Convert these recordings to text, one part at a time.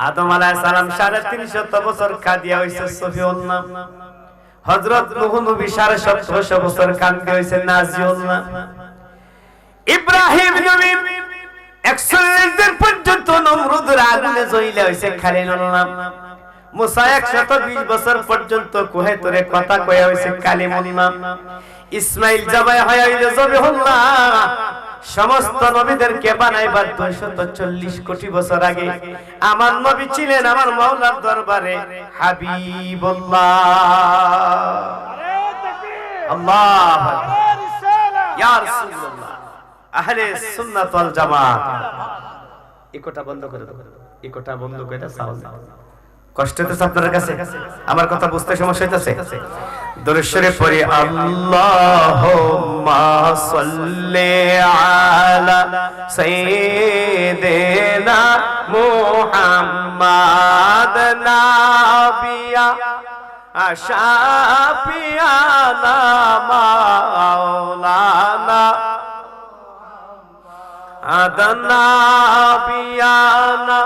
আদম আলাইহিস সালাম 350 বছর কাঁদিয়া হইছে সফিউল্লাহ। হযরত নূহ নবী 1750 বছর কাঁদিয়া হইছে নাজিউল্লাহ। ইব্রাহিম নবী 140 দিন পর্যন্ত নমরুদের আগুনে জ্বলে হইছে খালিলুল্লাহ। মুসা 120 বছর পর্যন্ত কুহে তোরে কথা কয়া হইছে কালিমুল্লাহ। ইসমাইল জবাই হয়ে হইল জবিহুল্লাহ। সমস্ত নবীদেরকে বানাইবার 240 কোটি বছর আগে আমার নবী ছিলেন আমার মাওলার দরবারে হাবিবুল্লাহ। আল্লাহ ইয়া রাসূলুল্লাহ আহলে সুন্নাত ওয়াল জামাত। ইকোটা বন্ধ করে দাও, ইকোটা বন্ধ করে দাও। সাউন্ড কষ্ট হচ্ছে আপনাদের কাছে? আমার কথা বুঝতে সমস্যা হইতাছে? দরুদ শরীফ পড়ি। আল্লাহুম্মা সাল্লি আলা সাইয়্যিদিনা মুহাম্মাদ নাবিয়া আশাফিয়ানা মাওলানা আদনা বিয়ানা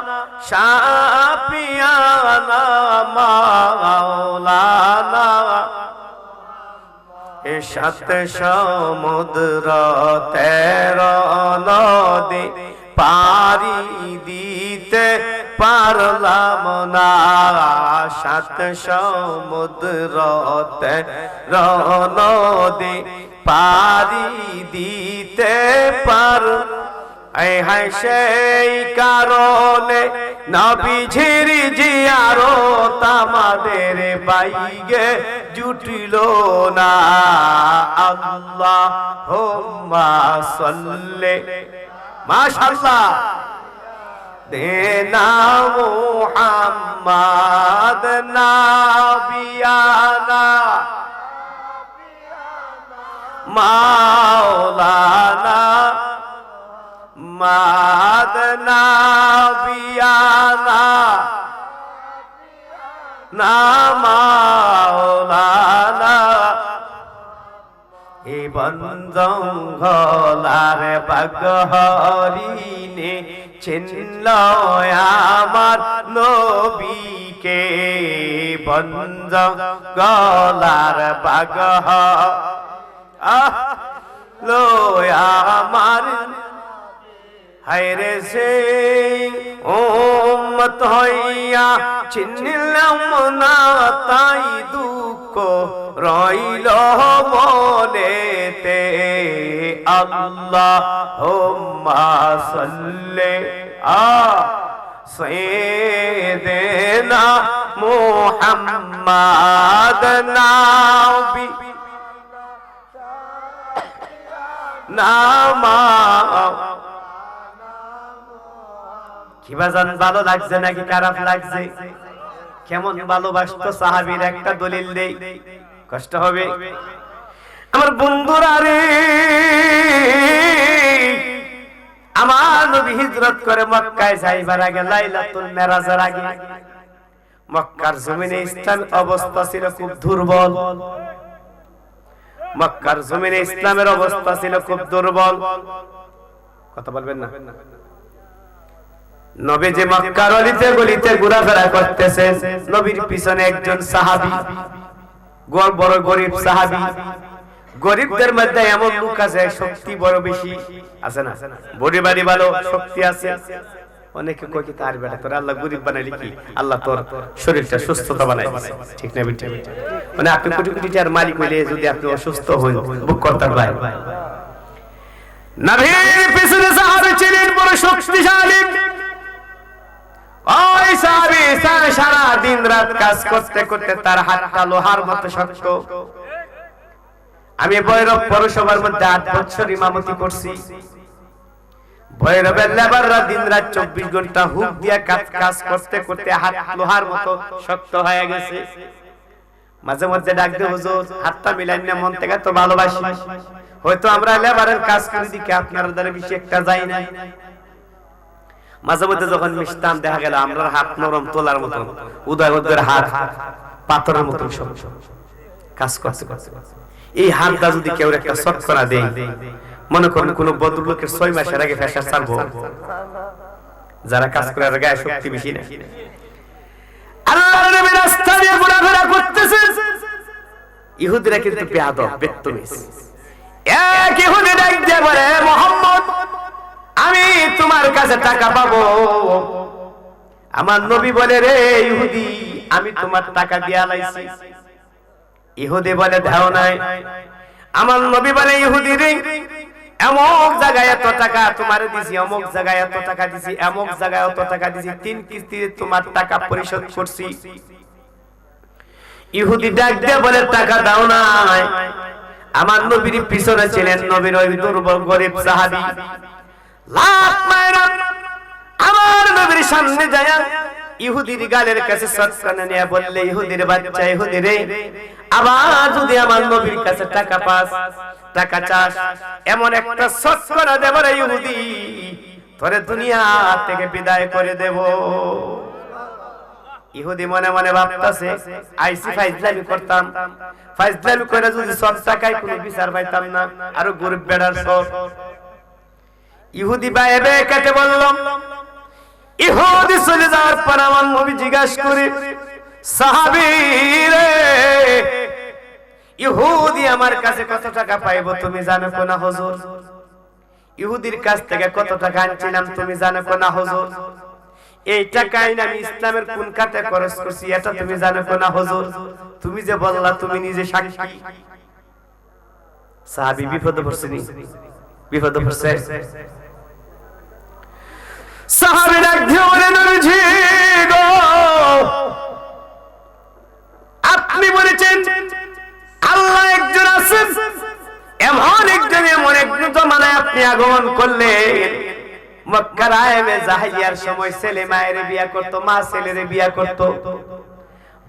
শাফিয়ানা মাওলানা। এ সাত সমুদ্র 13 নদী পারি দিতে পারলাম না। 7 সমুদ্র 13 নদী পারি দিতে পার। আয় হায় সেই কারণে নবীজির জিয়ারত আমাদের বাইগে জুটিল না। আল্লাহুম্মা সাল্লি মাশাআল্লাহ দেনা মুহাম্মাদ নাবিয়ানা মাওলানা মাদনা বিয়ানা না মাওলানা। এ বন জঙ্গলার বাগহরিনে চিনল আমার নবীকে। বন জঙ্গলার বাগহ লো আমার হায়রে সে উম্মত হইয়া চিনলাম না তাই দুঃখ রইল মনেতে। আল্লাহুম্মা সাল্লি সাইয়্যিদিনা মুহাম্মাদ নাবি নামা। কি বাজান ভালো লাগছে নাকি খারাপ লাগছে? কেমন ভালোবাসতো সাহাবীর একটা দলিল দেই, কষ্ট হবে আমার বন্ধুরা রে। আমার নবী হিজরত করে মক্কায় যাইবার আগে লাইলাতুল মেরাজের আগে মক্কার জমিনে ইসলাম অবস্থা ছিল খুব দুর্বল। মক্কার জমিনে ইসলামের অবস্থা ছিল খুব দুর্বল। কথা বলবেন না? নবী যে মক্কার অলিতে গলিতে ঘোরাফেরা করতেছেন, নবীর পিছনে একজন সাহাবী, বড় গরিব সাহাবী। গরিবদের মধ্যে এমন লোক আছে শক্তি বড় বেশি আছে না? বডি বাড়ি ভালো, শক্তি আছে। অনেকে কয় কি তার বেটা তোর আল্লাহ গরিব বানাইলি কি? আল্লাহ তোর শরীরটা সুস্থতা বানাই দিয়েছে, ঠিক না বেটা? মানে আপনি কোটি কোটি টাকার মালিক হইলে যদি আপনি অসুস্থ হন, বুক করতে ভাই। নবীর পিছনে সাহাবী ছিলেন বড় শক্তিশালী। ওই সাহাবী সারা দিন রাত কাজ করতে করতে তার হাতটা লোহার মতো শক্ত। আমি ভৈরব পৌরসভার মধ্যে 8 বছর ইমামতি করছি। ভৈরবের লেবাররা দিন রাত 24 ঘন্টা হুক দিয়া কাজ করতে করতে হাত লোহার মতো শক্ত হয়ে গেছে। মাঝে মধ্যে ডাক দিয়ে হুজুর হাতটা মিলাইন না, মন থেকে তো ভালোবাসি, হয়তো আমরা লেবারের কাজ করে দিকে আপনার দ্বারা বেশি একটা যাই না। মাঝে মধ্যে যখন মিশতাম দেখা গেল আমরা হাত নরম তোলার মতো, উদয়দের হাত পাথরের মতো কাজ করতে করতে এই হাতটা যদি কেউ একটা শট করা দেয়, মনে করেন কোন ভদ্রলোকের 6 মাসের আগে প্রেসার ছাড়বো, যারা কাজ করে আর গায়ে শক্তি বেশি না, আল্লাহর নবীর রাস্তা দিয়ে ঘোরাফেরা করতেছে। ইহুদিরা কিন্তু বেয়াদব, বেত্তমিজ। এক ইহুদি ডাক দিয়ে বলে, মুহাম্মদ, আমি তোমার কাছে টাকা পাবো। আমার নবী বলে, রে ইহুদি, আমি তোমার টাকা দিয়া লাইছি। ইহুদি বলে, দাও নাই। আমার নবী বলে, ইহুদি রে, অমুক জায়গায় এত টাকা তোমার দিছি, অমুক জায়গায় এত টাকা দিছি, অমুক জায়গায় এত টাকা দিছি, 3 কিস্তিতে তোমার টাকা পরিশোধ করছি। ইহুদি ডাক দিয়ে বলে, টাকা দাও নাই। আমার নবীর পিছনে ছিলেন নবীর ওই দুর্বল গরিব সাহাবী, লাত মাইরা আমার নবীর সামনে যায় ইহুদির গালের কাছে সটকানা নিয়ে বললে, ইহুদির বাচ্চা, ইহুদি রে, আবার যদি আমার নবীর কাছে টাকা পাস, টাকা চাস, এমন একটা সটকানা দেব রে ইহুদি, তোরে দুনিয়া থেকে বিদায় করে দেব। ইহুদি মনে মনে ভাবতাছে, আইসি ফাইজলামি করতাম, ফাইজলামি করে যদি সব টাকায় কোনো বিচার পাইতাম না, আরো গরিব বেড়ার সব। ইহুদি বাইরে কেটে বলল, ইহুদি চলে যাওয়ার পর আমার নবী জিজ্ঞাসা করে, সাহাবী রে, ইহুদি আমার কাছে কত টাকা পাইবো তুমি জানো না হুজুর? ইহুদির কাছ থেকে কত টাকা আনছিলাম তুমি জানো না হুজুর? এই টাকা আমি ইসলামের কোন খাতে খরচ করছি এটা তুমি জানো না হুজুর? তুমি যে বললা তুমি নিজে সাক্ষী। সাহাবী বিপদে পড়ছেনি, বিপদে পড়ছে। সাহাবী ডাক দিয়ে বলে, নবীজি গো, আপনি বলেছেন আল্লাহ একজন আছেন, এমন একজন, এমন একজন জমানায় আপনি আগমন করলেন, মক্কার আয়েমে জাহিলিয়ার সময় ছেলে মায়ের বিয়া করত, মা ছেলের বিয়া করত,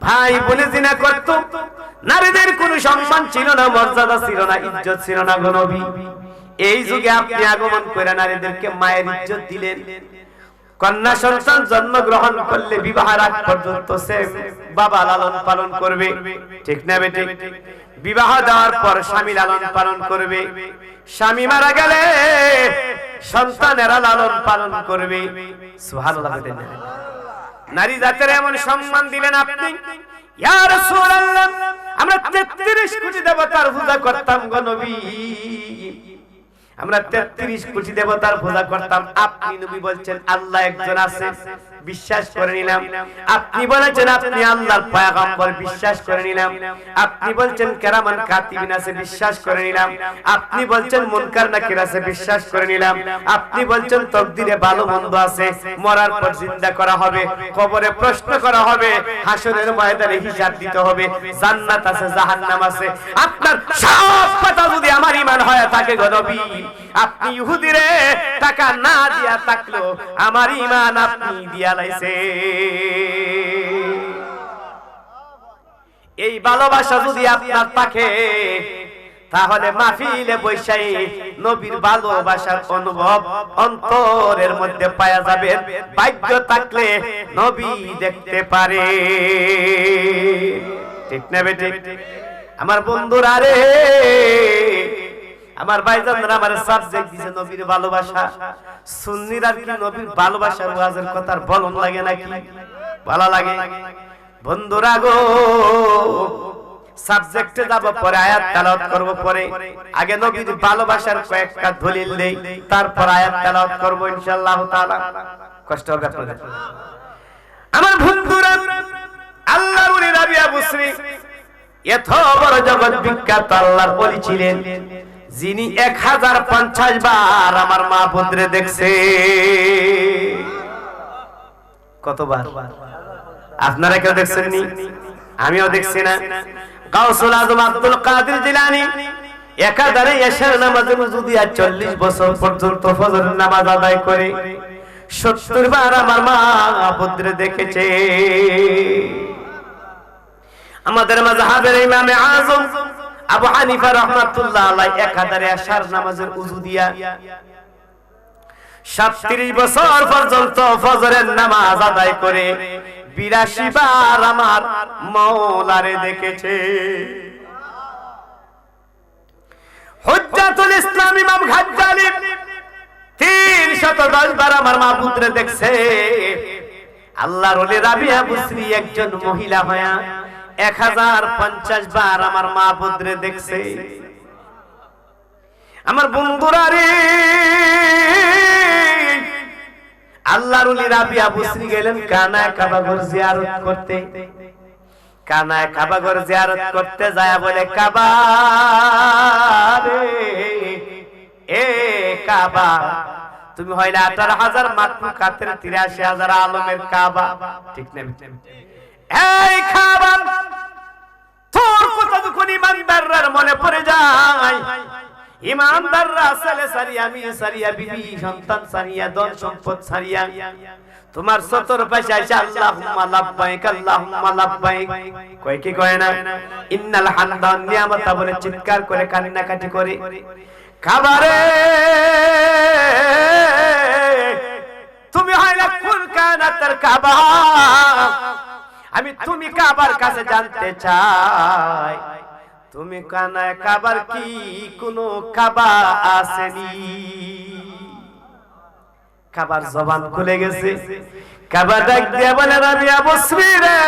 ভাই বোনে জিনা করত, নারীদের কোনো সম্মান ছিল না, মর্যাদা ছিল না, ইজ্জত ছিল না গো নবী। এই যুগে আপনি আগমন করে নারীদেরকে মায়ের ইজ্জত দিলেন। কন্যা সন্তান জন্মগ্রহণ করলে বিবাহের আগ পর্যন্ত সে বাবা লালন পালন করবে, ঠিক না বেটি? বিবাহ দেওয়ার পর স্বামী লালন পালন করবে, স্বামী মারা গেলে সন্তানেরা লালন পালন করবে। সুবহানাল্লাহ। নারী জাতের এমন সম্মান দিলেন আপনি। ইয়া রাসূলুল্লাহ, আমরা 33 কোটি দেবতার পূজা করতাম গো নবী, আমরা 33 কোটি দেবতার পূজা করতাম, আপনি নবী বলছেন আল্লাহ একজন আছে, বিশ্বাস করে নিলাম। আপনি বলেছেন আপনি আল্লাহর পয়গম্বর, বিশ্বাস করে নিলাম। আপনি বলছেন কেরামান কাতিবিন আছে, বিশ্বাস করে নিলাম। আপনি বলছেন মুনকার নাকির আছে, বিশ্বাস করে নিলাম। আপনি বলছেন তকদিরে ভালো মন্দ আছে, মরার পর জিন্দা করা হবে, কবরে প্রশ্ন করা হবে, হাসরের ময়দানে হিসাব দিতে হবে, জান্নাত আছে, জাহান্নাম আছে। আপনার সব কথা যদি আমার ঈমান হয় থাকে গো নবী, আপনি ইহুদিরে টাকা না দিয়া থাকলো আমার ঈমান আপনি দিয়া লাইছে। এই ভালোবাসা যদি আপনার থাকে তাহলে মাহফিলে বৈশাই নবীর ভালোবাসার অনুভব অন্তরের মধ্যে পাওয়া যাবে। ভাগ্য থাকলে নবী দেখতে পারে, ঠিক না বেটি? আমার বন্ধুরা রে, আমার ভাইজানরা আমার সাবজেক্ট দিছে নবীর ভালোবাসা। সুন্নিরা কি নবীর ভালোবাসার ওয়াজের কথার বলন লাগে নাকি? ভালো লাগে। বন্ধুরা গো, সাবজেক্টে যাব, পরে আয়াত তেলাওয়াত করব, পরে আগে নবীর ভালোবাসার কয়েকটা দলিল দেই, তারপর আয়াত তেলাওয়াত করব ইনশাআল্লাহ তাআলা। কষ্ট হবে আপনাদের। আমার বন্ধুরা, আল্লাহর ওলি রাবিয়া বুসরি এত বড় জগৎ বিখ্যাত আল্লাহর ওলি ছিলেন, যিনি 1050 বার আমার মা পুত্রে দেখছে। কতবার? আপনারা কেউ দেখছেন নি? আমিও দেখছি না। গাউসুল আজম আব্দুল কাদের জিলানী একাধারে এশার নামাজে মজুদিয়া 40 বছর পর্যন্ত ফজরের নামাজ আদায় করে 70 বার আমার মা পুত্রে দেখেছে। আমাদের মাযহাবের ইমামে আযম আবু হানিফা রাহমাতুল্লাহ আলাইহি একাধারে এশার নামাজের উযু দিয়া 37 বছর পর্যন্ত ফজরের নামাজ আদায় করে 82 বার আমার মাওলারে দেখেছে। হুজ্জাতুল ইসলাম ইমাম গাজ্জালী 310 বার আমার মাবুদরে দেখছে। আল্লাহর ওলি রাবিয়া বুসরি একজন মহিলা হয়া 1050 বার আমার মাবুদরে দেখছে। আমার বন্ধুরা রে, আল্লাহর ওলি রাবিয়া বুসরি গেলেন কানায় কাবা ঘর জিয়ারত করতে। কানায় কাবা ঘর জিয়ারত করতে যায় বলে, কাবা রে, এ কাবা, তুমি হইলে 18,000 মাখলুকাতের 83,000 আলমের কাবা, ঠিক না? এই কাবা তোর কথা যখন ইমানদাররা মনে পড়ে যায়, ইমানদাররা ছেলে সারিয়া, মেয়ে সারিয়া, বিবি সন্তান সারিয়া, ধন সম্পদ সারিয়া তোমার সতর পাশে আসে আল্লাহুম্মা লাব্বাইক আল্লাহুম্মা লাব্বাইক কয় কি কয় না? ইন্নাল হামদা ওয়ান নিয়ামাতা বলে চিৎকার করে কান্নাকাটি করে। কাবারে তুমি হইলা কুল কানাতের কাবা, আমি তুমি কাবার কাছে জানতে চাই, তুমি কানায় কাবার কি কোনো কাবা আসেনি? কাবার জবান খুলে গেছে। কাবা ডাক দিয়ে বলে, রাবিয়া বুসরি রে,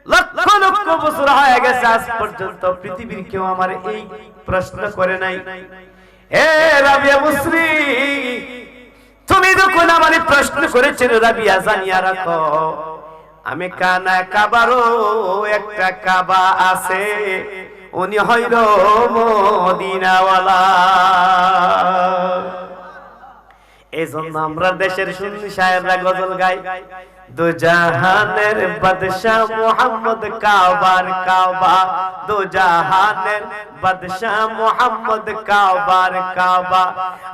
লক্ষ লক্ষ বছর হয়ে গেছে, আজ পর্যন্ত পৃথিবীর কেউ আমার এই প্রশ্ন করে নাই। হে রাবিয়া বুসরি, তুমি যখন আমার প্রশ্ন করেছিল, রাবিয়া জানিয়া রাখো, আমি কানায় কাবারও একটা কাবা আছে, উনি হইল মদিনাওয়ালা। এই জন্য আমরা দেশের সুন্নি শায়েররা গজল গাই, দু জাহানের বাদশা মুহাম্মদ কাবার কাবা, দু জাহানের বাদশা মুহাম্মদ কাবার কাবা।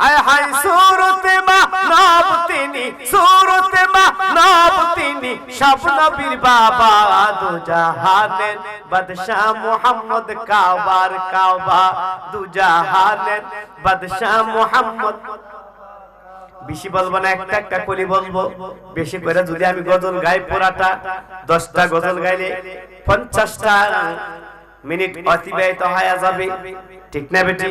আয় হায় সূরতে মানব তিনি, সূরতে মানব তিনি, সব নবীর বাবা, দু জাহানের বাদশা মুহাম্মদ কাবার কাবা, দু জাহানের বাদশা মুহাম্মদ। বেশি বলবো না, একটা একটা করে বলবো। বেশি করে যদি আমি গজল গাই পুরাটা, 10টা গজল গাইলে 50টা মিনিট অতিবাহিত হয়ে যাবে, ঠিক না বেটি?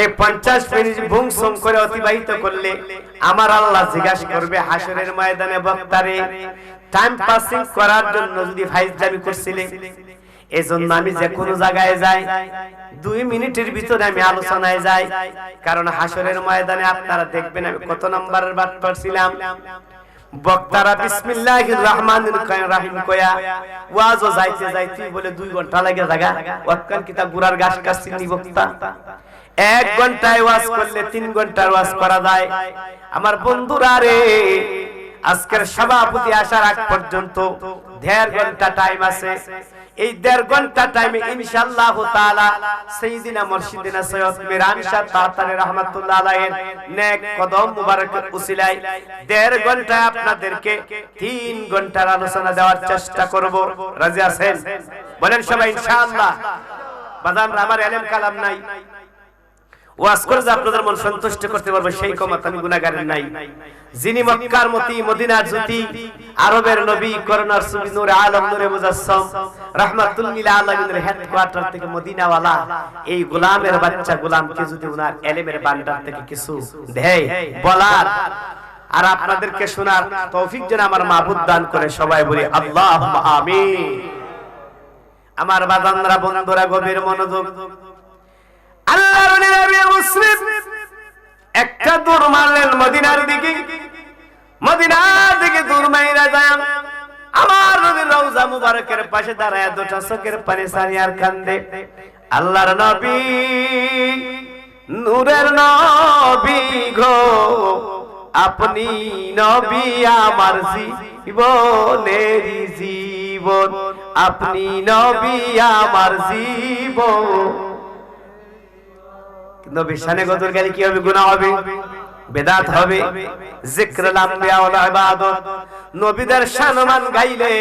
এই 50 মিনিট বুংসুম করে অতিবাহিত করলে আমার আল্লাহ জিজ্ঞাসা করবে হাসরের ময়দানে, বক্তারে টাইম পাসিং করার জন্য যদি ফাইজলামি করছিলে। এজন্য আমি যে কোনো জায়গায় যাই 2 মিনিটের ভিতরে আমি আলোচনায় যাই, কারণ হাসরের ময়দানে আপনারা দেখবেন আমি কত নম্বরের বাত করছিলাম। বক্তারা বিসমিল্লাহির রহমানির রহিম কয়া ওয়াজও যাইতে যাইতে বলে 2 ঘন্টা লাগে জায়গা, ওয়াক্কান কিতা গুরার গাছ কাটছিনি বক্তা। 1 ঘন্টায় ওয়াজ করলে 3 ঘন্টার ওয়াজ করা যায়। আমার বন্ধুরা রে, আজকের সভাপতি আসার আগ পর্যন্ত 1.5 ঘন্টা টাইম আছে। এই 1.5 ঘন্টা টাইমে ইনশাআল্লাহ তাআলা সাইয়্যিদিনা মুর্শিদিনা সৈয়দ মিরান শাহ তাতারি রাহমাতুল্লাহ আলাইহির নেক কদম মুবারকের উসিলায় 1.5 ঘন্টা আপনাদেরকে 3 ঘন্টার আলোচনা দেওয়ার চেষ্টা করব। রাজি আছেন? বলেন সবাই ইনশাআল্লাহ। বাদাম আমার ইলম কালাম নাই, ওয়াজ করে যে আপনাদের মন সন্তুষ্ট করতে পারবে সেই ক্ষমতা আমি গুনাহগারের নাই। যিনি মক্কার মতি, মদিনার জ্যোতি, আরবের নবী, করুণার সুবি, নূরে আলম, নূরে মুজাসসাম, রাহমাতুল লিল আলামিনের হেডকোয়ার্টার থেকে মদিনাওয়ালা এই গোলামের বাচ্চা গোলামকে যদি উনার ইলমের ভান্ডার থেকে কিছু দেয় বলার আর আপনাদেরকে শোনার তৌফিক যেন আমার মাবুদ দান করে, সবাই বলি আল্লাহুম্মা আমিন। আমার বাজানরা, বন্ধুরা, গভীর মনোযোগ। আল্লাহর ওলি রাবিয়া মুসলিম একটা দৌড় মারলেন মদিনার দিকে। মদিনার দিকে দৌড় মাইরা যায়, আমার নবীর রওজা মুবারকের পাশে দাঁড়ায় 2টা চোখের পানি সারি আর কান্দে। আল্লাহর নবী, নূরের নবী গো, আপনি নবী আমার জীবনের জীবন, আপনি নবী আমার জীবন। নবীর শানে গজল গাইলে কি হবে? গুনাহ হবে, বেদাত হবে। যিকরুল আম্বিয়া ওয়াল ইবাদত, নবীদের শানমান গাইলে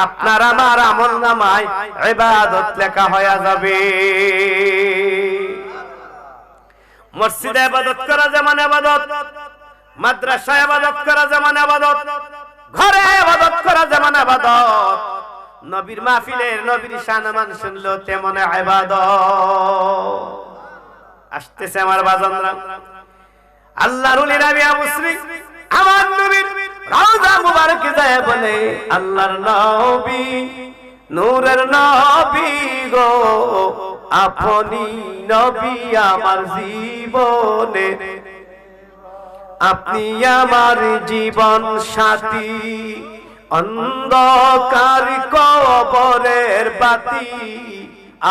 আপনার আমার আমলনামায় ইবাদত লেখা হয়ে যাবে। মসজিদে ইবাদত করা যেমন ইবাদত, মাদ্রাসায় ইবাদত করা যেমন ইবাদত, ঘরে ইবাদত করা যেমন ইবাদত, নবীর মাহফিলের নবীর শানমান শুনলো তেমন ইবাদত। আসতেছে আমার বাজানরা, আল্লাহর ওলি রাবিয়া বুসরি আমার নবীর রওজা মুবারকে যায় বলে, আল্লাহর নবী নূরের নবী গো, আপনি নবী আমার জীবনে, আপনি আমার জীবন সাথী, অন্ধকার কবরের বাতি,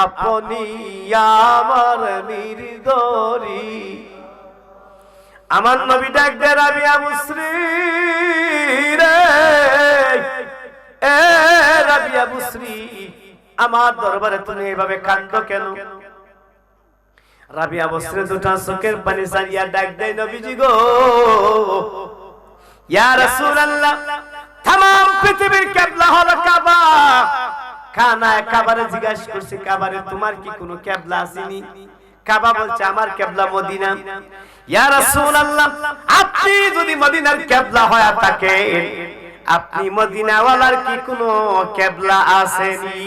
আপনি আমার নির্দরি। আমার নবী ডাক দে রাবিয়া বুসরি রে, এ রাবিয়া বুসরি, আমার দরবারে তুমি এভাবে কাঁদো কেন? রাবিয়া বুসরি দুটা চোখের পানি ছাড়িয়া ডাক দেয়, নবীজি গো, ইয়া রাসূলুল্লাহ, तमाम পৃথিবীর কিবলা হলো কাবা। কানায় কাবারে জিজ্ঞাসা করছে, কাবারে তোমার কি কোনো কিবলা আসেনি? কাবা বলছে আমার কিবলা মদিনা। ইয়া রাসূলুল্লাহ, আপনি যদি মদিনার কিবলা হয়ে থাকে, আপনি মদিনাওয়ালার কি কোনো কিবলা আসেনি?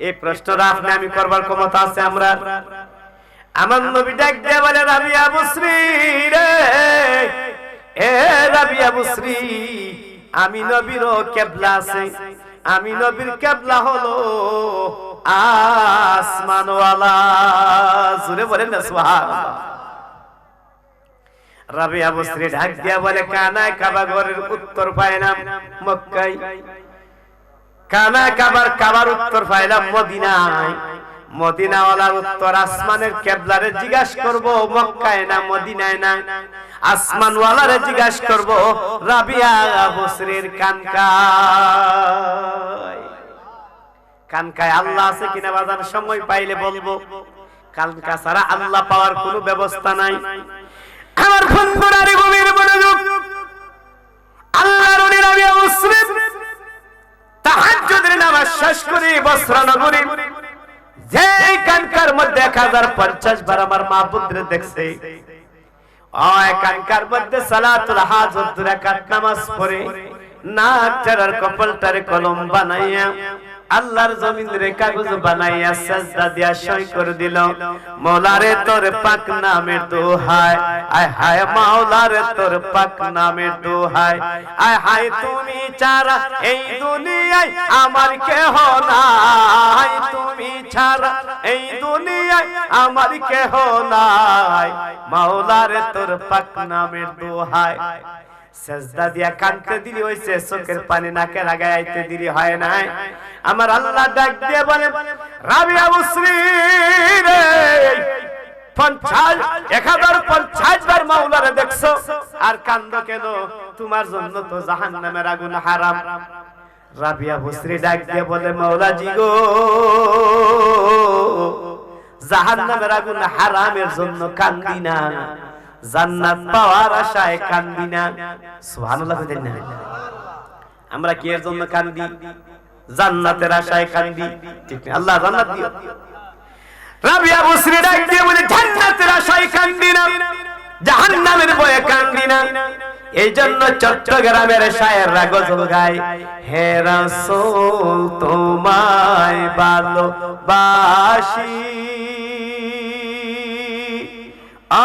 এই প্রশ্নটা আপনি আমি করবার ক্ষমতা আছে আমরা? আমার নবী ডাক দিয়ে বলে, রাবিয়া বুসরি রে, এ রাবিয়া বুসরি, আমি নবীরও কিবলা আছে। আমি নবীর কিবলা হলো আসমানওয়ালা। জোরে বলেন না সুবহানাল্লাহ। রাবিয়া বুসরি ডাক দিয়া বলে, কানায় কাবা ঘরের উত্তর পাইলাম মক্কায়, কানায় কাবার উত্তর পাইলাম মদিনায়, মদিনাওয়ালার উত্তর আসমানের কিবলারে জিজ্ঞাসা করব মক্কায় না মদিনায় না, আসমানওয়ালারে জিজ্ঞাসা করব রাবিয়া বুসরির কানকায়। কানকায় আল্লাহ আছে কিনা বাজার সময় পাইলে বলবো, কানকা ছাড়া আল্লাহ পাওয়ার কোনো ব্যবস্থা নাই। আমার বন্ধুরা গভীর মনোযোগ, আল্লাহর ওলি রাবিয়া বুসরি তাহাজ্জুদের নামাজ শেষ করে বসরা নগরী যে কানকার মধ্যে 1050 বার আমার মাহবুবরে দেখছে, ওই কানকার মধ্যে সালাতুল হাজত 2 রাকাত নামাজ পড়ে নাক চারার কপালটারে কলম বানাইয়া আল্লাহর জমিনের কাগজ বানাইয়া সাজদা দিয়া সই করে দিল, মওলারে তোর পাক নামের দোহাই, আয় হায় মাওলারে তোর পাক নামের দোহাই, আয় হায় তুমি ছাড়া এই দুনিয়ায় আমার কেহ নাই, তুমি ছাড়া এই দুনিয়ায় আমার কেহ নাই, মাওলারে তোর পাক নামের দোহাই। সাজদা দিয়া কানতে দিলি হইছে, চোখের পানি নাকে লাগাইতে দিলি হয় নাই। আমার আল্লাহ ডাক দিয়ে বলে, রাবিয়া বুসরি রে, 1050 বার মাওলারে দেখছো আর কান্দো কেন? তোমার জন্য তো জাহান্নামের আগুন হারাম। রাবিয়া বুসরি ডাক দিয়ে বলে, মাওলাজি গো, জাহান্নামের আগুন হারামের জন্য কান্দি না, জান্নাত পাওয়ার আশায় কান্দি না। সুবহানাল্লাহ বলেন না? আমরা কি এর জন্য কান্দি? জান্নাতের আশায় কান্দি, ঠিক না? আল্লাহ জান্নাত দিও। রাবিয়া বুসরি ডাক দিয়ে বলে, জান্নাতের আশায় কান্দি না, জাহান্নামের ভয়ে কান্দি না। এই জন্য চট্টগ্রামের শায়েররা গজল গায়, হে রাসূল তোমায় ভালোবাসি,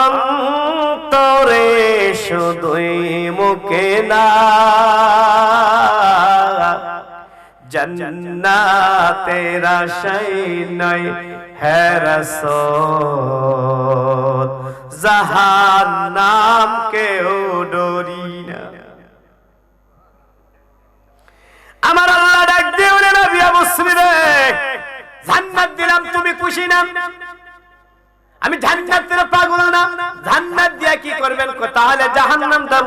অন্তরে শুধুই মুখে না, জান্নাতের আশায় নয় হে রাসূল, জাহান্নাম কেউ ডরি না। আমার আল্লাহ ডাক দিয়ে বলে, রাবিয়া বুসরি রে, জান্নাত দিলাম, তুমি খুশি না? আমি জান্নাতের পাগল না, জান্নাত দিয়া কি করবেন? তাহলে জাহান্নাম দাও।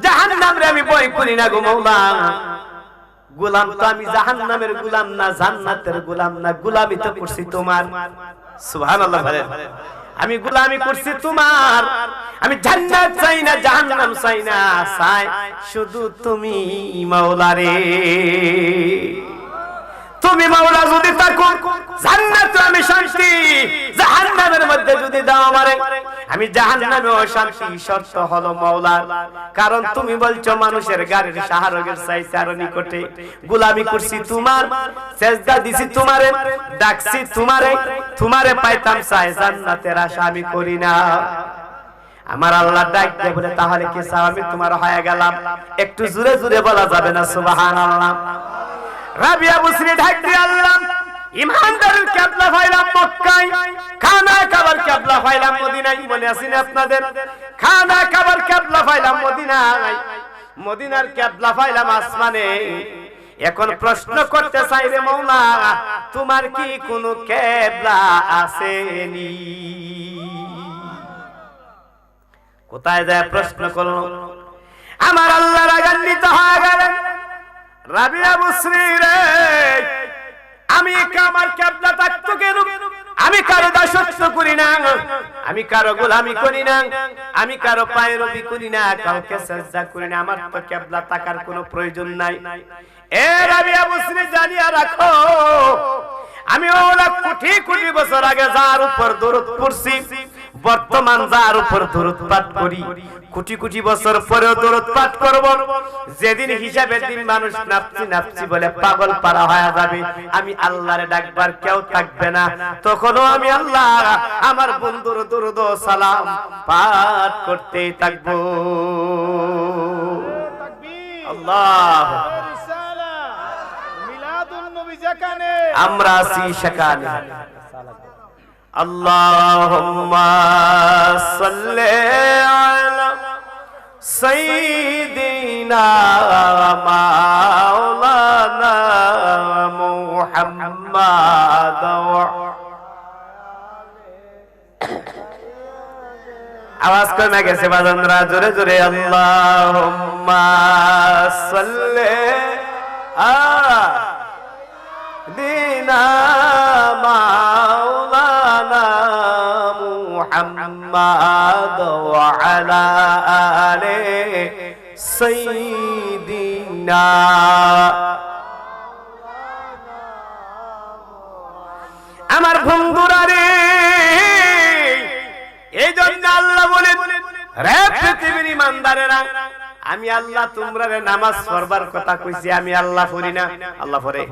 জাহান্নাম রে আমি ভয় করি না গো মাওলা। গোলাম তো আমি জাহান্নামের গোলাম না, জান্নাতের গোলাম না, গোলামি তো করছি তোমার। সুবহানাল্লাহ বলেন। আমি গোলামি করছি তোমার, আমি জান্নাত চাই না, জাহান্নাম চাই না, চাই শুধু তুমি মাওলা রে। তুমি মাওলা যদি থাকো জান্নাতে আমি শান্তি, জাহান্নামের মধ্যে যদি দাও আমারে আমি জাহান্নামেও শান্তি। শর্ত হলো মাওলার, কারণ তুমি বলছো মানুষের গাড়ির শাহরগের চাইতে আরো নিকটে। গোলামি করছি তোমার, সেজদা দিছি তোমারে, ডাকছি তোমারে, তোমারে পাইতাম চাই, জান্নাতের আশা আমি করি না। আমার আল্লাহ ডাক দিয়ে বলে তাহলে কি চাও, আমি তোমার হয়ে গেলাম। একটু জোরে জোরে বলা যাবে না সুবহানাল্লাহ? রাবিয়া বুসরি ডাক দিয়ে আল্লাহ ইমানদারের কিবলা পাইলাম মক্কায়, খানা খাবার কিবলা পাইলাম মদিনায়। মনে আছে না আপনাদের? খানা খাবার কিবলা পাইলাম মদিনায়, মদিনার কিবলা পাইলাম আসমানে। এখন প্রশ্ন করতে চাই রে মাওলা, তোমার কি কোনো কিবলা আসেনি? কোথায় যায় প্রশ্ন করলো? আমার আল্লাহ রাগান্বিত হয়ে গেলেন। রাবিয়া বুসরি রে, আমি আমার কিবলা থাকতো কেন? আমি কারো দাসত্ব করি না, আমি কারো গোলামি করি না, আমি কারো পায়রবি করি না, কাউকে সিজদা করি না। আমার তো কিবলা থাকার কোনো প্রয়োজন নাই। এ রাবিয়া বুসরি জানিয়া রাখো, আমি ওলা কোটি কোটি বছর আগে যার উপর দরুদ পড়ছি, বর্তমান যার উপর দরুদ পাঠ করি, কোটি কোটি বছর পরেও দরুদ পাঠ করব। যেদিন হিসাবের দিন মানুষ নাফসি নাফসি বলে পাগল পারা হয়ে যাবে, আমি আল্লাহরে ডাকবার কেউ থাকবে না, তখনও আমি আল্লাহ আমার বন্ধুর দরুদ ও সালাম পাঠ করতেই থাকবো। আল্লাহ আমরা আছি সেখানে। আল্লাহুম্মা সাল্লি আলা সাইয়্যিদিনা মাওলানা মুহাম্মাদ। আওয়াজ কমে গেছে বাজানরা, জোরে জোরে আল্লাহুম্মা সাল্লি দিনা মাওলানা মুহাম্মাদ ওয়া আলা আলি সাইয়্যিদিনা। আমার বন্ধুরা রে, এই জন্য আল্লাহ বলেন, রে পৃথিবীর ইমানদারেরা, আমি আল্লাহ তোমরা নামাজ পড়বার কথা কইছি, আমি আল্লাহ পড়ি না। আল্লাহ পড়ে?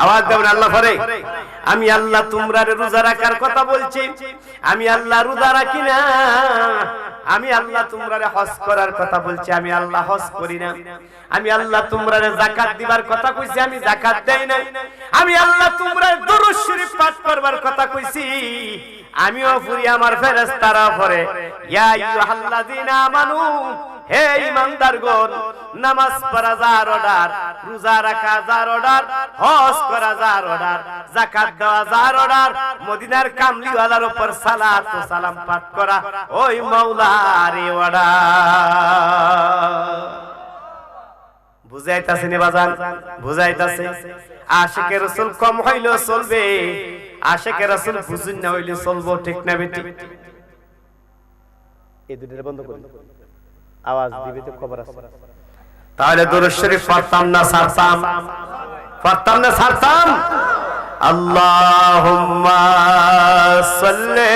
আওয়াজ দেবেন, আল্লাহ পড়ে? আমি আল্লাহ তোমরা রোজা রাখার কথা বলছি, আমি আল্লাহ রোজা রাখি না। আমি আল্লাহ তোমরা হজ করার কথা বলছি, আমি আল্লাহ হজ করি না। আমি আল্লাহ তোমরা যাকাত দিবার কথা কইছি, আমি যাকাত দেই না। আমি আল্লাহ তোমরা দরুদ শরীফ পাঠ করবার কথা কইছি, আমিও পড়ি, আমার ফেরেশতারা পড়ে। ইয়া আইয়ুহাল্লাযীনা আমানু, হে ইমানদারগণ, নামাজ পড়া যার অর্ডার, রোজা রাখা যার অর্ডার, হজ করা যার অর্ডার, যাকাত দেওয়া যার অর্ডার, মদিনার কামলিওয়ালার উপর সালাত ও সালাম পাঠ করা ওই মাওলার অর্ডার। বুঝাইতাছে নি বাজান? বুঝাইতাছে। আশিকে রাসূল কম হইলেও চলবে, আশিকে রাসূল বুঝুন না হইলে চলবো, ঠিক না বেটি? এই দুটোর বন্ধ করুন, আওয়াজ দিবে তো খবর আছে। তাহলে দরুদ শরীফ পড়তাম না ছাড়তাম? পড়তাম না ছাড়তাম? আল্লাহুম্মা সাল্লি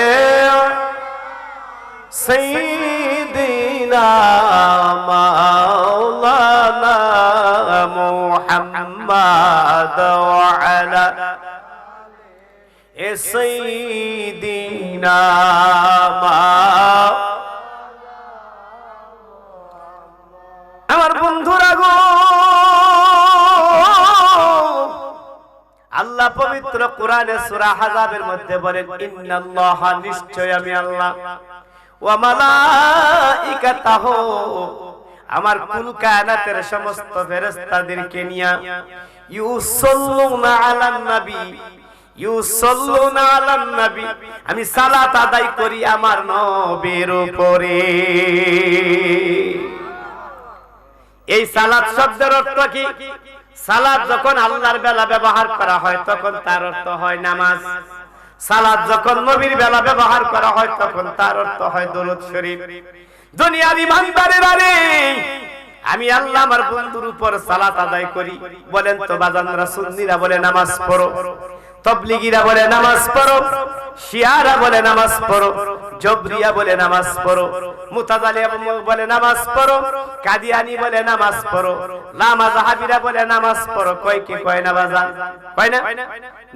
সাইয়্যিদিনা মাওলানা মুহাম্মাদ ওয়া আলা সাইয়্যিদিনা আমার বন্ধুরা গো, আল্লাহ পবিত্র কোরআনে সূরা আহজাবের মধ্যে বলেন, ইন্নাল্লাহা, নিশ্চয় আমি আল্লাহ, ওয়া মালাইকাতাহু, আমার কুল কায়নাতের সমস্ত ফেরেশতাদেরকে নিয়া, ইউসাল্লুনা আলান নবী, ইউসাল্লুনা আলান নবী, আমি সালাত আদায় করি আমার নবীর উপরে। এই সালাত শব্দের অর্থ কি? সালাত যখন আল্লাহর বেলা ব্যবহার করা হয় তখন তার অর্থ হয় নামাজ। সালাত যখন নবীর বেলা ব্যবহার করা হয় তখন তার অর্থ হয় দরুদ শরীফ। দুনিয়ার ইমানদারেরা রে, আমি আল্লাহ আমার বন্ধুর উপর সালাত আদায় করি। বলেন তো বাজানরা, সুন্নিরা বলে নামাজ পড়ো, তবলিগীরা বলে নামাজ পড়ো, শিয়ারা বলে নামাজ পড়ো, জবরিয়া বলে নামাজ পড়ো, মুতাজালিয়া বলে নামাজ পড়ো, কাদিয়ানি বলে নামাজ পড়ো, লামাযহাবিরা বলে নামাজ পড়ো। কয় কি কয় না বাজান? কয় না?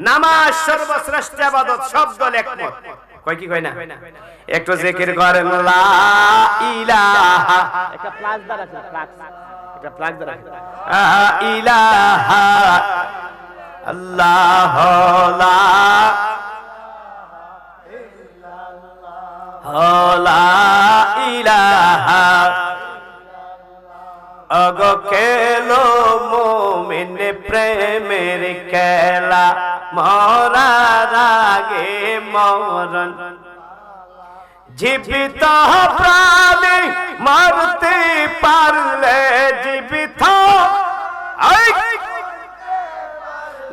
নামাজ সর্বশ্রেষ্ঠ ইবাদত, সব দল একমত। কয় কি কয় না? একটু জিকির করেন লা ইলাহা, একটা প্লাস দ্বারা আছে, প্লাস, একটা প্লাস দ্বারা লা ইলাহা আল্লাহ লা লা ইলাহা আগো কেলো মুমিন প্রেমের খেলা, মরার আগে মরণ, জীবিত প্রাণী মারতে পারলে জীবিত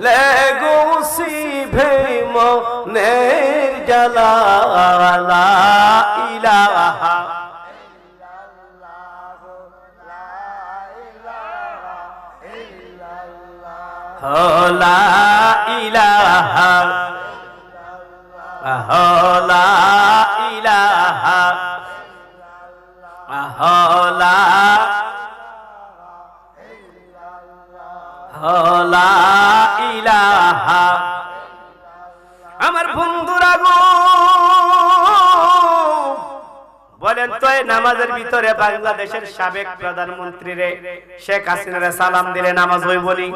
লেগুসি ভেম নের জ্বালা, লা ইলাহা লা ইলাহা লা ইলাহা লা লা ইলাহা। আমার বন্ধুরা গো, বলেন তো এই নামাজের ভিতরে বাংলাদেশের সাবেক প্রধানমন্ত্রী রে শেখ হাসিনারে সালাম দিলে নামাজ হইবনি?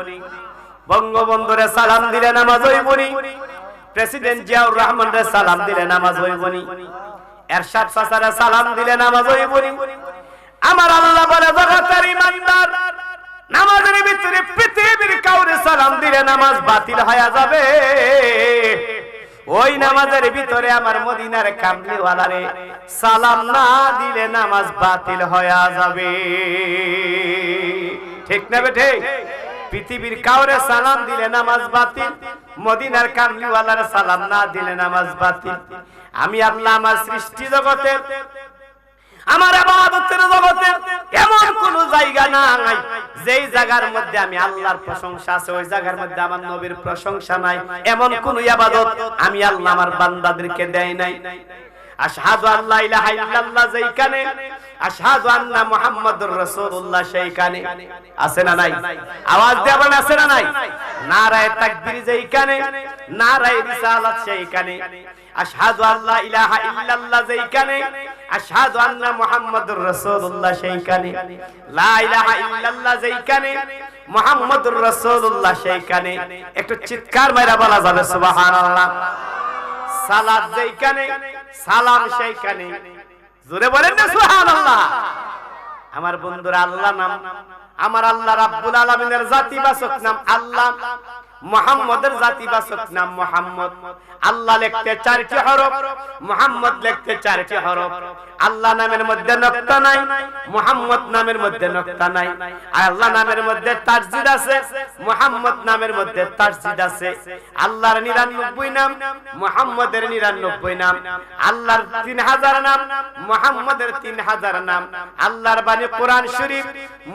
বঙ্গবন্ধুরে সালাম দিলে নামাজ হইবনি? প্রেসিডেন্ট জিয়াউর রহমানরে সালাম দিলে নামাজ হইবনি? এরশাদ চাচারে সালাম দিলে নামাজ হইবনি? আমার আল্লাহ বলে জগতের ইমানদার, নামাজের ভিতরে পৃথিবীর কাউরে সালাম দিলে নামাজ বাতিল হয়ে যাবে। ওই নামাজের ভিতরে আমার মদিনার কামলিওয়ালারে সালাম না দিলে নামাজ বাতিল হয়ে যাবে। ঠিক না বেঠে? পৃথিবীর কাউরে সালাম দিলে নামাজ বাতিল, মদিনার কামলিওয়ালার সালাম না দিলে নামাজ বাতিল। আমি আল্লাহ আমার সৃষ্টি জগতে, আমার ইবাদতের জগতে এমন কোন জায়গা নাই যেই জায়গার মধ্যে আমি আল্লাহর প্রশংসা আছে, ওই জায়গার মধ্যে আমার নবীর প্রশংসা নাই। এমন কোন ইবাদত আমি আল্লাহ আমার বান্দাদেরকে দেই নাই। আশহাদু আল্লা ইলাহা ইল্লাল্লাহ যেইখানে, আশহাদু আন্না মুহাম্মাদুর রাসূলুল্লাহ সেইখানে আছে না নাই? আওয়াজ দেবেন আছে না নাই? নারায়ে তাকবীর যেইখানে, নারায়ে রিসালাত সেইখানে, আশহাদু আল্লা ইলাহা ইল্লাল্লাহ যেইখানে, আশহাদু আন্না মুহাম্মাদুর রাসূলুল্লাহ সেইখানে, লা ইলাহা ইল্লাল্লাহ যেইখানে, মুহাম্মাদুর রাসূলুল্লাহ সেইখানে। একটু চিৎকার মাইরা বলা যাবে সুবহানাল্লাহ। সালাত যেইখানে, সালাম সেইখানে। জোরে বলেন না সুবহানাল্লাহ। আমার বন্ধুরা, আল্লাহ নাম, আমার আল্লাহ রাব্বুল আলামিনের জাতিবাচক নাম আল্লাহ, মুহাম্মাদের জাতিবাচক নাম মুহাম্মদ। আল্লাহ লিখতে 4টি হরফ, মুহাম্মদ লিখতে 4টি হরফ। আল্লাহ নামের মধ্যে নকতা নাই, মুহাম্মদ নামের মধ্যে নকতা নাই। আল্লাহ নামের মধ্যে তাসজিদ আছে, মুহাম্মদ নামের মধ্যে তাসজিদ আছে। আল্লাহর 99 নাম, মুহাম্মদের 99 নাম। আল্লাহর 3000 নাম, মুহাম্মদের 3000 নাম। আল্লাহর বাণী কোরআন শরীফ,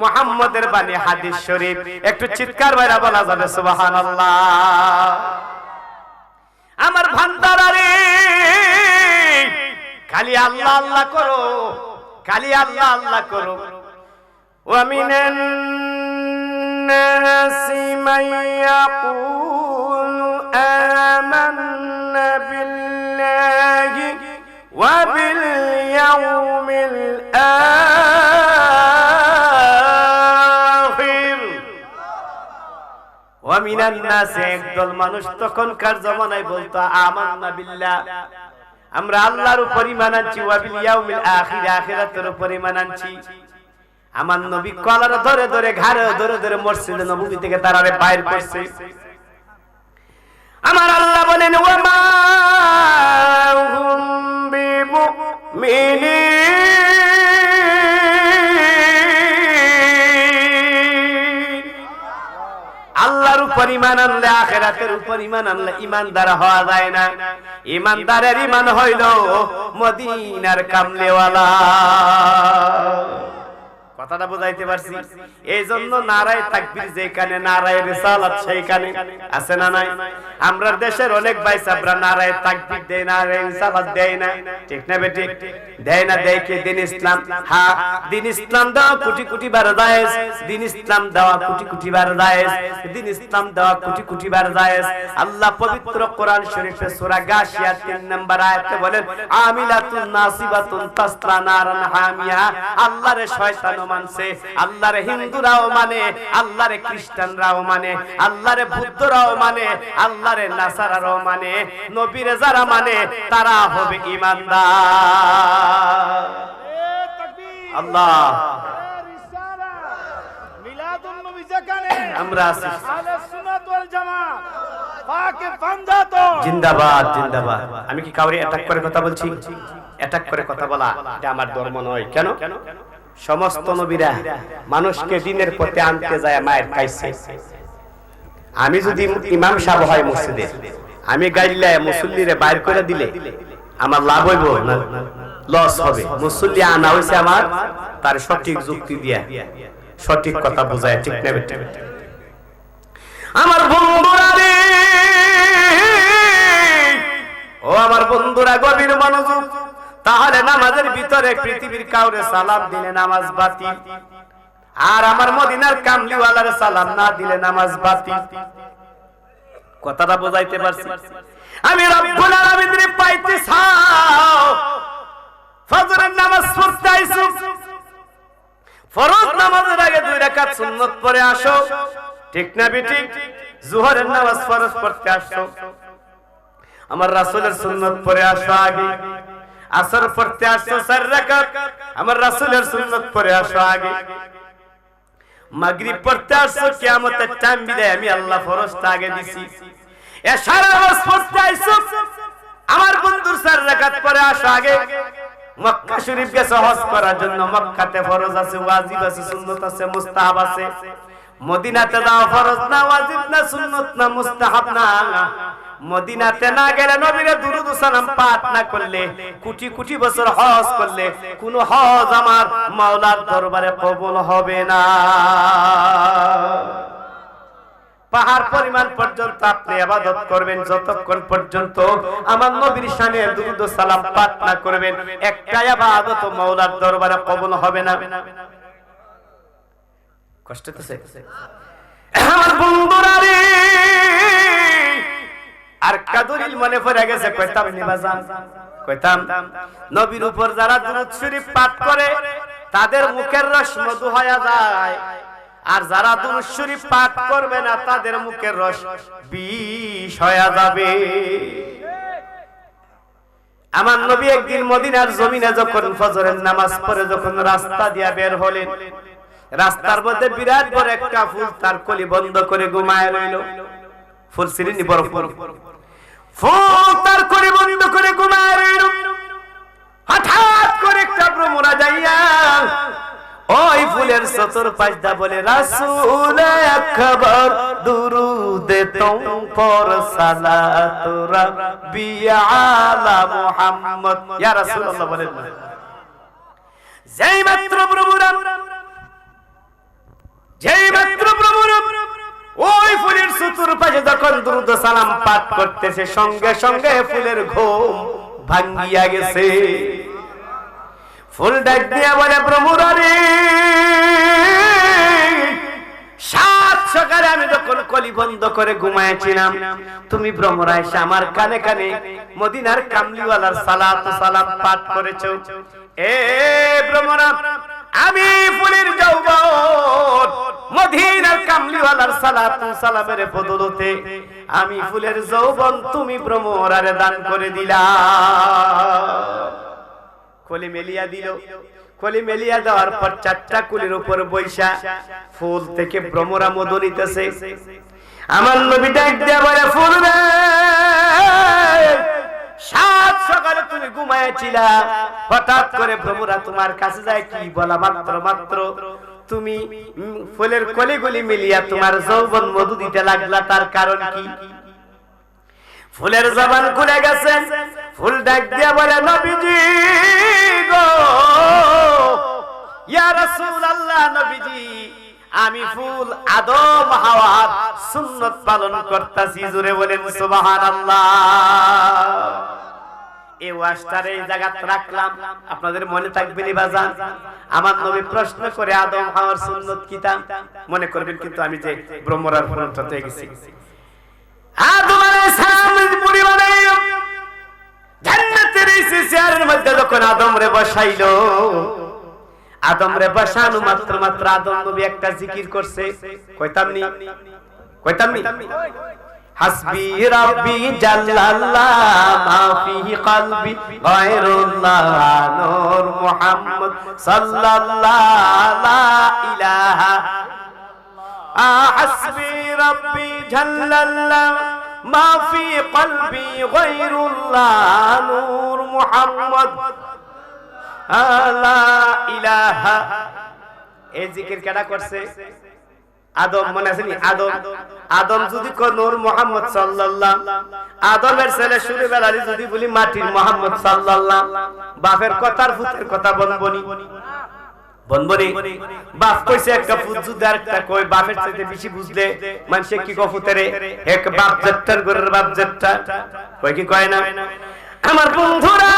মুহাম্মদের বাণী হাদিস শরীফ। একটু চিৎকার বাইরা বলা যাবে সুবহানাল্লাহ। আমার ভান্ডারা রে, খালি আল্লাহ আল্লাহ করো, খালি আল্লাহ আল্লাহ করো। ওয়া মিনান নাসি মান ইয়াকুলু আমান্না বিল্লাহি ওয়া বিল ইয়াউমিল আখির। ওয়া মিনান নাসি, একদল মানুষ তখনকার জামানায় বলতো আমান্না বিল্লাহ, আমরা আল্লাহর উপর ঈমান আনছি, ওয়া বিল ইয়াউমিল আখির, আখিরাতের উপর ঈমান আনছি। আমার নবী কলার ধরে ধরে, ঘাড়ে ধরে ধরে মসজিদে নববী থেকে তারারে বাইর করছে। আমার আল্লাহ বলেন ওয়া মা হুম বিমুমিনিন। আল্লাহর উপর ঈমান আনলে, আখিরাতের উপর ঈমান আনলে ঈমানদার হওয়া যায় না। ঈমানদারের ঈমান হইল মদিনার কামলিওয়ালা। কথাটা বুঝাইতে পারছি? এই জন্য নারায়ে তাকবীর যেখানে, নারায়ে রিসালাত সেইখানে, আছে না নাই? আমরা দেশের অনেক ভাই সাবরা নারায়ে তাকবীর দেয়, নারায়ে রিসালাত দেয় না, ঠিক না বেঠিক? দেয় না, দেয় কি? দিন ইসলাম। হ্যাঁ, দিন ইসলাম দেওয়া কোটি কোটি বার জায়েজ, দিন ইসলাম দেওয়া কোটি কোটি বার জায়েজ, দিন ইসলাম দেওয়া কোটি কোটি বার জায়েজ। আল্লাহ পবিত্র কোরআন শরীফে সূরা গাশিয়া 3 নম্বর আয়াতে বলেন, আমিলাতুন নাসিবাতুন তাসলা নারান হামিয়া। আল্লাহরে শয়তানও মানছে, আল্লাহরে হিন্দুরাও মানে, আল্লাহরে খ্রিস্টানরাও মানে, আল্লাহরে বুদ্ধরাও মানে, আল্লাহরে নাসারারাও মানে, নবীরে যারা মানে তারা হবে ঈমানদার। আল্লাহ মিলাদুন নবী যেখানে আমরা আছি, আহলে সুন্নাত ওয়াল জামাত পাকে পাঞ্জাতো জিন্দাবাদ জিন্দাবাদ। আমি কি কাউরে অ্যাটাক করে কথা বলছি? অ্যাটাক করে কথা বলা এটা আমার ধর্ম নয়। কেন? সমস্ত নবীরা মানুষকে দ্বীনের পথে আনতে যায় মায়ের খাইছে। আমি যদি ইমাম সাহেব হয় মসজিদে, আমি গাইলায় মুসল্লিরে বাইর করে দিলে আমার লাভ হইব না লস হবে? মুসল্লি আনা হইছে আমার তার সঠিক যুক্তি দিয়া সঠিক কথা বোঝায়, ঠিক না বেটা? আমার বন্ধুরা রে, ও আমার বন্ধুরা, গভীর মনোযোগ। তাহলে নামাজের ভিতরে পৃথিবীর কাউরে সালাম দিলে নামাজ বাতিল, আর আমার মদিনার কামলিওয়ালার সালাম না দিলে নামাজ বাতিল। কথাটা বোঝাইতে পারছি? আমি রব্বুল আলামিনের পাইতে চাও, ফজরের নামাজ পড়তে আইছো, ফরজ নামাজের আগে 2 রাকাত সুন্নাত পড়ে আসো, ঠিক না বেঠিক? যোহরের নামাজ ফরজ পড়তে আসো, আমার রাসূলের সুন্নাত পড়ে আসো আগে। আসর পড়তে আসো 4 রাকাত, আমার রাসূলের সুন্নাত পড়ে আসো আগে। মাগরিব পড়তে আসো, কিয়ামতের টাইম বিদায় আমি আল্লাহ ফরজটা আগে দিছি। এশার নামাজ পড়তে আইছো, আমার বন্ধুর 4 রাকাত পড়ে আসো আগে। মক্কা শরীফ গেছে হজ করার জন্য, মক্কাতে ফরজ আছে, ওয়াজিব আছে, সুন্নাত আছে, মুস্তাহাব আছে। মদিনাতে যাওয়া ফরজ না, ওয়াজিব না, সুন্নাত না, মুস্তাহাব না। মদিনাতে না গেলে নবীর দুরূদ ও সালাম পাঠ না করলে, কোটি কোটি বছর হজ করলে কোন হজ আমার মাওলার দরবারে কবুল হবে না। পাহাড় পরিমাণ পর্যন্ত আপনি ইবাদত করবেন, যতক্ষণ পর্যন্ত আমার নবীর শানে দুরূদ ও সালাম পাঠ না করবেন, একটা ইবাদত মাওলার দরবারে কবুল হবে না। কষ্ট হচ্ছে আমার বন্ধুরা রে, আর কাদুরিল মনে পড়ে গেছে, কইতাম নিবাজান, কইতাম নবীর উপর যারা দুরূদ শরীফ পাঠ করে তাদের মুখের রস মধু হয়ে যায়, আর যারা দুরূদ শরীফ পাঠ করবে না তাদের মুখের রস বিষ হয়ে যাবে। আমার নবী একদিন মদিনার জমিনে যখন ফজরের নামাজ পড়ে যখন রাস্তা দিয়া বের হলেন, রাস্তার মধ্যে বিরাট বড় একটা ফুল তার কলি বন্ধ করে ঘুমায় রইল। ফুল সিরিনি বড় ফুল, ফুল তার কলি বন্ধ করে ঘুমায় রইল। হঠাৎ করে একটা ভ্রমরা যাইয়া ওই ফুলের চতুর্পাশ দা বলে, রাসূল আকবার দুরুদে তুম পর সালাত রাব্বি আলা মুহাম্মদ। ইয়া রাসূলুল্লাহ বলেন না, যেই মাত্র ভ্রমরা ওই ফুলের চতুর্পাশে যখন দুরূদ ও সালাম পাঠ করতেছে, সঙ্গে সঙ্গে ফুলের ঘুম ভাঙ্গিয়া গেছে। ফুল ডাক দিয়া বলে, ভ্রমরা রে, 7 সকালে আমি যখন কলি বন্ধ করে ঘুমাইছিলাম, তুমি ভ্রমরা এসে আমার কানে কানে মদিনার কামলিওয়ালার সালাত ও সালাম পাঠ করেছো। এ ভ্রমরা, আমি ফুলের যৌবন মদিনার কামলিওয়ালার সালাত ও সালামের বদলতে আমি ফুলের যৌবন তুমি ভ্রমরারে দান করে দিলা। কলি মেলিয়া দিল। কলি মেলিয়া দেওয়ার পর 4টা কুলির উপর বৈশা ফুল থেকে ভ্রমরা মধু নিতেছে। আমার নবী ডাক দিয়া বলে, ফুল রে, 7 সকালে তুমি ঘুমাইছিলা, হঠাৎ করে ভ্রমরা তোমার কাছে যায়, কি বলা মাত্র তুমি ফুলের কলিগুলি মিলিয়া তোমার যৌবন মধু দিতে লাগলা, তার কারণ কি? ফুলের জবান খুলে গেছে। ফুল ডাক দিয়া বলে, নবীজি গো, ইয়া রাসূলুল্লাহ নবীজি আমি ফুল আদম হাওয়ার সুন্নাত পালন করতেছি, জোরে বলেন সুবহানাল্লাহ। এই ওয়াজটার এই জায়গাতে রাখলাম, আপনাদের মনে থাকবে নি বাজান? আমার নবী প্রশ্ন করে আদম হাওয়ার সুন্নাত কিতা মনে করবেন, কিন্তু আমি যে ব্রহ্মরার ফোনটাতে গেছি। আদম আলাইহিস সালামের পরিবারে জান্নাতের এই চেয়ারের মধ্যে যখন আদম রে বসাইলো, আদম রে বসানো মাত্র আদম নবী একটা জিকির করছে, কইতামনি হাসবি রাব্বি জাল্লাল্লাহ মা ফিহি কলবি গায়রুল্লাহ নূর মুহাম্মদ সাল্লাল্লাহু লা ইলাহা হাসবি রাব্বি জাল্লাল্লাহ মা ফি কলবি গায়রুল্লাহ নূর মুহাম্মদ লা ইলাহা। এই জিকির কেডা করছে? আদম। মনে আছে নি? আদম যদি কো নূর মুহাম্মদ সাল্লাল্লাহ, আদমের ছেলে শুরু বেলালি যদি বলি মাটির মুহাম্মদ সাল্লাল্লাহ, বাপের কথার পুতের কথা বলবনি বাপ কইছে একটা পুত যদি আরেকটা কই বাপের চাইতে বেশি বুঝলে মানুষে কি কফুতেরে এক বাপ জেট্টার গরের বাপ জেট্টা কই কি কয় না? আমার বন্ধুরা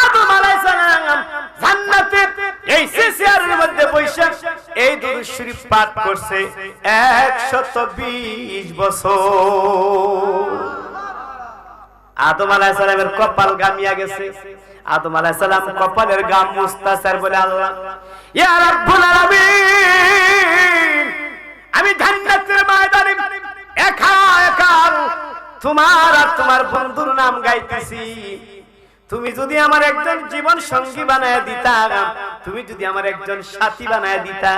আদম আলাইহিস সালাম জান্নাতে এই চেয়ারের মধ্যে বসে এই দুরূদ শরীফ পাঠ করছে 120 বছর। আদম আলাইহিস সালামের কপাল গামিয়া গেছে। আদম আলাইহিস সালাম কপালের গাম মুস্তাসার বলে, আল্লাহ ইয়া রাব্বুল আলামিন, আমি জান্নাতের ময়দানে একা একা তোমার আর তোমার বন্ধুর নাম গাইতেছি। তুমি যদি আমার একজন জীবন সঙ্গী বানায় দিতা, তুমি যদি আমার একজন সাথী বানায় দিতা,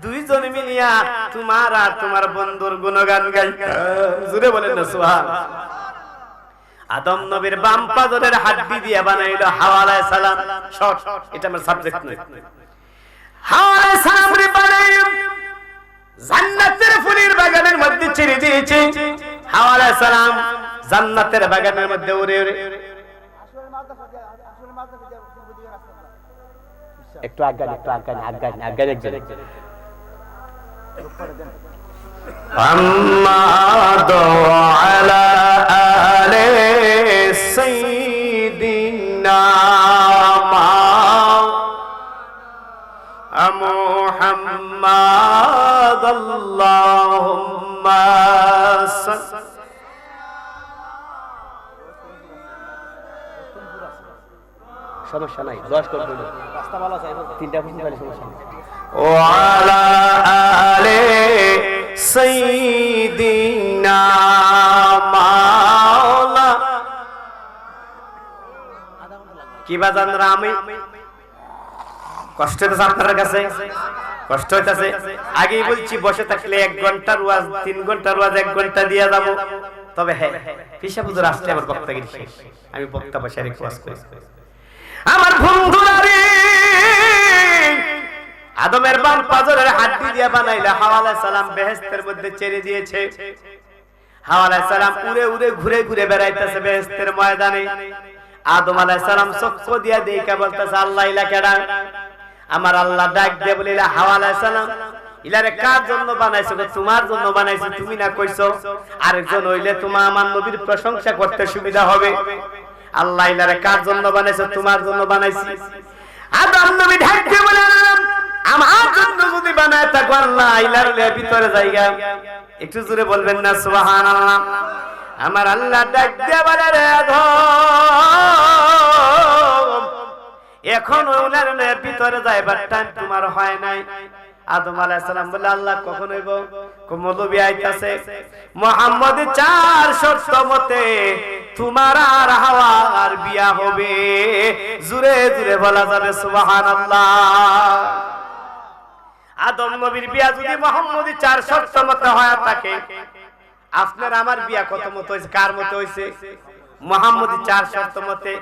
দুইজন মিলিয়া তোমার আর তোমার বন্ধুর গুণগান গাইতাম। জোরে বলেন না সুবহানাল্লাহ। আদম নবীর বাম পাজরের হাড্ডি দিয়ে বানাইলো হাওয়া আলাইহিস সালাম। শর্ট, এটা আমার সাবজেক্ট নয়। হাওয়া আলাইহিস সালাম রে বানাইলো জান্নাতের ফুলের বাগানের মধ্যে ছেড়ে দিয়েছে। হাওয়া আলাইহিস সালাম জান্নাতের বাগানের মধ্যে উড়ে উড়ে একটু আজ্ঞা আম্মাদু আলা আলে সাইয়্যিদিনা মুহাম্মাদ আল্লাহুম্মা সমস্যা নাই, 10 করতে হবে, রাস্তা ভালো আছে, 3টা প্রশ্ন খালি সমস্যা নাই। ওয়ালা আলে সাইয়্যিদিনা মাওলা। কি বাজান রামি কষ্ট হইতেছে আপনার কাছে? কষ্ট হইতেছে? আগেই বলছি বসে থাকলে 1 ঘন্টার ওয়াজ 3 ঘন্টার ওয়াজ 1 ঘন্টা দিয়া যাব। তবে হ্যাঁ, পিসা বুঝুর আসলে আমার বক্তাগিরি শেষ, আমি বক্তা বসে রিকোয়েস্ট করি। আমার বন্ধুরা রে, আদমের বাম পাজরের হাড্ডি দিয়ে বানাইলা হাওয়া আলাইহিস সালাম বেহেশতের মধ্যে ছেড়ে দিয়েছে। হাওয়া আলাইহিস সালাম উড়ে উড়ে ঘুরে ঘুরে বেড়াইতেছে বেহেশতের ময়দানে। আদম আলাইহিস সালাম চক্ষু দিয়া দেখা বলতেছে, আল্লাহ ইলা কেডা? আমার আল্লাহ ডাক দিয়ে বলে, হাওয়া আলাইহিস সালাম ইলারে কার জন্য বানাইছো? তোমার জন্য বানাইছো, তুমি না কইছো আরেকজন হইলে তোমার আমার নবীর প্রশংসা করতে সুবিধা হবে। আল্লাহ ইলারে কার জন্য বানাইছো? তোমার জন্য বানাইছি। আদম নবী ডাক দিয়ে বলে, আমার জন্য যদি বানায় থাকো আল্লাহ ইলার ভিতরে জায়গা। একটু জোরে বলবেন না সুবহানাল্লাহ। আমার আল্লাহ ডাক দিয়ে বলে, রে আদম এখন ওনার ভিতরে যাইবার টাইম তোমার হয় নাই। আদম আলাইহিস সালাম বলে, আল্লাহ কখন হইব? মৌলবী আইতাছে, মুহাম্মদ 4 শর্ত মতে তোমার আর হাওয়ার বিয়া হবে। জোরে জোরে বলা যাবে সুবহানাল্লাহ। আদম নবীর বিয়া যদি মুহাম্মদ 4 শর্ত মতে হয় থাকে, আপনার আমার বিয়া কত মত হইছে? কার মত হইছে? মুহাম্মদী 4 শর্ত মতে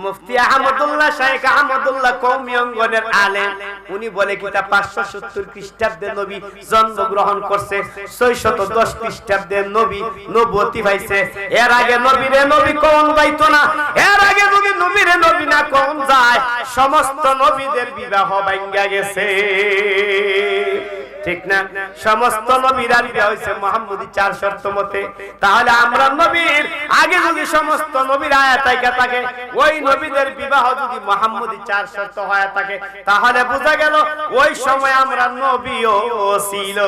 মুফতি আহমদুল্লাহ শাইখ আহমদুল্লাহ কওমি অঙ্গনের আলেম, উনি বলে কিতাব 570 খ্রিস্টাব্দে নবী জন্মগ্রহণ করছে, 610 খ্রিস্টাব্দে নবী নবুয়তি পাইছে। এর আগে নবীরে নবী কোন যাইতো না, এর আগে যদি নবীরে নবী না কোন যায়, সমস্ত নবীদের বিবাহ ভাঙ্গা গেছে, ঠিক না? সমস্ত নবীরার বিয়ে হয়েছে মুহাম্মদী 4 শর্ত মতে। তাহলে আমরা নবীর আগে যদি সমস্ত নবীর আয়াত থাকে, ওই নবীদের বিবাহ যদি মুহাম্মদী 4 শর্ত হয়ে থাকে, তাহলে বোঝা গেল ওই সময় আমরা নবীও ছিল।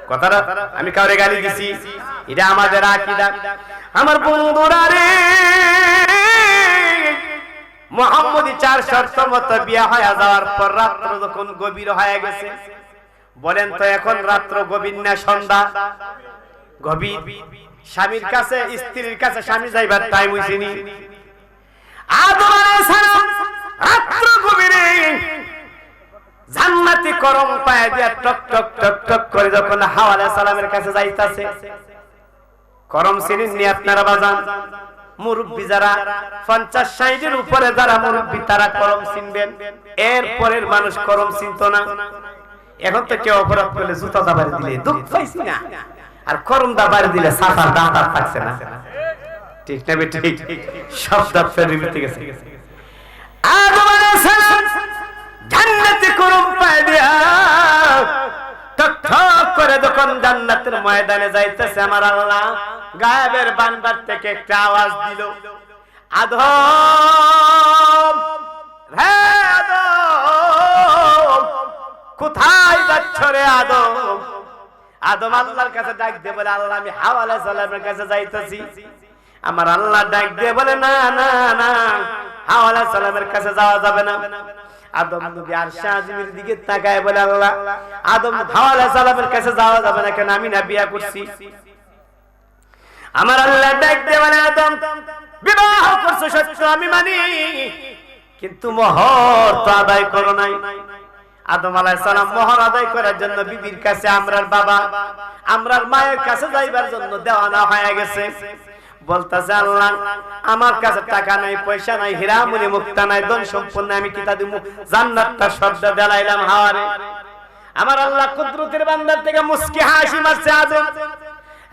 কথাটা আমি কাউরে গালি দিছি? এটা আমাদের আকীদা। আমার বন্ধুরা রে, মুহাম্মদী 4 শর্ত মতো বিয়ে হয়ে যাওয়ার পর রাত্র যখন গভীর হয়ে গেছে, বলেন তো এখন রাত্র গভীর না সন্ধ্যা গভীর? স্বামীর কাছে স্ত্রীর কাছে স্বামী যাইবার টাইম হইছেনি? আদম আলাইহিস সালাম রাত্র গভীরে জান্নাতি করম পায়ে দিয়া টক টক টক টক করে যখন হাওয়া আলাইহিস সালামের কাছে যাইতাছে, করম চিনেন নি আপনারা বাজান? মুরব্বি যারা 50-60 এর উপরে যারা মুরব্বি, তারা করম চিনবেন, এর পরের মানুষ করম চিনতো না। এখন তো কেউ অপরাধ করলে জুতা দাবাড়ি দিলে দুঃখ পাইছি না, আর করম দাবাড়ি দিলে সাফার দাঁত আর থাকছে না, ঠিক না? ঠিক, সব দাঁত ফেলে দিতে গেছে। আদম আলাইহিস সালাম জান্নাতে করম পায় দিয়া টক টক করে যখন জান্নাতের ময়দানে যাইতেছে, আমার আল্লাহ গায়েবের বান্দার থেকে একটা আওয়াজ দিল, আদম, হে আদম, কোথায় যাচ্ছ রে আদম? আদম আল্লাহর কাছে ডাক দিয়ে বলে, আল্লাহ আমি হাওয়া আলাইহিস সালামের কাছে যাইতেছি। আমার আল্লাহ ডাক দিয়ে বলে, না না না, হাওয়া আলাইহিস সালামের কাছে যাওয়া যাবে না। আদম নবী আরশে আজিমের দিকে তাকায় বলে, আল্লাহ, আদম হাওয়া আলাইহিস সালামের কাছে যাওয়া যাবে না কেন? আমি না বিয়া করছি। আমার আল্লাহ ডাক দিয়ে বলে, আদম বিবাহ করছো সত্য আমি মানি, কিন্তু মোহর তো আদায় করো নাই। আদম আলাইহিস সালাম মোহর আদায় করার জন্য বিবির কাছে, আমরার বাবা আমরার মায়ের কাছে যাইবার জন্য দেওয়ানা হয়ে গেছে। বলতেছে, আল্লাহ আমার কাছে টাকা নাই, পয়সা নাই, হীরা মণি মুক্তা নাই, ধন সম্পন্ন, আমি কি তা দিব? জান্নাতটা শব্দ দেলাইলাম হাওয়ারে। আমার আল্লাহ কুদরতের বান্দার থেকে মুস্কি হাসি মারছে, আদম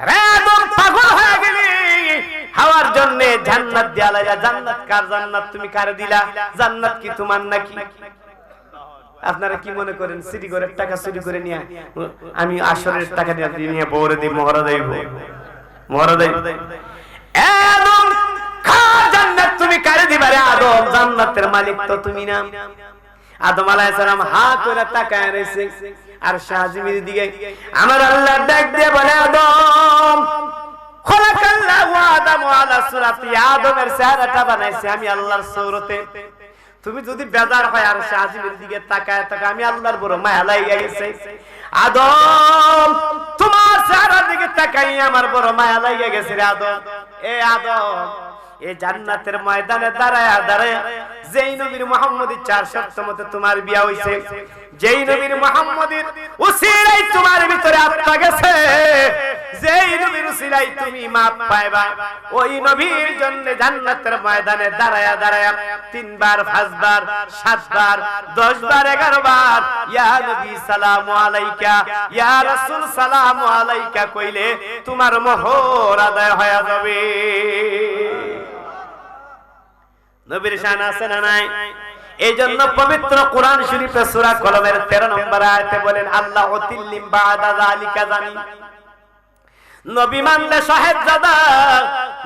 রে আদম পাগল হয়ে গেলি হাওয়ার জন্য জান্নাত দেলাইলা। জান্নাত কার জান্নাত? তুমি কারে দিলা? জান্নাত কি তোমার নাকি? আপনারা কি মনে করেন চুরি করে টাকা চুরি করে নিয়ে আমি আসরের টাকা নিয়ে বউরে দিই, মোহরা দেব, মোহরা দেব? আদম কার জান্নাত তুমি কারে দিবা রে আদম? জান্নাতের মালিক তো তুমি না। আদম আলাইহিস সালাম হা করে তাকায় রইছে আর শাহজিমের দিকে। আমার আল্লাহ ডাক দিয়ে বলে, আদম খলাকাল্লাহু আদম আলা সুরাতি, আদমের চেহারাটা বানাইছে আমি আল্লাহর সূরতে। তুমি যদি বেজার হয় আর শাহজিমের দিকে তাকায় তাকায়, আমি আল্লাহর বড় মায়া লাগিয়া গেছে। আদম তোমার চেহারার দিকে তাকাই আমার বড় মায়া লাগিয়া গেছে রে আদম। এ আদম, এই জান্নাতের ময়দানে দাঁড়ায় দাঁড়ায় যেই নবীর মুহাম্মদী 4 শর্ত মতে তোমার বিয়া হইছে, যেই নবীর মুহাম্মদীর উসিলাই তোমার ভিতরে আত্মা গেছে, যেই নবীর উসিলাই তুমি মাপ পাইবা, ওই নবীর জন্য জান্নাতের ময়দানে দাঁড়ায় দাঁড়ায় 3 বার 5 বার 7 বার 10 বার 11 বার ইয়া নবী সালামু আলাইকা, ইয়া রাসূল সালামু আলাইকা কইলে তোমার মোহর আদায় হয়ে যাবে। নবীর শান আছে না নাই? এই জন্য পবিত্র কোরআন শরীফে সূরা কলমের 13 নম্বর আয়াতে বলেন, আল্লাহ তিল্লিম বাদা যালিকা জানি, নবী মানলে সাহেবজাদা,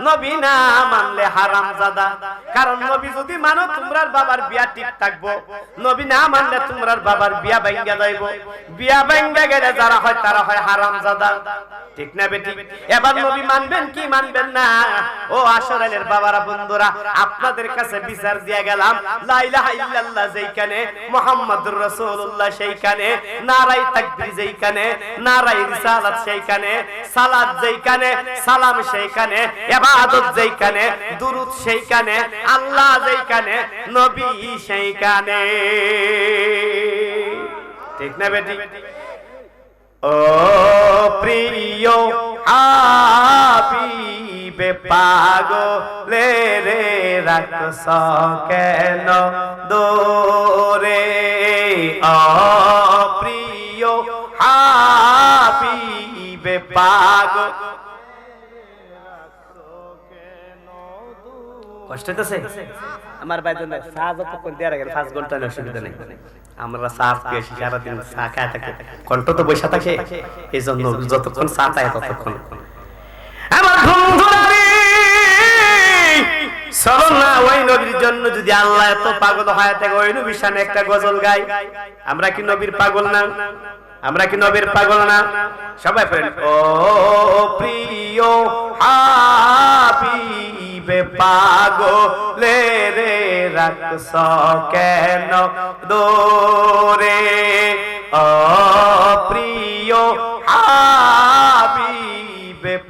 নবী না মানলে হারামজাদা। কারণ নবী যদি মানো তোমরার বাবার বিয়া ঠিক থাকবো, নবী না মানলে তোমরার বাবার বিয়া ভাঙ্গা যাইব। বিয়া ভাঙ্গা গেলে যারা হয় তারা হয় হারামজাদা, ঠিক না বেটি? এবার নবী মানবেন কি মানবেন না? ও আসরের বাবারা বন্ধুরা, আপনাদের কাছে বিচার দিয়া গেলাম, লা ইলাহা ইল্লাল্লাহ যেইখানে, মুহাম্মাদুর রাসূলুল্লাহ সেইখানে, নারায়ে তাকবীর যেইখানে, নারায়ে রিসালাত সেইখানে, সালাত যেইখানে, সালাম সেইখানে, ইবাদত যেইখানে, দুরূদ সেইখানে, আল্লাহ যেইখানে, নবী সেইখানে, ঠিক না বেটি? ও প্রিয় হাবিব হাবিবে পাগলে রে রাখছ কেন দূরে অপ্রিয় হাবিবে পাগল কষ্ট হইতেছে আমার ভাই জন্য চা যতক্ষণ দেওয়ার আগে 5 ঘন্টা অসুবিধা নেই আমরা চা পেয়েছি সারাদিন চা খায় থাকে কণ্ঠ তো বৈশা থাকে এই জন্য যতক্ষণ চা চায় ততক্ষণ আমার বন্ধুরা চলো না ওই নবীর জন্য যদি আল্লাহ এত পাগল হয় থাকে ওই নবীর সামনে একটা গজল গাই আমরা কি নবীর পাগল না আমরা কি নবীর পাগল না সবাই পড়েন ও প্রিয় হাবিবে পাগলে রে রাখছ কেন দূরে ও প্রিয় হাবিবে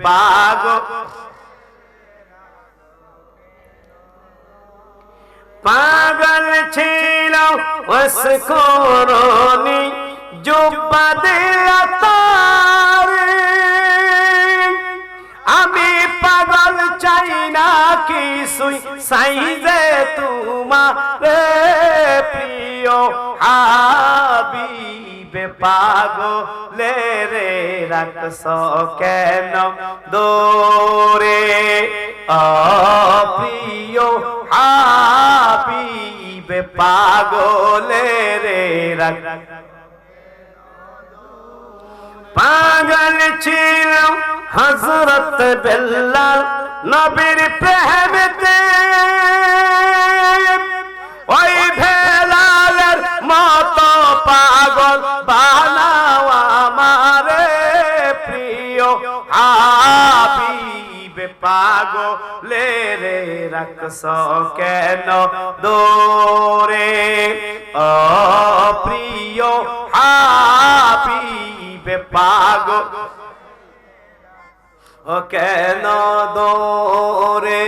পাগল পাগল ছিল ওস করনি জুব্বা দিয়া তারে আমি পাগল চাই না কিছুই সাইজে তোমারে প্রিয় হাবিবে পাগলে রে রাখছ কেন দূরে অপ্রিয় হাবিবে পাগলে রে রাখ পাগল ছিল হযরত বেলাল নবীর প্রেমেতে ওই বেলালের মতো পাগল বানাও আমারে প্রিয় হাবিবে পাগলে রে রাখছ কেন দূরে অপ্রিয় হাবিবে পাগল ও কেন দূরে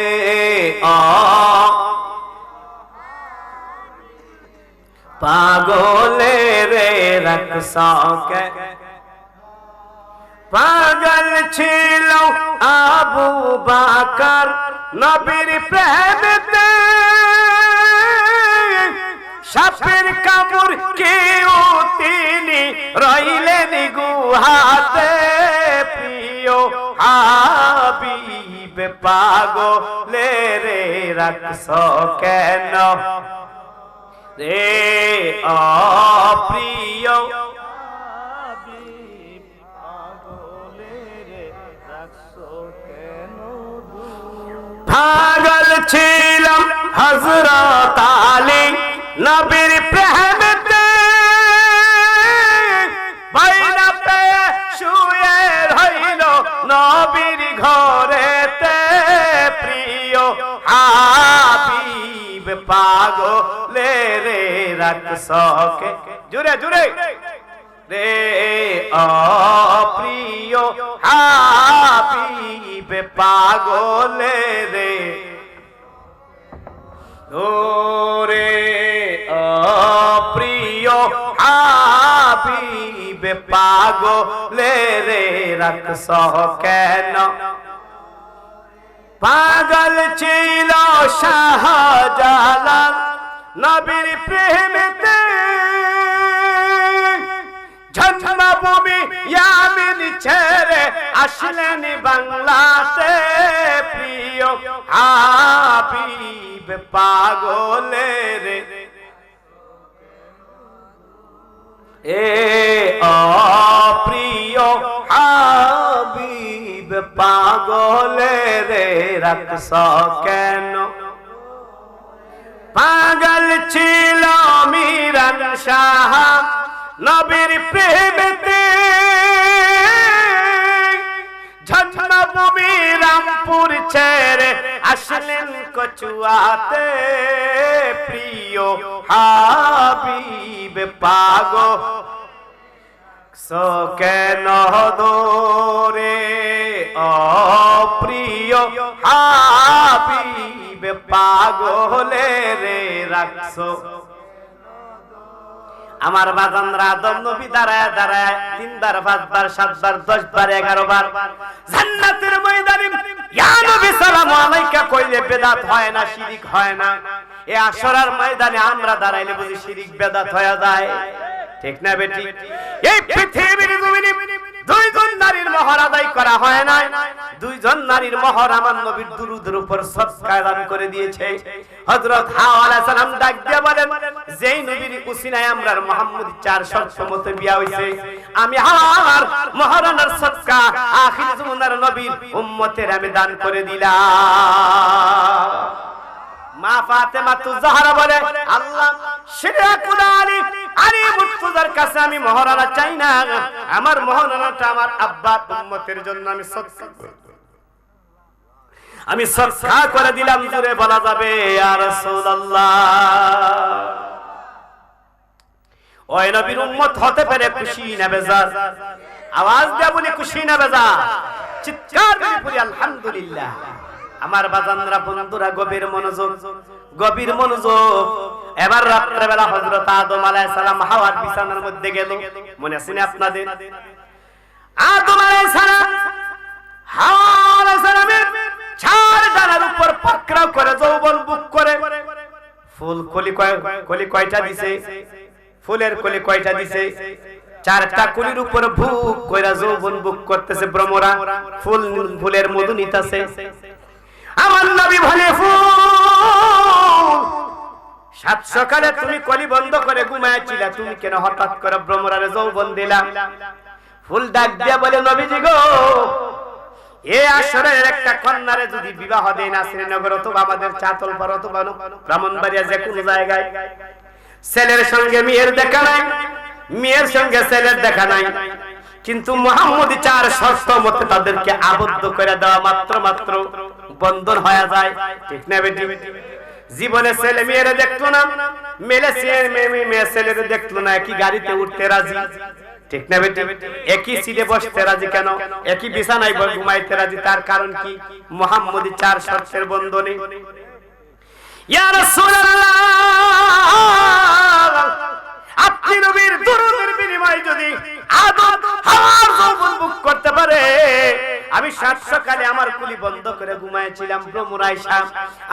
পাগলে রে রাখছ পাগল ছিল আবু বকর নবীর প্রেমেতে সাপের কামড় কেউ তিনি রইলেন গুহাতে প্রিয় হাবিবে পাগলে রে রাখছ কেন রে অপ্রিয় পাগল ছিলাম হযরত আলী নবীর প্রেমেতে বাইনা পে শুয়ে রইল নবীর ঘরেতে প্রিয় হাবিব পাগলে রে রাখছ জুড়ে জুড়ে রে অপ্রিয় হাবিবে পাগলে রে ওরে অপ্রিয় হাবিবে পাগলে রে রাখছ কেন পাগল ছিল শাহজালাল নবীর প্রেমেতে জন্মভূমি ইয়ামিন ছেড়ে আসলেন বাংলাতে প্রিয় হাবিব পাগলে রে এ অপ্রিয় হাবিব পাগলে রে রাখছ কেন পাগল ছিল মিরান শাহ নবীর প্রেমেতে জন্মভূমি রামপুর ছেড়ে আসলেন কচুয়াতে প্রিয় হাবিব পাগল কেন দূরে অপ্রিয় হাবিব পাগলে রে রাখছ আমার বাজানরা আদম নবী দাঁড়ায় দাঁড়ায় 3 বার 5 বার 7 বার 10 বার 11 বার জান্নাতের ময়দানে ইয়া নবী সালাম আলাইকা কইলে বেদাত হয় না, শিরক হয় না। এই আসরার ময়দানে আমরা দাঁড়াইলে বুঝি শিরক বেদাত হয়ে যায়, ঠিক না বেটি? এই পৃথিবীর জমিনে দুইজন নারীর মোহর আদায় করা হয় না, দুইজন নারীর মোহর আমার নবীর দুরূদের উপর সদকা দান করে দিয়েছে। হযরত হাওয়া আলাইহিস সালাম ডাক দিয়ে বলেন, যেই নবীর উসিলায় আমরার মুহাম্মদ 4 শর্ত মতো বিয়া হইছে, আমি হাওয়ার মোহরানার সদকা আখির জামানার নবীর উম্মতের আমি দান করে দিলাম। মা ফাতেমা তুজহারা বলে, আল্লাহ শিরাকুল আলী আলী মুর্তজার কাছে আমি মোহরানা চাই না, আমার মোহরানাটা আমার আব্বা উম্মতের জন্য আমি সদকা করে দিলাম। জোরে বলা যাবে ইয়া রাসূলুল্লাহ। ওই নবীর উম্মত হতে পেরে খুশি না বেজার? আওয়াজ দিয়ে বলি খুশি না বেজার? চিৎকার করে বলি আলহামদুলিল্লাহ। আমার বাজানরা বন্ধুরা গভীর মনোযোগ, গভীর মনোযোগ। এবার রাত্রে বেলা হযরত আদম আলাইহিস সালাম হাওয়ার বিছানার মধ্যে গেল, মনে আছে না আপনাদের? আদম আলাইহিস সালাম হাওয়া আলাইহিস সালামের 4 ডানার উপর পাকড়াও করে যৌবন বুক করে ফুল কলি কয়টা দিছে? ফুলের কলি কয়টা দিছে? 4টা কলির উপর বুক কইরা যৌবন বুক করতেছে ভ্রমরা, ফুলের মধু নিতেছে। আমার নবী বলে, ফুল সাত সকালে তুমি কলি বন্ধ করে ঘুমাইছিলা, তুমি কেন হঠাৎ করে ভ্রমরারে যৌবন দিলা? ফুল ডাক দিয়া বলে, নবীজি গো, এই আসরের একটা কন্যারে যদি বিবাহ দেন না শ্রীনগর অথবা আমাদের চাতলপাড়া অথবা ব্রাহ্মণবাড়িয়া যে কোনো জায়গায়, ছেলের সঙ্গে মেয়ের দেখা নাই, মেয়ের সঙ্গে ছেলের দেখা নাই, কিন্তু মুহাম্মদ 4 শর্ত মতে তাদেরকে আবদ্ধ করে দেওয়া মাত্র বন্ধন হয়ে যায়, ঠিক না বেটি? জীবনে ছেলে মেয়েরে দেখতো না, মেয়ে ছেলেরে দেখতো না, একই গাড়িতে উঠতে রাজি, ঠিক না বেটি? একই সিটে বসতে রাজি। কেন? একই বিছানায় ঘুমাইতে রাজি। তার কারণ কি? মুহাম্মদ 4 শর্তের বন্ধনে। ইয়া রাসূলুল্লাহ, আপনি নবীর দুরূদের বিনিময়ে যদি আদম হাওয়ার যৌবন বুক করতে পারে, আমি 7 সকালে আমার কুলি বন্ধ করে ঘুমাইছিলাম, ভ্রমরাইসা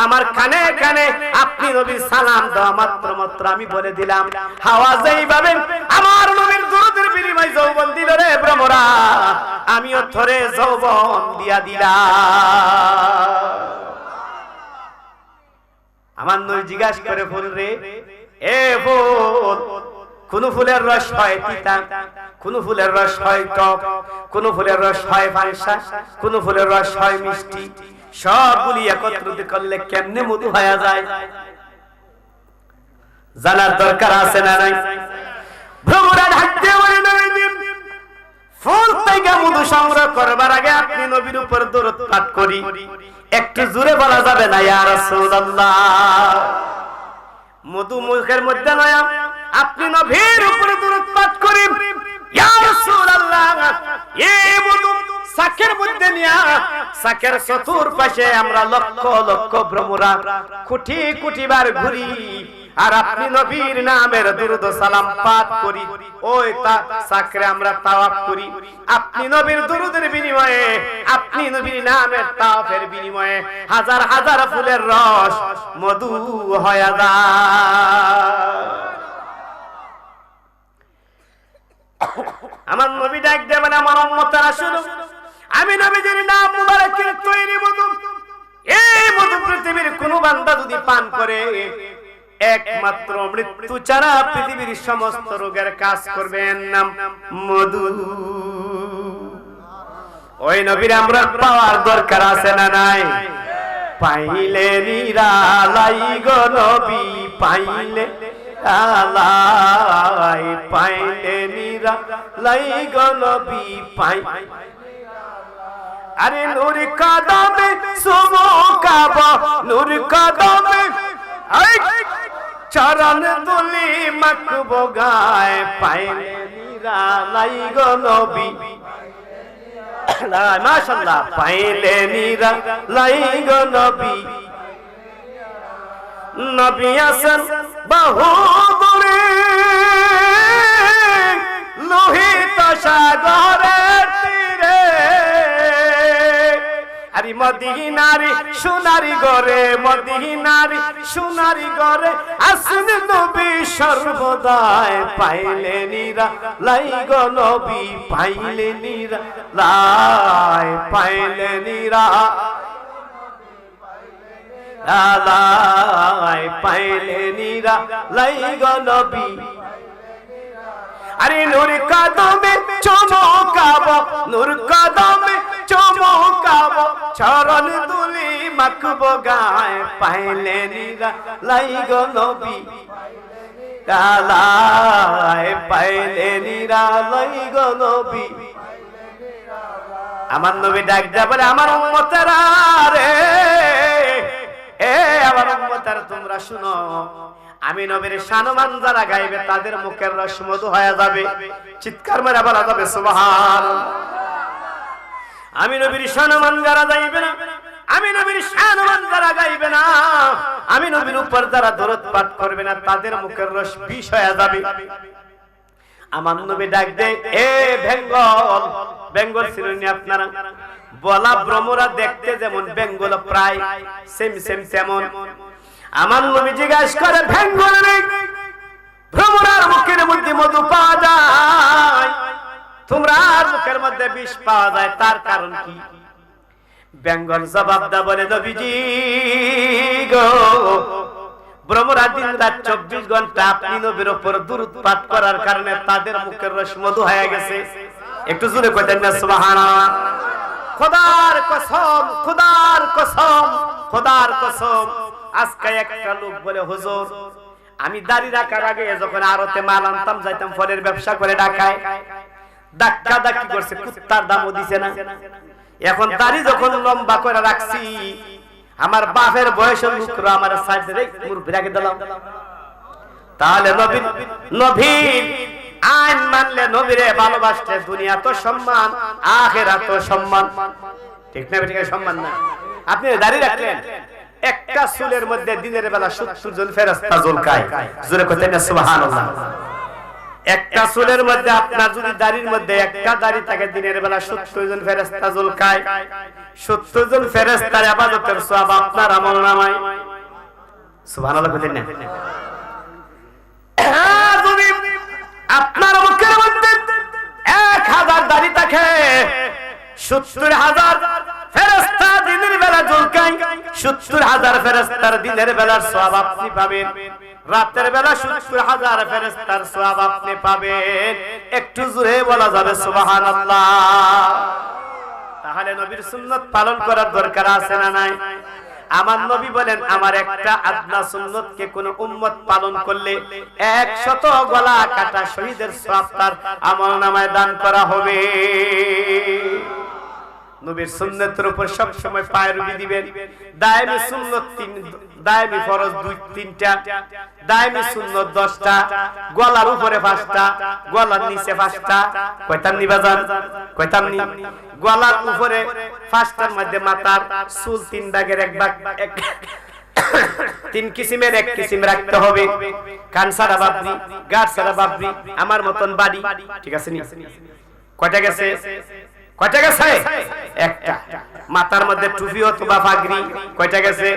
আমার কানে কানে আপনি নবীর সালাম দেওয়া মাত্র আমি বলে দিলাম, হাওয়া যেইভাবে আমার নবীর দুরূদের বিনিময়ে যৌবন দিল রে ভ্রমরা, আমিও ধরে যৌবন দিয়া দিলাম। আমার নবী জিজ্ঞাসা করে, ফুল রে, এ ফুল, কোন ফুলের রস হয় তিতা, কোন ফুলের রস হয় টক, কোন ফুলের রস হয় ফাঁসা, কোন ফুলের রস হয় মিষ্টি, সবগুলি একত্রিত করলে কেমনে মধু হয়ে যায়? জানার দরকার আছে না নাই? ভ্রমরা ঢাকতে বলে, ফুল থেকে মধু সংগ্রহ করবার আগে আপনি নবীর উপর দরুদ পাঠ করি। একটু জোরে বলা যাবে না ইয়া রাসূলুল্লাহ? মধু মুখের মধ্যে নয়, আপনি নবীর উপর দরুদ পাঠ করি ইয়া রাসূলুল্লাহ। এই মধু সাকের মধ্যে নিয়া, সাকের চতুর্পাশে আমরা লক্ষ লক্ষ ভ্রমরা কোটি কোটি বার ঘুরি, আর আপনি নবীর নামের দুরূদ সালাম পাঠ করি। ওই সাকরে আমরা তাওয়াফ করি। আপনি নবীর দুরূদের বিনিময়ে, আপনি নবীর নামের তাওয়াফের বিনিময়ে হাজার হাজার ফুলের রস মধু হয়ে যায়। আমার নবী ডাক দিয়ে বলে, আমার উম্মতরা শুনো, আমি নবীজির নাম মুবারকের তৈরি মধু, এই মধু পৃথিবীর কোন বান্দা যদি পান করে, একমাত্র মৃত্যু ছাড়া পৃথিবীর সমস্ত রোগের কাজ করবেন নাম মধু। ওই নবীর আমরা পাওয়ার দরকার আছে না নাই? পাইলে নিরালাই গো নবী, পাইলে আলাই, পাইলে নিরালাই গো নবী, পাই। আরে নূর কদমে সুমুকাব, নূর কদমে চরণ তুলি মাখব গায়, পাইলে নিরালাই গো নবী, মাশাআল্লাহ, পাইলে নিরালাই গো নবী। নবী আসেন বহু দূরে, আরে মদিনারি সোনারি ঘরে, মদিনারি সোনারি ঘরে আসেন নবী সর্বদাই, পাইলে নিরা লাই গো নবী, পাইলে নিরা লাই, পাইলে নিরা লাই, পাইলে নিরা লাই গো নবী। আরে নূর কদমে চমকাবো, নূর কদমে চমকাবো, চরণ দুলি মাখবো গায়, পাইলে নিরা লাই গো নবী লাই, পাইলে নিরা লাই গো নবী। আমার নবী ডাক দেয়া বলে আমার উম্মতেরা রে, এ আমার উম্মতেরা তোমরা শুনো, আমি নবীর শানমান যারা গাইবে তাদের মুখের রস মধু হয়ে যাবে। চিৎকার মেরে বলা যাবে সুবহানাল্লাহ। আমি নবীর শানমান যারা গাইবে না, আমি নবীর শানমান যারা গাইবে না, আমি নবীর উপর যারা দরুদ পাঠ করবে না, তাদের মুখের রস বিষ হয়ে যাবে। আমার নবী ডাক দেয়, এ বেঙ্গল, বেঙ্গল ছিলেন আপনারা, বলা ভ্রমরা দেখতে যেমন বেঙ্গল প্রায় সেম সেম তেমন। আমার নবী জিজ্ঞাসা করে, বেঙ্গলের ভ্রমরার মুখের মধ্যে মধু পাওয়া যায়, তোমরা মুখের মধ্যে বিষ পাওয়া যায়, তার কারণ কি? বেঙ্গল জবাব দা বলে, নবীজি গো, ভ্রমরা দিন রাত 24 ঘন্টা আপনি নবীর উপর দুরূদ পাঠ করার কারণে তাদের মুখের রস মধু হয়ে গেছে। একটু জোরে কইতেন না সুবহানাল্লাহ। খোদার কসম, খোদার কসম, খোদার কসম, আজকে একটা লোক বলে, হুজুর আমি দাড়ি রাখার আগে যখন আরতে মাল আনতাম যাইতাম ফলের ব্যবসা করে ঢাকায়, ধাক্কা ধাক্কি করছে, কুত্তার দামও দিছে না। এখন দাড়ি যখন লম্বা করে রাখছি, আমার বাপের বয়সের লোকরা আমার সাইডে মুরব্বি রাখে দিলাম। তাহলে নবীর নবীর আইন মানলে, নবীরে ভালোবাসলে দুনিয়া তো সম্মান, আখিরাত তো সম্মান, ঠিক না? ঠিক সম্মান না? আপনি দাড়ি রাখলেন, একটা চুলের মধ্যে দিনের বেলা 70 জন ফেরেশতা ঝুলকায়, জোরে কইতেন না সুবহানাল্লাহ। একটা চুলের মধ্যে আপনার যদি দাড়ির মধ্যে একটা দাড়ি থাকে, দিনের বেলা 70 জন ফেরেশতা ঝুলকায়, 70 জন ফেরেশতার ইবাদতের সওয়াব আপনার আমলনামায়। সুবহানাল্লাহ কইতেন না? যদি আপনার মুখের মধ্যে 1000 দাড়ি থাকে, 70,000 ফেরেশতা দিনের বেলা ঝুলকায়, 70,000 ফেরেশতার দিনের বেলার সওয়াব আপনি পাবেন, রাতের বেলা 70,000 ফেরেশতার সওয়াব আপনি পাবেন। একটু জোরে বলা যাবে সুবহানাল্লাহ। তাহলে নবীর সুন্নাত পালন করার দরকার আছে না নাই? আমার নবী বলেন, আমার একটা আদনা সুন্নতকে কোন উম্মত পালন করলে 100 গলা কাটা শহীদের সওয়াব তার আমলনামায় দান করা হবে। নবীর সুন্নতের উপর সব সময় পায়রবি দিবেন। দায়েমি সুন্নত 3, দায়েমি ফরজ 2-3টা, দায়েমি সুন্নত 10টা, গলার উপরে 5টা, গলার নিচে 5টা। কয়টার নিবাজান? কয়টার নি? গলার উপরে 5টার মধ্যে মাথার চুল 3 ভাগের 1 ভাগ, 3 কিসিমের 1 কিসিম রাখতে হবে। কান সারা বাবরি, গাড় সারা বাবরি, আমার মতন বাড়ি, ঠিক আছে নি? কয়টা গেছে? কয়টা গেছে? একটা। মাথার মধ্যে টুপি অথবা পাগড়ি, কয়টা গেছে?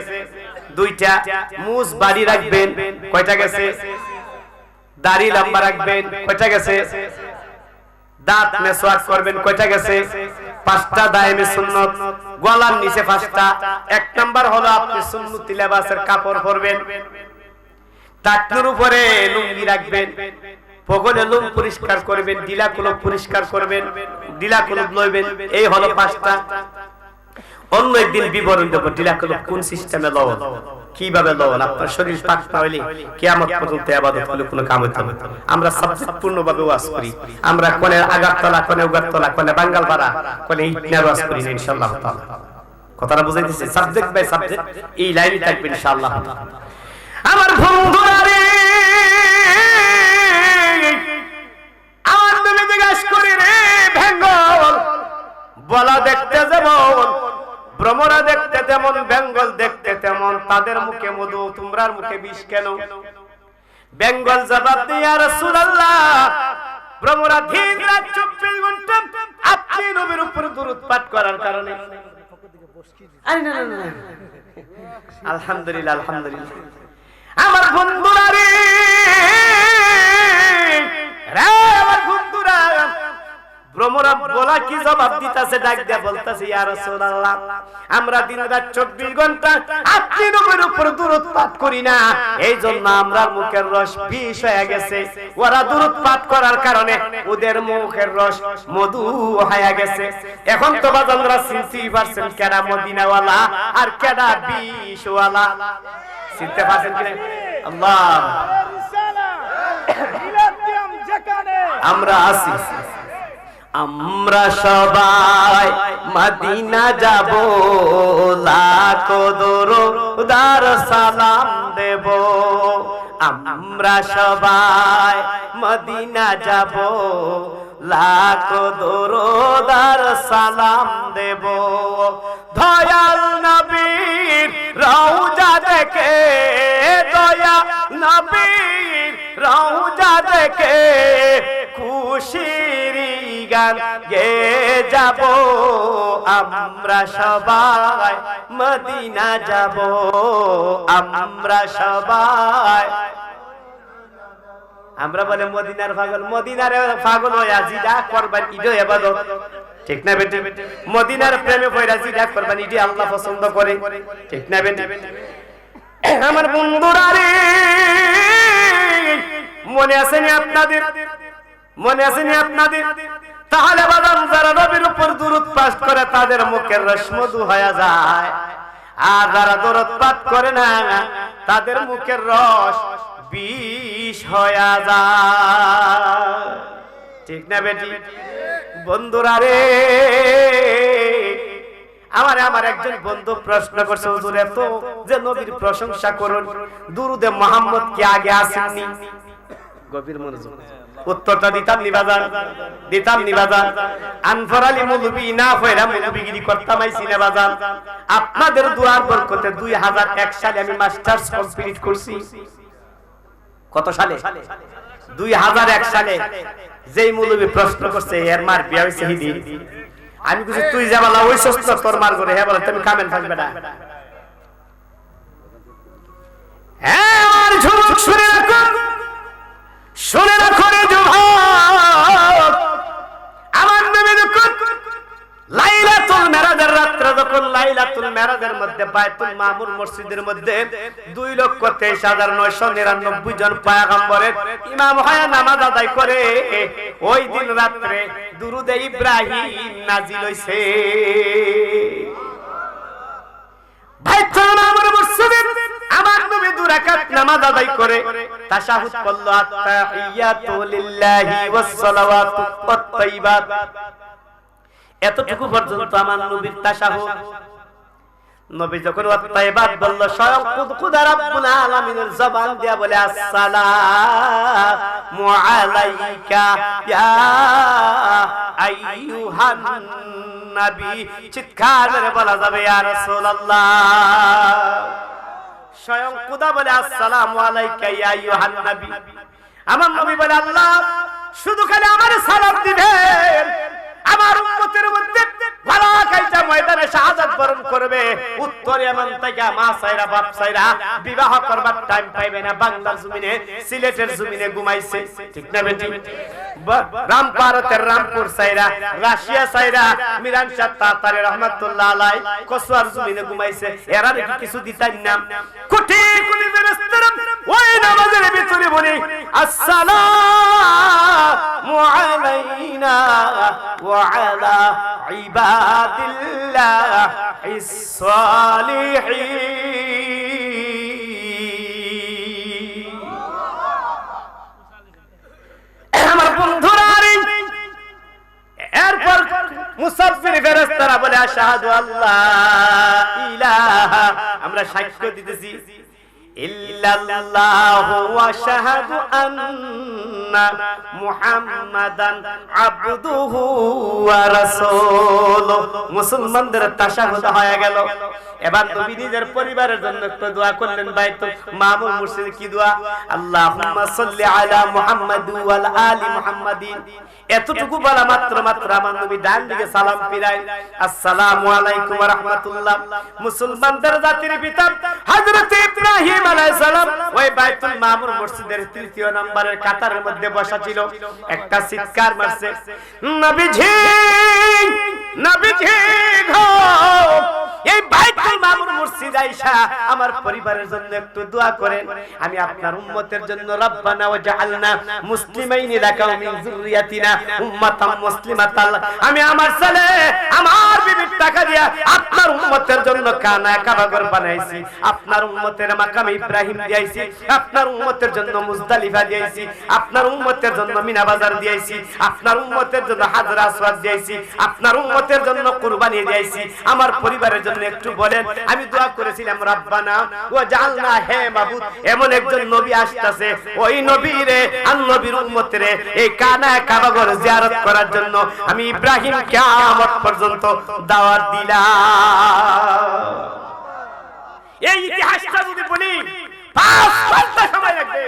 2টা। মুছ বাড়ি রাখবেন, কয়টা গেছে? দাড়ি লম্বা রাখবেন, কয়টা গেছে? দাঁত মেসওয়াক করবেন, কয়টা গেছে? 5টা দায়েমি সুন্নত। গলার নিচে 5টা। 1 নাম্বার হলো আপনি সুন্নতি লেবাসের কাপড় পরবেন, টাকনুর উপরে লুঙ্গি রাখবেন, পগলে লোম পরিষ্কার করবেন, ডিলা কুলব পরিষ্কার করবেন, ডিলা কুলব লইবেন। এই হলো 5টা। অন্য একদিন বিবরণ দেব ডিলা কুলব কোন সিস্টেমে লও, কিভাবে লও। আপনার শরীর পাক না হইলে কিয়ামত পর্যন্ত ইবাদত হলে কোনো কাম হইতো না। আমরা সাবজেক্ট পূর্ণভাবে ওয়াজ করি। আমরা কোনে আগারতলা, কোনে উগারতলা, কোনে বাঙ্গালপাড়া, কোনে ইটনার ওয়াজ করি ইনশাআল্লাহ তাআলা। কথাটা বুঝাই দিছি? সাবজেক্ট বাই সাবজেক্ট এই লাইনে থাকবে ইনশাআল্লাহ। আমার বন্ধুরা রে, আমার নবী জিজ্ঞাসা করে, রে বেঙ্গল, বলা দেখতে যেমন, ভ্রমরা দেখতে তেমন, বেঙ্গল দেখতে তেমন, তাদের মুখে মধু, তোমরার মুখে বিষ কেন? বেঙ্গল জবাব দিয়ে, ইয়া রাসূলুল্লাহ, ভ্রমরা দিন রাত 24 ঘন্টা আপনি নবীর উপর দুরূদ পাঠ করার কারণে আরে না না না, আলহামদুলিল্লাহ আলহামদুলিল্লাহ। আমার বন্ধুরা রে, আমার বন্ধুরা, ভ্রমরা বলা কি জবাব দিতেছে, ডাক দিয়া বলতেছে, ইয়া রাসূলুল্লাহ, আমরা দিন রাত 24 ঘন্টা আপনি নবীর উপর দুরূদ পাঠ করি না, এই জন্য আমরা মুখের রস বিষ হয়ে গেছে। ওরা দুরূদ পাঠ করার কারণে ওদের মুখের রস মধু হয়ে গেছে। এখন তো বাজানরা চিনতে পারছেন কেডা মদিনাওয়ালা আর কেডা বিষওয়ালা, চিনতে পারছেন কি না? আল্লাহ, আমরা আছি, আমরা সবাই মদিনা যাব, লাখো দরুদ সালাম দেব। আমরা সবাই মদিনা যাব, লাখো দরুদ সালাম দেব। দয়াল নবীর রওজা দেখে, দয়াল নবীর রওজা দেখে খুশির গান গে যাব। আমরা সবাই মদিনা যাব, আমরা সবাই। আমরা বলে মদিনার পাগল, মদিনার পাগল হইয়া জিদা করবার ইডো ইবাদত, ঠিক না বেটে? মদিনার প্রেমে পয়রা জিদা করবার ইডি আল্লাহ পছন্দ করে, ঠিক না বেটে? আমার বন্ধুরা রে, মনে আছে নি আপনাদের, মনে আছে নি আপনাদের? তাহলে বাদাম যারা নবীর উপর দুরূদ পাঠ করে তাদের মুখের রস মধু হয়ে যায়, আর যারা দুরূদ পাঠ করে না তাদের মুখের রস বিষ হয়ে যায়, ঠিক না বেটি? বন্ধুরা রে, আমার একজন বন্ধু প্রশ্ন করছে, হুজুর এত যে নবীর প্রশংসা করুন, দুরুদে মুহাম্মদ কি আগে আসেননি? গভীর মনোযোগ, উত্তরটা দিতাম নিবাজান, দিতাম নিবাজান। আনফরালি মুলবি না হইরা মুলবিগিরি করতাম আইছি নিবাজান। আপনাদের দুয়ার বরকতে 2001 সালে আমি মাস্টার্স কমপ্লিট করছি। কত সালে? 2001 সালে। যেই মুলবি প্রশ্ন করছে এর মার বিয়া হইছে হিদি, আমি কিছু তুই যাবালা ওই সস্ত তোর মার করে, হ্যাঁ বলে তুমি কামেল থাকবে না। হ্যাঁ, আর ঝুমুক শুনে রাখো, শুনে রাখো রে যুবক, আমার নবী যখন লাইলাতুল মেরাজের রাত্রে, যখন লাইলাতুল মেরাজের মধ্যে বাইতুল মামুর মসজিদের মধ্যে 2,23,999 জন পয়গম্বরের ইমাম হয়ে নামাজ আদায় করে, ওই দিন রাত্রে দুরুদে ইব্রাহিম নাজিল হইছে। বাইতুল মামুর মসজিদে আমার নবী 2 রাকাত নামাজ আদায় করে তাশাহুদ করলো, আত-তাহিয়াতু লিল্লাহি ওয়াস সালাওয়াতু ওয়াত তাইয়্যিবাত। এতটুকু পর্যন্ত আমার নবীর তাশাহুদ। নবী যখন ওয়াত তাইয়্যিবাত বলল, স্বয়ং খুদা রাব্বুল আলামিনের জবান দিয়া বলে, আসসালামু আলাইকা ইয়া আইয়ুহান নবী। চিৎকার করে বলা যাবে, ইয়া রাসূলুল্লাহ। স্বয়ং খুদা বলে, আসসালামু আলাইকা ইয়া আইয়ুহান নবী। আমার নবী বলে, আল্লাহ শুধু খালি আমার সালাম দিবেন, আমার উম্মতের মধ্যে ভালো কাইটা ময়দানে শাহাদাত বরণ করবে, উত্তর ইয়ামান থেকে মা সাইরা বাপ সাইরা বিবাহ করবার টাইম পাইবে না। বাংলার জমিনে, সিলেটের জমিনে ঘুমাইছে, ঠিক না বেটি? রামপারতের রামপুর সাইরা, রাশিয়া সাইরা মিরান শাহ তাতারি রহমাতুল্লাহ আলাইহি কসওয়ার জমিনে ঘুমাইছে। এরা কিছু দিতেন না। কোটি কোটি ফেরেশতারা ওই নামাজের ভিতরে বলে, আসসালামু আলাইনা ওয়া আলা ইবাদিল্লাহিস সালিহিন। আমার বন্ধুরা, এরপর মুসাফির ফেরেশতারা বলে, আশহাদু আল্লাহ ইলাহা, আমরা সাক্ষ্য দিতেছি ইল্লাল্লাহু ওয়া শাহাদু আন্না মুহাম্মাদান আবদুহু ওয়া রাসূলুহু। মুসলমানদের তাশাহুদ হয়ে গেল। এবার নবী নিজের পরিবারের জন্য একটু দোয়া করলেন। বাইতুল মামুর মসজিদে কি দোয়া? আল্লাহুম্মা সাল্লি আলা মুহাম্মাদ ওয়া আলা আলি মুহাম্মাদিন। এতটুকু বলা মাত্র আমার নবী ডান দিকে সালাম ফিরায়, আসসালামু আলাইকুম ওয়া রাহমাতুল্লাহ। মুসলমানদের জাতির পিতা হযরত ইব্রাহিম আলাইহিস সালাম ওই বাইতুল মামুর মসজিদের তৃতীয় নম্বরের কাতারের মধ্যে বসা ছিল। একটা চিৎকার মারছে, নবীজি নবীজি গো, এই বাইতুল মামুর মসজিদ আইসা আমার পরিবারের জন্য একটু দোয়া করেন। আমি আপনার উম্মতের জন্য রব্বানা ওয়াজআলনা মুসলিমাইন লাকা ওয়া মিন যুররিয়াতিনা উম্মাতাম মুসলিমাতাল। আমি আমার ছেলে আমার বিবির টাকা দিয়া আপনার উম্মতের জন্য কানা কাবাগর বানাইছি, আপনার উম্মতের মাকামে ইব্রাহিম দিয়েছি, আপনার উম্মতের জন্য মুজদালিফা দিয়েছি, আপনার উম্মতের জন্য মিনা বাজার দিয়েছি, আপনার উম্মতের জন্য হাজরা আসওয়াদ দিয়েছি, আপনার উম্মতের জন্য কুরবানি দিয়েছি। আমার পরিবারের জন্য একটু বলেন। আমি দোয়া করেছিলাম রব্বানা ওয়াজআলনা, হে মাবুদ এমন একজন নবী আসতেছে, ওই নবীরে আর নবীর উম্মতরে এই কানা কাবাগর জিয়ারত করার জন্য আমি ইব্রাহিম কিয়ামত পর্যন্ত দাওয়াত দিলাম। এই ইতিহাসটা যদি বলি 5 ঘন্টা সময় লাগবে।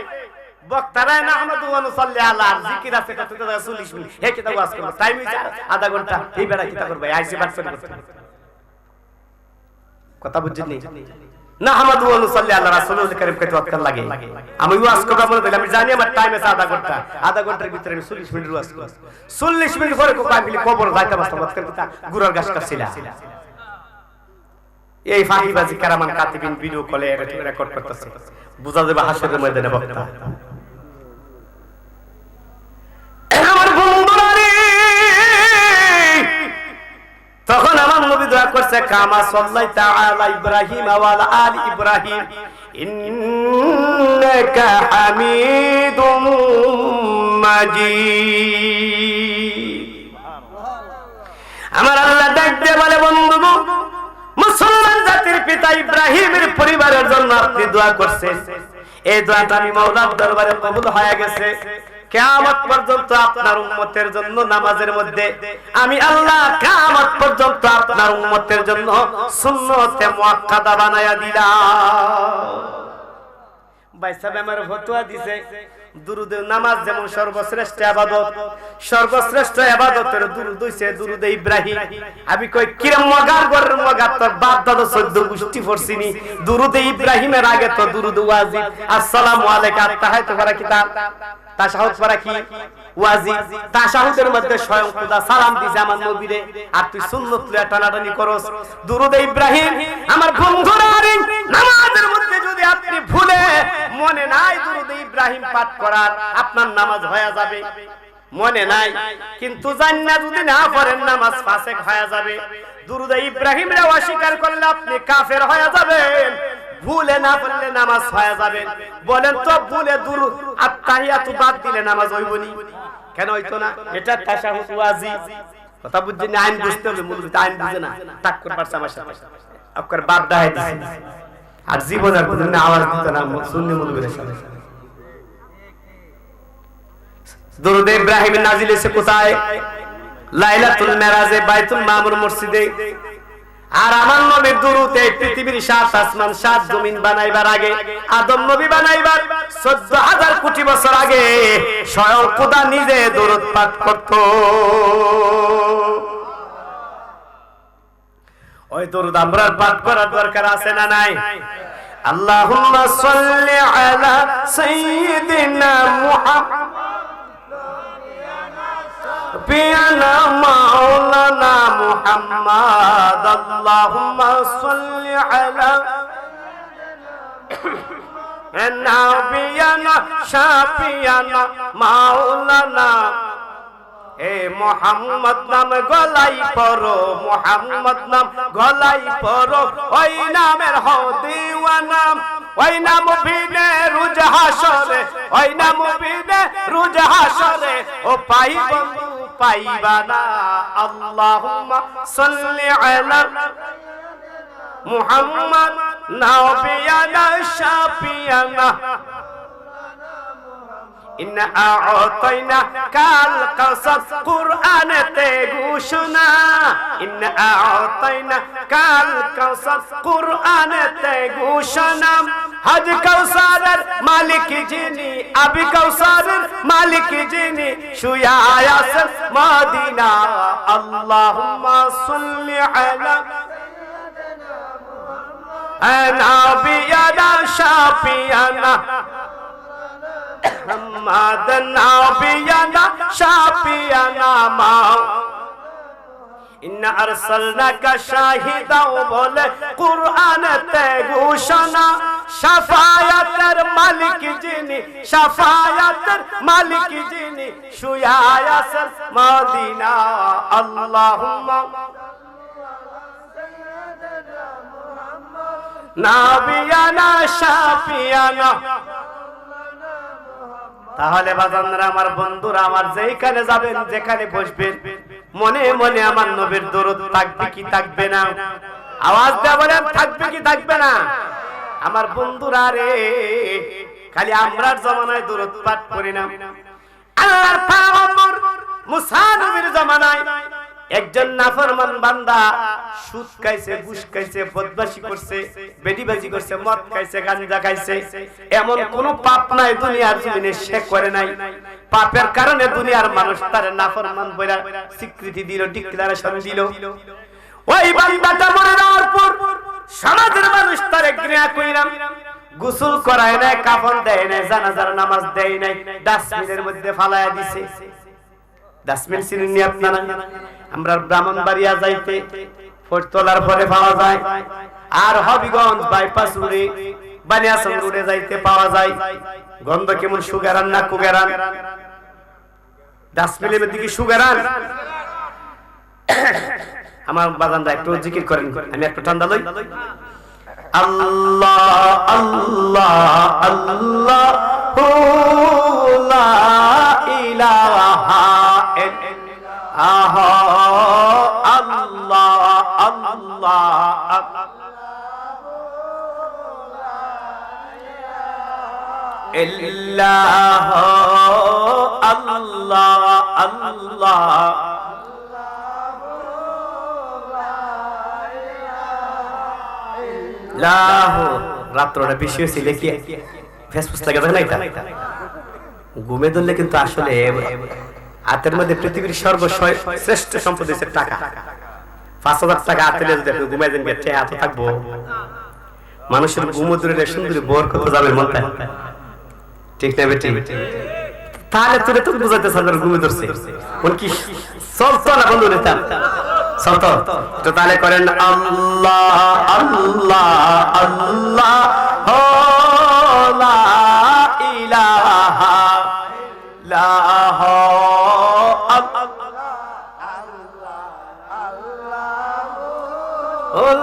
বক্তারা না আহমদ ওয়া নুসাল্লি আলা জিকির আছে কত 40 মিনিট, হে কিতাব ওয়াজ করব টাইম হইছে আধা ঘন্টা। এই বেড়া কিতাব করবে আইসি বাটসন করতে কথা বুঝছেন না? আহমদ ওয়া নুসাল্লি আলা রাসূলুল কারীম কে ওয়াক্ত লাগে। আমি ওয়াজ করব বলে দিলাম, আমি জানি আমার টাইম আছে আধা ঘন্টার ভিতরে আমি 40 মিনিট ওয়াজ করব। 40 মিনিট পরে আমি কবর যাইতে বসতাম করতে গুরার গাছ কাটছিলা। এই ফাহিবাজি কারামান কাতিবিন ভিডিও কলে রেকর্ড করতেছে, বুঝা যাবে হাসরের ময়দানে বক্তা। আমার বন্ধুরা রে, তখন আমার নবী দোয়া করছে, কামা সাল্লাইতা আলা ইব্রাহিম ওয়া আলা আলি ইব্রাহিম ইন্নাকা হামিদুম মাজিদ। আমার আল্লাহ দেখতে বলে, বন্ধু মুসলমান জাতির পিতা ইব্রাহিমের পরিবারের জন্য আপনি দোয়া করছেন, এই দোয়াটা আমি মাওলার দরবারে কবুল হয়ে গেছে। কিয়ামত পর্যন্ত আপনার উম্মতের জন্য নামাজের মধ্যে আমি আল্লাহ কিয়ামত পর্যন্ত আপনার উম্মতের জন্য সুন্নতে মুআক্কাদা বানায়া দিলাম। ভাই সাহেব আমার ফতোয়া দিছে, দুরুদ নামাজ যেমন সর্বশ্রেষ্ঠ ইবাদত, সর্বশ্রেষ্ঠ ইবাদতের দুরুদ হইছে দুরুদ ইব্রাহিম। আমি কই কিরম মগার গরের মগা তোর বাপ দাদা 14 গোষ্ঠী পড়ছিনি, দুরুদ ইব্রাহিমের আগে তো দুরুদ ওয়াজিব। আসসালামু আলাইকা তাহাইতু করা কি তাশাহুদ করা কি ওয়াজিব। তাশাহুদের মধ্যে স্বয়ং খোদা সালাম দিছে আমার নবীরে, আর তুই সুন্নাত লয়া টানাটানি করস। দুরুদ ইব্রাহিম আমার বন্ধুরা রে, নামাজের মধ্যে যদি আপনি ভুলে মনে নাই দুরুদ ইব্রাহিম পাঠ করার, আপনার নামাজ হয়ে যাবে। মনে নাই কিন্তু জান্নাত যদি না পড়েন নামাজ ফাসেক হয়ে যাবে। দুরুদ ইব্রাহিমরে অস্বীকার করলে আপনি কাফের হয়ে যাবেন। ভুলে না পড়লে নামাজ হয়ে যাবে। বলেন তো ভুলে দুরুদ আত্তাহিয়াতু বাদ দিলে নামাজ হইবনি? কেন হইতো না? এটা তাশাহুদ ওয়াজিব। কথা বুঝছেন? আইন বুঝতে হবে, মুলবি আইন বুঝে না, টাক করে পারছে আমার সাথে আপনার বাপ দায় দিছে। আর জীবন আর কোনদিন আওয়াজ দিত না সুন্নি মুলবির সাথে। দুরুদ ইব্রাহিম নাজিল হয়েছে কোথায়? লাইলাতুল মেরাজে বাইতুল মামুর মসজিদে। আর আমার নবীর দুরুদ এই পৃথিবীর 7 আসমান 7 জমিন বানাইবার আগে, আদম নবী বানাইবার 14,000 কোটি বছর আগে স্বয়ং খোদা নিজে দুরুদ পাঠ করত। ওই দুরুদ আমরা পাঠ করার দরকার আছে না নাই? আল্লাহুম্মা সাল্লি আলা সাইয়্যিদিনা মুহাম্মাদ পিয়ানা মাওলানা মুহাম্মাদ। আল্লাহুম্মা সাল্লি আলা নাবিয়ানা শাফিয়ানা মাওলানা। এ মুহাম্মদ নাম গলাই পড়ো, মুহাম্মদ নাম গলাই পড়ো, ওই নামের হও দিওয়ানা। ওই নাম বিনে রুজ হাসরে, ওই নাম বিনে রুজ হাসরে ও পাই বন্ধু পাইবানা। আল্লাহুম্মা সাল্লি আলা মুহাম্মদ নাবিয়ানা শাফিয়ানা ইন্না আ'তাইনা কাল কাসাস কুরআনেতে ঘোষণা ইন্না আ'তাইনা কাল কাসাস কুরআনেতে ঘোষণা হজ কাউসারের মালিক যিনি আবি কাউসারের মালিক যিনি শুয়া আছেন মদিনা আল্লাহুম্মা সাল্লি আলা নাবিয়ানা শাফিয়ানা محمد نبينا شافينا ما إن أرسلناك شاهدا بولے قرآن تے گوشنا شفاعتر مالک جنی شفاعتر مالک جنی شویا یاسر مدینہ اللہم نبینا شافینا তাহলে বাজানরা আমার বন্ধুরা আমার যেখানে যাবেন যেখানে বসবেন মনে মনে আমার নবীর দরুদ থাকবে কি থাকবে না আওয়াজ দিয়ে বলেন থাকবে কি থাকবে না আমার বন্ধুরা রে খালি আমরার জামানায় দরুদ পাঠ করি না আল্লাহর পয়গম্বর মুসা নবীর জামানায় একজন নাফরমান বান্দা সুদ খাইছে ঘুষ খাইছে বদমাশি করছে বেডিবাজি করছে মদ খাইছে গাঁজা খাইছে এমন কোন পাপ নাই দুনিয়ার জমিনে সে করে নাই পাপের কারণে দুনিয়ার মানুষ তার নাফরমান বইলা স্বীকৃতি দিল ডিক্লারেশন দিল ওই বান্দাটা মরে যাওয়ার পর সমাজের মানুষ তারে ঘৃণা কইরা গোসল করায় নাই কাফন দেয় নাই জানাজার নামাজ দেয় নাই ডাস্টবিনের মধ্যে ফালায়া দিছে ডাস্টবিন চিনি আপনারা আমরা ব্রাহ্মণবাড়িয়া যাইতে ফোরতলার পরে পাওয়া যায় আর হবিগঞ্জ বাইপাস রোডে বানিয়াসং রোডে যাইতে পাওয়া যায় গন্ধ কেমন সুগারান না কুগারান ডাস্টবিনের মধ্যে কি সুগারান আমার বাজানরা একটু জিকির করেন আমি একটু ঠান্ডা লই আল্লাহ আল্লাহ আল্লাহ লা ইলাহা আল্লাহ আল্লাহ ইল্লাহ আল্লাহ আল্লাহ রাত্রটা বেশি হয়েছিল কি ফেসবুক লাগে না এটা ঘুমে ধরলে কিন্তু আসলে হাতের মধ্যে পৃথিবীর সর্বশ্রেষ্ঠ সম্পদ হচ্ছে টাকা ৫,০০০ টাকা হাতে যদি আপনি ঘুমাই দেন হাতে থাকবো মানুষের ঘুমো ধরে সুন্দরী বোর কত যাবে মনটা ঠিক না বেটি তাহলে তোরে তো বুঝাইতে সাধারণ ঘুমে ধরছে কি চলতো না বন্ধু নিতাম চলতো তো তাহলে করেন আল্লাহ আল্লাহ আল্লাহ লা ইলাহা ইল্লাল্লাহ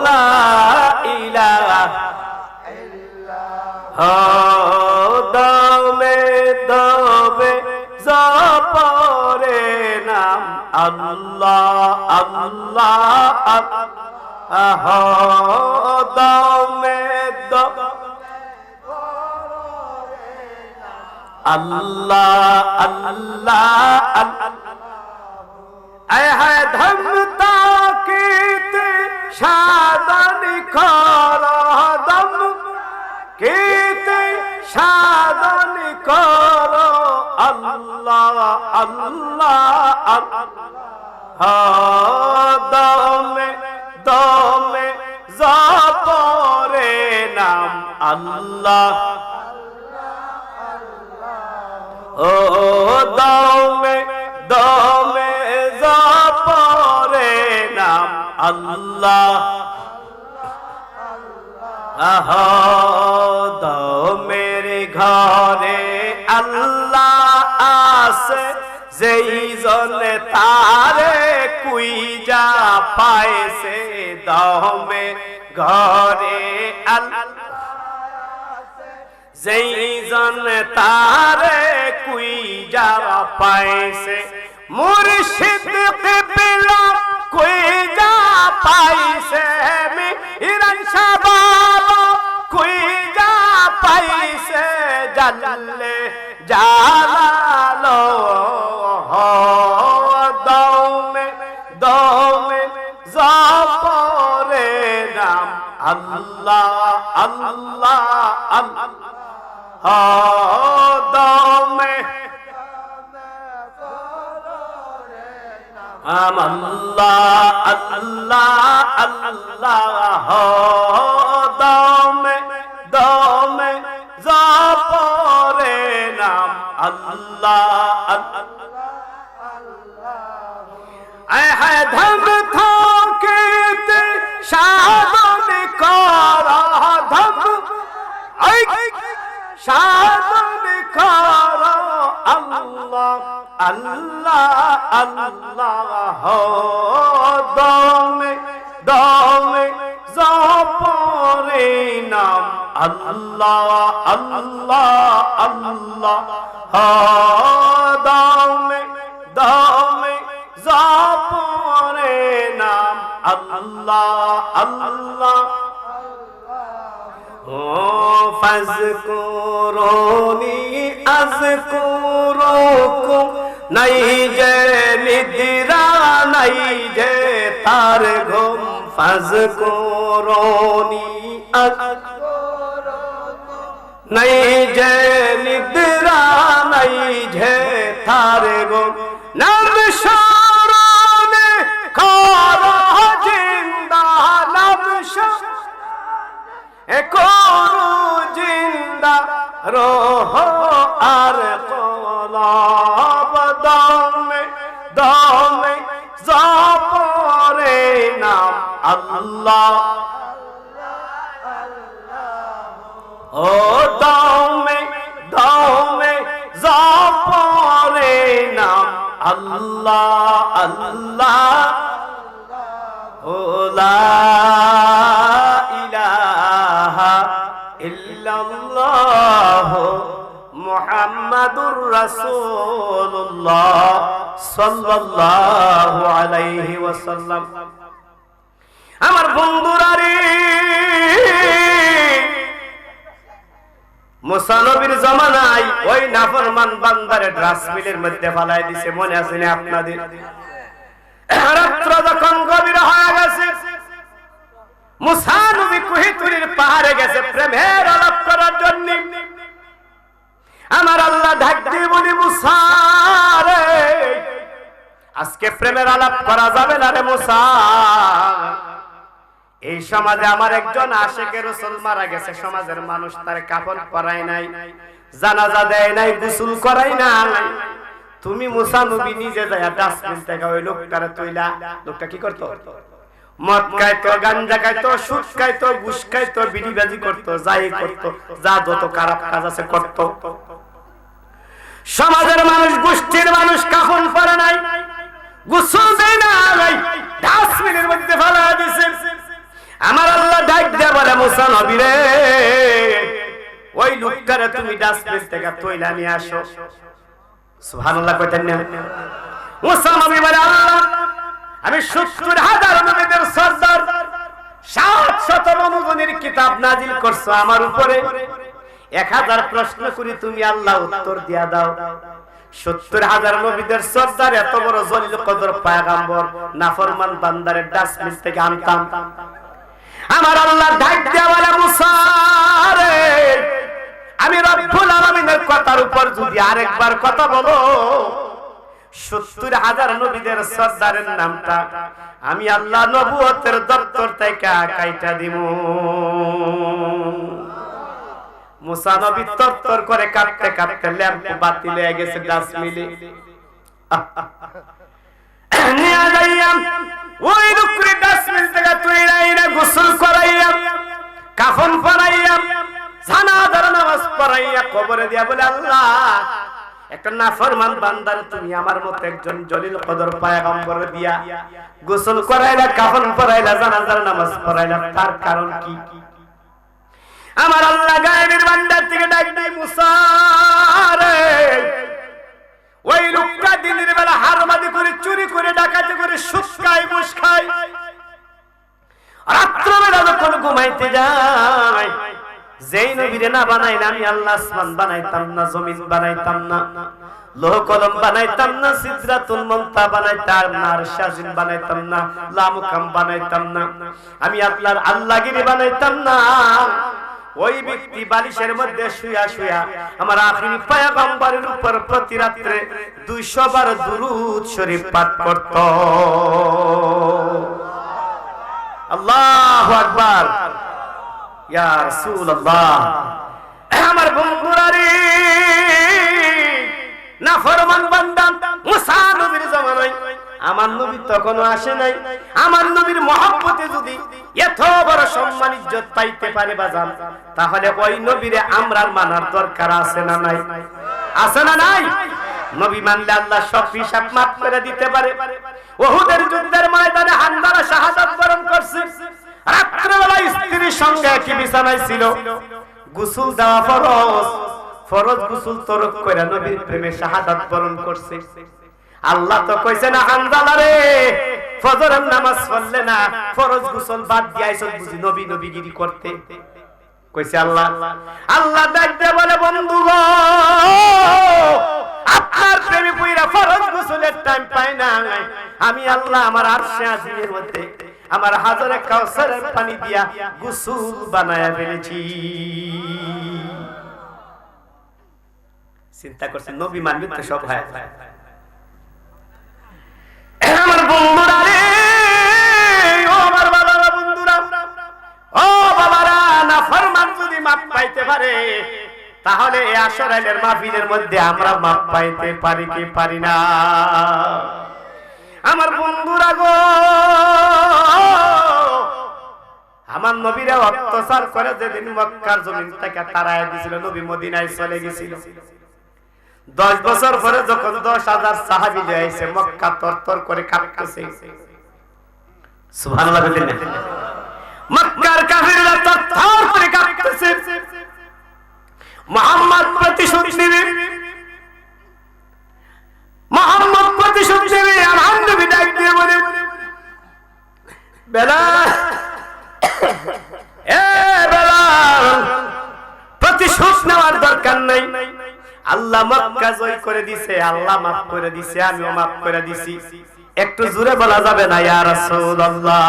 লা ইলাহা দমে দমে জপরে নাম আল্লাহ আল্লাহ দমে দমে আল্লাহ আল্লাহ আয় ধম তাকিত সাধন কর দম কিতে সাধন কর আল্লাহ আল্লাহ দমে দমে জপরে নাম আল্লাহ ও দমে দমে জপরে নাম আল্লাহ আহ দমের ঘরে আল্লাহ আছে যেই জনে তারে কুইজা পাইছে দমে ঘরে আল্লাহ যেই জন তারে কুইজা পাইছে মুর্শিদ কিবলা কুইজা পাইছে মিরান শাহ বাবা জাল্লে জালালো দমে দমে জপরে নাম আল্লাহ আল্লাহ আল্লাহ দমে আল্লাহ আল্লাহ আল্লাহ দমে দমে জপরে নাম আল্লাহ আয় হায় ধম থমকেতে সাধন করা ধম আই সাধন করা আল্লাহ আল্লাহ আল্লাহ দমে দমে জপরে নাম আল্লাহ আল্লাহ আল্লাহ দমে দমে জপরে নাম আল্লাহ আল্লাহ ও ফাজকুরুনি আযকুরুকুম নাই যে নিদ্রা নাই যে তার ঘুম ফাজকুরুনি নাই যে নিদ্রা নাই যে তার ঘুম নাম স্মরণে করো জিন্দা নাম করো জিন্দা রোহ আর কলব দমে দমে জপরে নাম আল্লাহ ও দমে দমে জপরে নাম আল্লাহ আল্লাহ ও লা ইলাহা ইল্লাল্লাহ মুহাম্মাদুর রাসূলুল্লাহ সাল্লাল্লাহু আলাইহি ওয়াসাল্লাম। আমার বন্ধুরা রে, মুসা নবীর জামানায় ওই নাফরমান বান্দারে ডাস্টবিনের মধ্যে ফালাই দিছে, মনে আছে না আপনাদের? রাত্র যখন গভীর হয়ে গেছে, মুসা নবী কুহিতুরির পাহাড়ে গেছে প্রেমের আলাপ করার জন্য। আমার আল্লাহ ডাক দিয়ে বলি, মুসা রে, আজকে প্রেমের আলাপ করা যাবে না রে মুসা। এই সমাজে আমার একজন আশিকে রাসূল মারা গেছে, সমাজের মানুষ তার কাফন পরায় নাই, জানাজা দেয় নাই, গোসল করাই নাই। তুমি মুসা নবী নিজে যায় ডাস্টবিন থেকে ওই লোকটারে তুইলা, লোকটা কি করতো? মদ খাইতো, গাঞ্জা খাইতো, সুদ খাইতো, ঘুষ খাইতো, বিড়িবাজি করতো, যাই করতো, যা যত খারাপ কাজ আছে করতো। সমাজের মানুষ, গোষ্ঠীর মানুষ কাফন পরে নাই, গোসল দেয় না, ডাস্টবিনের মধ্যে ফেলা দিছে। আমার আল্লাহ ডাক দিয়ে বলে, মুসা নবী রে, ওই লোকটারে তুমি ডাস্টবিন থেকে তুইলা নিয়ে আসো। সুবহানাল্লাহ কইতেন না? মুসা নবী বলে, আল্লাহ, আমি ৭০,০০০ নবীদের সরদার, ৭০০ অনুযায়ীর কিতাব নাজিল করছো আমার উপরে, ১০০০ প্রশ্ন করি, তুমি আল্লাহ উত্তর দিয়া দাও। ৭০,০০০ নবীদের সরদার, এত বড় জলিল কদর পয়গম্বর, নাফরমান বান্দারে ডাস্টবিন থেকে আনতাম। আমার আল্লাহ ডাক দিয়া বলে, মুসা রে, আমি রব্বুল আলামিনের কথার উপর যদি আরেকবার কথা বলো, ৭০,০০০ নবীদের সরদারের নামটা আমি আল্লাহ নবুয়তের দপ্তর থেকে কাইটা দিব। মুসা নবী তরতর করে কাঁপতে কাঁপতে ল্যাম্প বাতি হয়ে গেছে ডাস্টবিনে নিয়ে যাইয়া ওই লোকরে ডাস্টবিন থেকে তুইরা গোসল করাইয়া, কাফন পরাইয়া, জানাজার নামাজ পড়াইয়া কবরে দিয়া বলে, আল্লাহ, একটা নাফরমান বান্দার তুমি আমার মত একজন জলিল কদর পয়গম্বর দিয়া গোসল করাইলা, কাফন পরাইলা, জানাজার নামাজ পড়াইলা, তার কারণ কি? আমার আল্লাহ গায়েবের বান্দার থেকে ডাক দেয়, মুসা রে, ওই লোকটা দিনের বেলা হারমাদি করে, চুরি করে, ডাকাতি করে, সুদ খায়, ঘুষ খায়, রাত্রবেলা যখন ঘুমাইতে যায় যেই নবীরে না বানাইলে আমি আল্লাহ আসমান বানাইতাম না, জমিন বানাইতাম না, লোহ কলম বানাইতাম না, সিদরাতুল মুনতা বানাইতাম না, আরশ আজিম বানাইতাম না, লামকাম বানাইতাম না, আমি আপনার আল্লাহগিরি বানাইতাম না। ওই ব্যক্তি বালিশের মধ্যে শুয়া শুয়া আমার আখিরি পয়গম্বরের উপর প্রতি রাত্রে 200 বার দুরূদ শরীফ পাঠ করত। আল্লাহু আকবার, ইয়া রাসূলুল্লাহ। আমার বন্ধুরা রে, নাফরমান বান্দা মুসা নবীর জামানায় আমার নবী তখনও আসে নাই। আমার নবীর মহব্বতে যদি এত বড় সম্মান ইজ্জত পাইতে পারে বাজান, তাহলে ওই নবীরে আমরা মানার দরকার আছে না নাই? আছে না নাই? নবী মানলে আল্লাহ সব হিসাব মাফ করে দিতে পারে। উহুদের যুদ্ধের ময়দানে হামজালা শাহাদাত বরণ করছে। রাত্রিবেলা স্ত্রীর সঙ্গে একই বিছানায় ছিল। গোসল দেওয়া ফরজ, ফরজ গোসল তরক করে নবীর প্রেমে শাহাদাত বরণ করছে। আল্লাহ তো কইছে না হামজালা রে, ফজরের নামাজ পড়লে না, ফরজ গোসল বাদ দিয়ে আইছো বুঝি নবী নবীগিরি করতে? কইছে আল্লাহ। আল্লাহ দেখতে বলে, বন্ধু গো, আপনার প্রেমে পইরা ফরজ গোসলের টাইম পাই না, আমি আল্লাহ আমার আরশে আজিমের মধ্যে আমার হাজরে কাউসারের পানি দিয়া গোসল বানায়া ফেলেছি। চিন্তা করছেন নবী মানবে তো সব হয়। আমার বন্ধুরা রে, ও আমার বাবারা, বন্ধুরা, ও বাবারা, নাফরমান যদি মাপ পাইতে পারে, তাহলে এই আশরাইলের মাহফিলের মধ্যে আমরা মাপ পাইতে পারি কি পারি না? আমার বন্ধুরা গো, আমার নবীরা অত্যাচার করে যেদিন মক্কার জমিন থেকে তাড়ায় দিয়েছিল, নবী মদিনায় চলে গেছিল। 10 বছর পরে যখন 10,000 সাহাবী নিয়ে আইছে, মক্কা তরতর করে কাঁপতেছে। সুবহানাল্লাহ বলেন না? মক্কার কাফিররা তরতর করে কাঁপতেছে। মুহাম্মদ প্রতিশোধ নেবে, মুহাম্মদ প্রতিশোধ নেবে। আমার নবী ডাক দিয়ে বলে, বেলাল, এ বেলাল, প্রতিশোধ নেওয়ার দরকার নাই। আল্লাহ মক্কা জয় করে দিছে, আল্লাহ মাফ করে দিছে, আমিও মাফ করে দিছি। একটু জোরে বলা যাবে না ইয়া রাসূলুল্লাহ?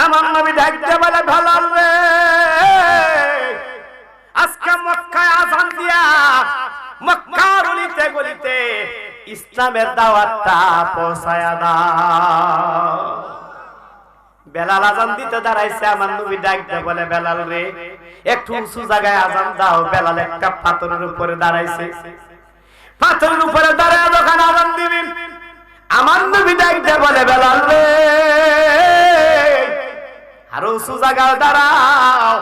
আমার নবী ডাক দিয়ে বলে, বেলাল রে, আজকে মক্কায় আযান দিয়া মক্কার গলিতে গলিতে ইসলামের দাওয়াতটা পৌঁছায়া দাও। বেলাল আযান দিতে দাঁড়াইছে। আমার নবী ডাক দিয়ে বলে, বেলাল রে, একটু উঁচু জায়গায় আযান দাও। বেলাল একটা পাথরের উপরে দাঁড়াইছে। পাথরের উপরে দাঁড়ায় যখন আযান দিবেন, আমার নবী ডাক দিয়ে বলে, বেলাল রে, আরো উঁচু জায়গায় দাঁড়াও।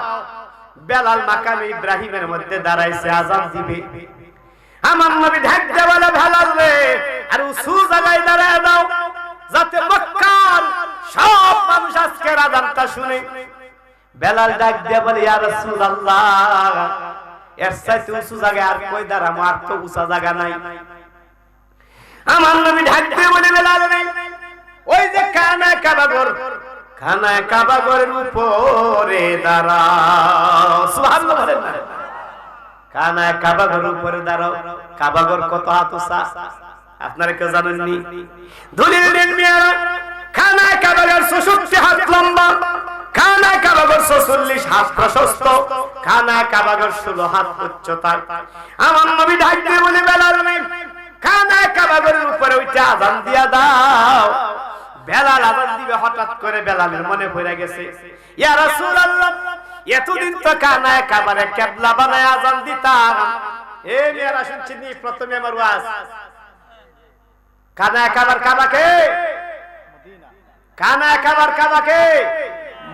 বেলাল মাকামে ইব্রাহিমের মধ্যে দাঁড়াইছে, আযান দিবে। আমার নবী ডাক দিয়ে বলে, বেলাল রে, আর উঁচু জায়গায় দাঁড়ায় দাও, যাতে মক্কার সব মানুষ আজকের আযানটা শুনে। বেলাল ডাক দিয়ে বলে, ইয়া রাসূলুল্লাহ, এর চাইতে উঁচু জায়গায় আর কই দাঁড়াবো? আর তো উঁচা জায়গা নাই। আমার নবী ডাক দিয়ে বলে, বেলাল রে, ওই যে খানায়ে কাবাগর, খানায়ে কাবাগরের উপরে দাঁড়াও। সুবহানাল্লাহ বলেন না? খানায়ে কাবাগরের উপরে দাঁড়াও। কাবাগর কত হাত উঁচা আপনারা কেউ জানেননি? দলিল দেন মিয়ারা। খানায়ে কাবাগর 64 হাত লম্বা, খানায়ে কাবাগর 46 হাত প্রশস্ত, খানায়ে কাবাগর 16 হাত উচ্চতা। আমার নবী ডাক দিয়ে বলে, বেলাল রে, খানায়ে কাবাগরের উপরে উঠে আযান দিয়া দাও। বেলাল আযান দিবে, হঠাৎ করে বেলালের মনে পড়ে গেছে, ইয়া রাসূলুল্লাহ, এতদিন তো খানায়ে কাবারে কিবলা বানায় আযান দিতাম। এই মেয়েরা শুনছেন প্রথমে আমার ওয়াজ, খানায়ে কাবার কাবাকে, খানায়ে কাবার কাবাকে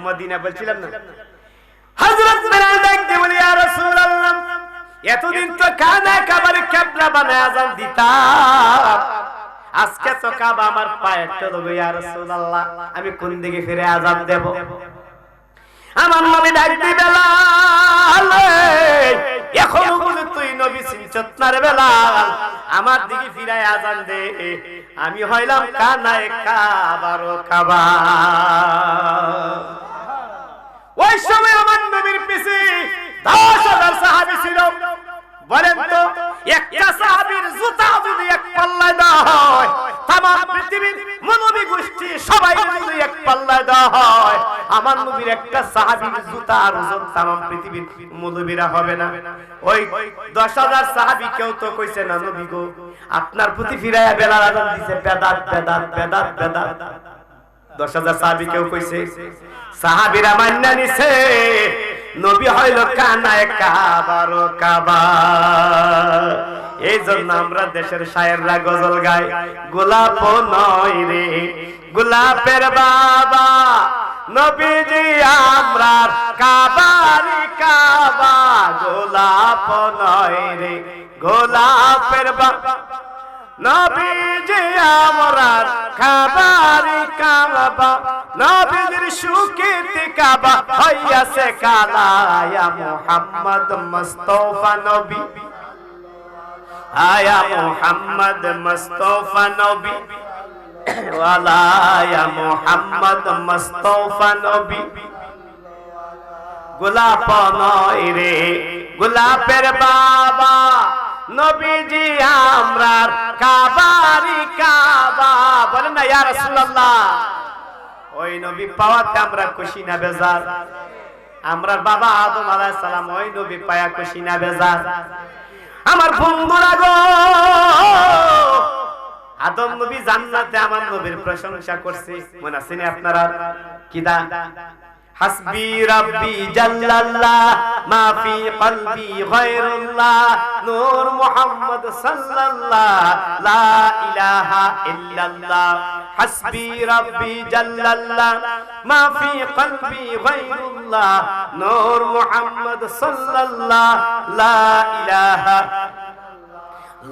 মদিনা বলছিলাম না? হযরত বেলাল ডাক দিয়ে বলে, ইয়া রাসূলুল্লাহ, এতদিন তো খানায়ে কাবারে কিবলা বানায় আযান দিতাম, আজকে তো কাবা আমার পায়ে তলবে, ইয়া রাসূলুল্লাহ, আমি কোন দিকে ফিরে আযান দেব? আমার নবী ডাক দিয়ে, বেলাল, এখনো বলে তুই নবী চিনছত না রে বেলাল, আমার দিকে ফিরে আযান দে, আমি হইলাম খানায়ে কাবার কাবা। ওই সময় আমার নবীর পিছে 10,000 সাহাবী ছিল। বলেন তো একটা সাহাবীর জুতা যদি এক পাল্লায় দেওয়া হয়, তামাম পৃথিবীর মানবী গোষ্ঠী সবাই যদি এক পাল্লায় দেওয়া হয়, আমার নবীর একটা সাহাবীর জুতার ওজন তামাম পৃথিবীর মানবীরা হবে না। ওই 10,000 সাহাবী কেউ তো কইছে না নবী গো আপনার প্রতি ফিরায়া বেলাল আযান দিছে বেদাত বেদাত বেদাত বেদাত। 10,000 সাহাবী কেউ কইছে? সাহাবীরা মান্না নিছে নবী হইল কানায় কাবার কাবা। এই জন্য আমরা দেশের শায়েররা গজল গায়, গোলাপ নয় রে গোলাপের বাবা নবীজি আমরার কাবারি কাবা, গোলাপ নয় রে গোলাপের বাবা নবীজি আমরার কাবারি কাবা, নবীজির সুকীর্তি কাবা হইয়াছে কালা। ইয়া মুহাম্মদ মুস্তাফা নবী, আয়া মুহাম্মদ মুস্তাফা নবী, ওয়ালা ইয়া মুহাম্মদ মুস্তাফা নবী। গোলাপ নয় রে গোলাপের বাবা নবীজি আমরার কাবারি কাবা। বলেন না ইয়া রাসূলুল্লাহ। ওই নবী পাওয়াতে আমরা খুশি না বেজার? আমরার বাবা আদম আলাইহিস সালাম ওই নবী পায়া খুশি না বেজার? আমার বন্ধুরা গো, আদম নবী জান্নাতে আমার নবীর প্রশংসা করছে, মনে আছে না আপনারা? কিদা হাসবি রাব্বি জাল্লাল্লাহ মা ফি কলবি গায়রুল্লাহ নূর মুহাম্মদ সাল্লাল্লাহ লা ইলাহা ইল্লাল্লাহ। হাসবি রাব্বি জাল্লাল্লাহ মা ফি কলবি গায়রুল্লাহ নূর মুহাম্মদ সাল্লাল্লাহ লা ইলাহা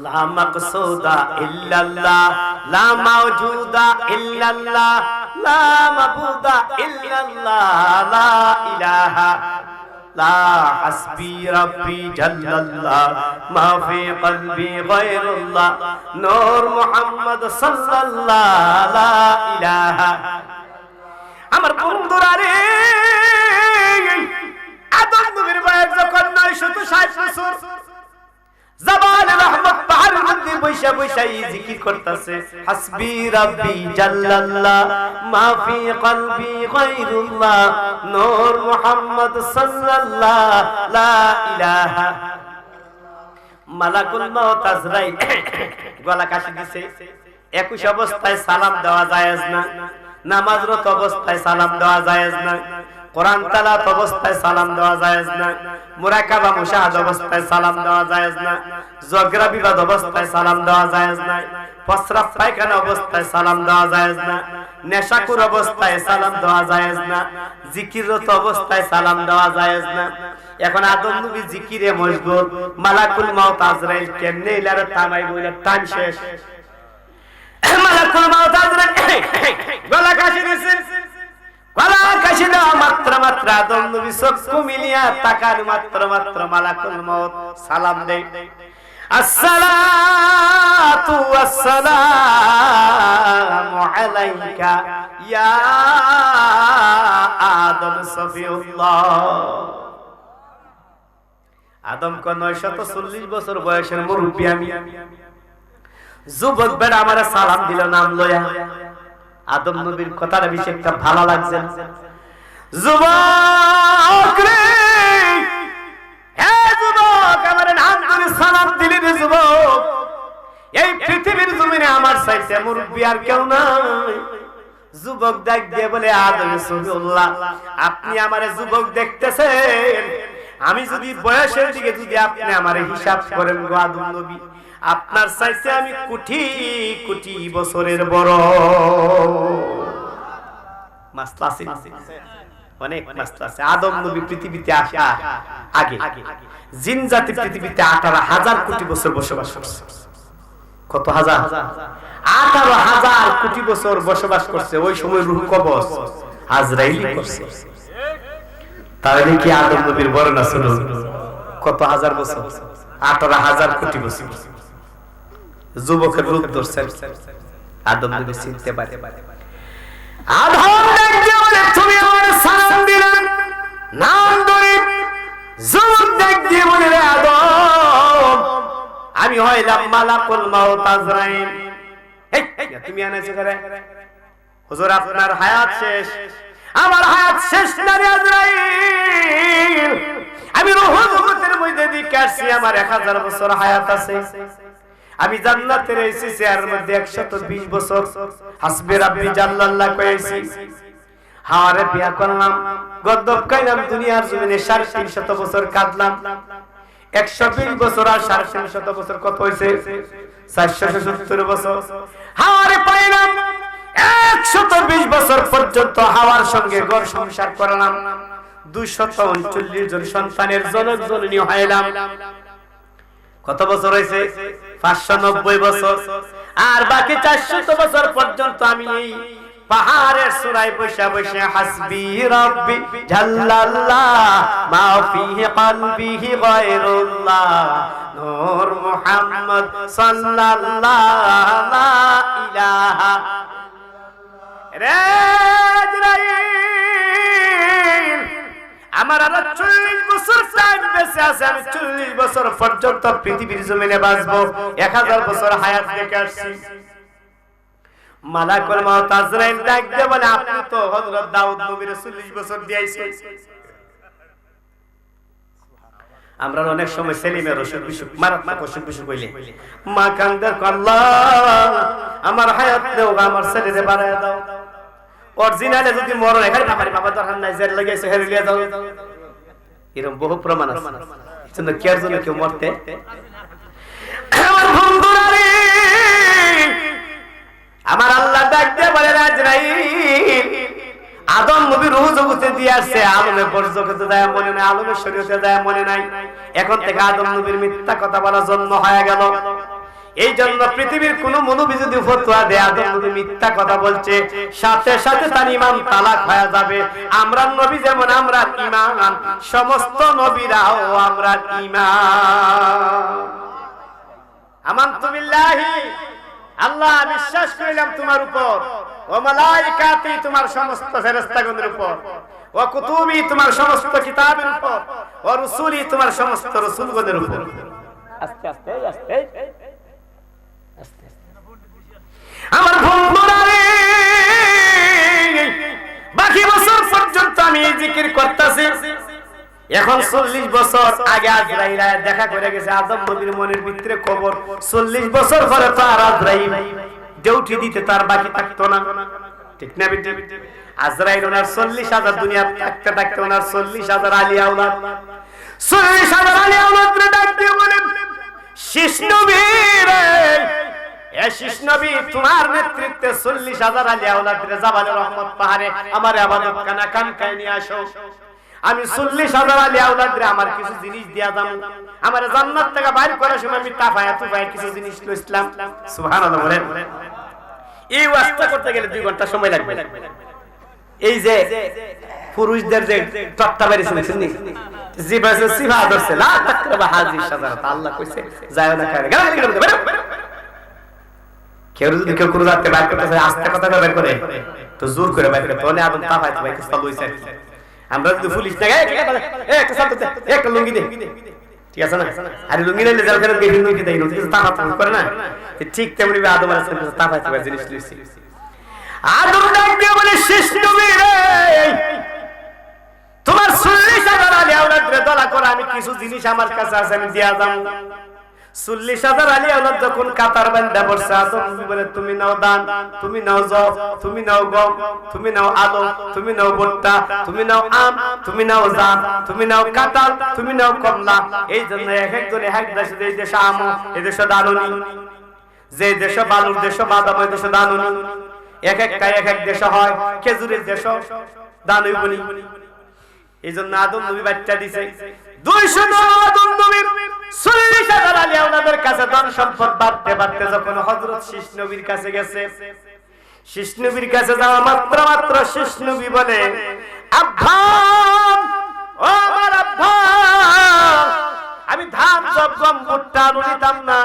লা মাকসুদা ইল্লাল্লাহ লা মাওজুদা ইল্লাল্লাহ লা মাবুদা ইল্লাল্লাহ লা ইলাহা লা হাসবি রাব্বি জাল্লাল্লাহ মা ফি কলবি গায়রুল্লাহ নূর মুহাম্মদ সাল্লাল্লাহ লা ইলাহা। আমার বন্ধুরা রে, আদম নবীর বয়স যখন 960 বছর, জবান রহমত পাহাড়ের মধ্যে বৈশা বৈশা জিকির করতেছে, হাসবি রাব্বি জাল্লাল্লাহ মা ফি কলবি গায়রুল্লাহ নূর মুহাম্মদ সাল্লাল্লাহ লা ইলাহা। মালাকুল মউত আজরাইল গলা কাশি দিছে। 21 অবস্থায় সালাম দেওয়া জায়েজ না, নামাজরত অবস্থায় সালাম দেওয়া জায়েজ না, কোরআন তেলাওয়াত অবস্থায় সালাম দেওয়া জায়েজ না, মুরাকাবা মুশাহাদা অবস্থায় সালাম দেওয়া জায়েজ না, ঝগড়া বিবাদ অবস্থায় সালাম দেওয়া জায়েজ না, প্রস্রাব পায়খানা অবস্থায় সালাম দেওয়া জায়েজ না, নেশাখোর অবস্থায় সালাম দেওয়া জায়েজ না, জিকিররত অবস্থায় সালাম দেওয়া জায়েজ না। এখন আদম নবী জিকিরে মশগুল, মালাকুল মউত আজরাইল কেমনে ইলার থামাই বইলা টাইম শেষ। মালাকুল মউত আজরাইল গলা কাশি দিছে, গলা কাশি দেওয়া মাত্র মাত্র আদম নবী চক্ষু মিলিয়া তাকার মাত্র মাত্র মালাকুল মউত সালাম দেয়, আসসালাতু ওয়াসসালামু আলাইকা ইয়া আদম সফিউল্লাহ। আদম কো 940 বছর বয়সের মুরব্বী আমি, যুবক বেড়া আমারে সালাম দিল নাম লয়া। আদম নবীর কথাটা বেশি একটা ভালো লাগছে। যুবক রে, হে যুবক আমারে নাম ধরে সালাম দিলি রে যুবক, এই পৃথিবীর জমিনে আমার চাইতে মুরব্বী আর কেউ নাই। যুবক ডাক দিয়ে বলে, আদম সফিউল্লাহ আপনি আমারে যুবক দেখতেছেন, আমি যদি বয়সের দিকে যদি আপনি আমারে হিসাব করেন গো আদম নবী, আপনার চাইতে আমি কোটি কোটি বছরের বড়। মাসলা আছে, অনেক মাসলা আছে। আদম নবী পৃথিবীতে আসা আগে জিন জাতি পৃথিবীতে 18,000 কোটি বছর বসবাস করছে। কত হাজার? 18,000 কোটি বছর বসবাস করছে। ওই সময় রূহ কবজ আজরাইল করছে। তাহলে কি আদম নবীর বর্ণনা শুনুন, কত হাজার বছর? 18,000 কোটি বছর। যুবকের রূপ ধরছেন, আদম নবী চিনতে পারে। আদম দেখতে বলে তুমি আমার সালাম দিলেন, নাম ধরে জোর দেখ দিয়ে বলে রে আদম আমি হইলাম মালাকুল মাউত আজরাইল। এই তুমি আনাইছো করে হুজুর আপনার হায়াত শেষ। আমার হায়াত শেষ না রে আজরাইল, আমি রূহ জগতের মধ্যে দিয়ে কাটছি, আমার 1000 বছর হায়াত আছে। আমি জান্নাতের এসেছি চেয়ারের মধ্যে 120 বছর হাসবি রাব্বি জাল্লাল্লাহ কইছি। হাওয়ারে বিয়া করলাম, গদ্দব খাইলাম, দুনিয়ার জমিনে 350 বছর কাটলাম। 120 বছর আর 350 বছর কত হইছে? 470 বছর। হাওয়ারে পাইলাম 120 বছর পর্যন্ত হাওয়ার সঙ্গে ঘর সংসার করলাম। 239 জন সন্তানের জনক জননী হইলাম। কত বছর হইছে? 590 বছর। আর বাকি 400 বছর পর্যন্ত আমি এই পাহাড়ের চূড়ায় বসে বসে হাসবি রাব্বি জাল্লাল্লাহ মা ফিহি কলবিহি গায়রুল্লাহ নূর মুহাম্মদ সাল্লাল্লাহু লা ইলাহা রে আজরাইল আমার আর 40 বছর টাইম বেঁচে আছে। আমি 40 বছর পর্যন্ত পৃথিবীর জমিনে বাঁচবো। 1000 বছর হায়াত দেখে আসছি। মালাকুল মাউত আজরাইল ডাক দিয়ে বলে আপনি তো হযরত দাউদ নবীর 40 বছর দিয়েছেন। আমরা অনেক সময় সেলিমের অসুখ বিসুখ মারাত্মক অসুখ বিসুখ হইলে মা কান্দে আল্লাহ আমার হায়াত দাও, আমার ছেলেরে বাড়ায় দাও। অরিজিনালে যদি মরণ এখানে বাবারে বাবা দরকার নাই, জেল লাগাইছে হেরে লিয়ে দাও, এরকম বহু প্রমাণ আছে। জন্য কি আর জন্য কেউ মরতে আমার বন্ধুরা রে, আমার আল্লাহ ডাক দিয়ে বলে আজরাইল আদম নবী রূহ জগতে দিয়ে আসছে, আলমে বর জগতে যায় মনে নাই, আলমের শরীয়তে যায় মনে নাই। এখন থেকে আদম নবীর মিথ্যা কথা বলা জন্ম হয়ে গেল। এই জন্য পৃথিবীর কোন মৌলবী যদি ফতোয়া দেয় আদম নবী মিথ্যা কথা বলছে, সাথে সাথে তার ঈমান তালাক হয়ে যাবে। আমরা নবী যেমন আমরা ঈমান, সমস্ত নবীরাও আমরা ঈমান। আমানতু বিল্লাহি, আল্লাহ বিশ্বাস করিলাম তোমার উপর, ও মালায়েকাতি তোমার সমস্ত ফেরেশতাগণের উপর, ও কুতুবি তোমার সমস্ত কিতাবের উপর, ও রাসূলি তোমার সমস্ত রাসূলগণের উপর। আস্তে আস্তে আস্তে আস্তে আমার বন্ধুরা রে, বাকি বছর পর্যন্ত আমি জিকির করতেছি। এখন 40 বছর আগে আজরাইল দেখা করে গেছে আদম নবীর মনের ভিতরে খবর। 40 বছর পরে তার আজরাইল ডিউটি দিতে তার বাকি থাকতো না, ঠিক না বেটি? আজরাইল ওনার 40,000 দুনিয়া থাকতে থাকতে ওনার 40,000 আলী আওলাদ, 40,000 আলী আওলাদ রে ডাক দিয়ে বলে শীষ নবী রে, এ শীষ নবী তোমার নেতৃত্বে 40,000 আলী আওলাদ রে জাবালে রহমত পাহাড়ে আমার ইবাদত খানা কানকায় নিয়ে আসো। আমি 40,000 আলী আওলাদ রে আমার কিছু জিনিস দিয়া দাম, আমার জান্নাত থেকে বাইর করার সময় আমি তাফায়া তুফায়া কিছু জিনিস লইছিলাম। সুবহানাল্লাহ বলেন। এই ওয়াজটা করতে গেলে 2 ঘন্টা সময় লাগবে। এই যে পুরুষদের যে টট্টা বেরিয়েছে শুননি, জিবাসে সিফা ধরছে লা তাকরাবা হাজি শাজারাত, আল্লাহ কইছে যায়ও না খায় গালি গালি বেরো। কেউ যদি কেউ কোনো রাতে বাইর করতে চায় আস্তে কথা বের করে তো জোর করে বাইর করে, তাহলে আদম তাফায়া তুফায়া কিছু লইছে। আমরা যদি পুলিশ না গায় একটা সাথে একটা লুঙ্গি দে, ঠিক আছে না? আর লুঙ্গি নিলে যাও করে বেশি লুঙ্গি দেই না, কিছু তাফা করে না, ঠিক তেমনি আদম আলাইহিস সালাম তাফায়া তুফায়া জিনিস লইছে। আদম ডাক দিয়ে বলে শেষ নবী রে, তোমার 40,000 আলী আওলাদ রে দলা করে আমি কিছু জিনিস আমার কাছে আছে আমি দিয়া দাম। 40,000 আলী আওলাদ যখন কাতার বান্ধা বসে আদম বলে তুমি নাও দান, তুমি নাও জব, তুমি নাও গম, তুমি নাও আলু, তুমি নাও ভুট্টা, তুমি নাও আম, তুমি নাও জাম, তুমি নাও কাঁঠাল, তুমি নাও কমলা। এই জন্য এক একজনে এক দেশে, এই দেশে আম, এই দেশে দানুনি, যে দেশে বালুর দেশে বাদাম, এই দেশে দানুনি, এক একটা এক এক দেশে হয়, খেজুরের দেশে দানুই বনি। এই জন্য আদম নবী বাচ্চা দিছে 200 আদম নবীর 40,000 আলী আওলাদের কাছে ধন সম্পদ বাড়তে বাড়তে যখন হযরত শীষ নবীর কাছে গেছে, শীষ নবীর কাছে যাওয়া মাত্র শীষ নবী বলে আব্বা, ও আমার আব্বা, আমি ধান সব গম ভুট্টা আলু নিতাম না,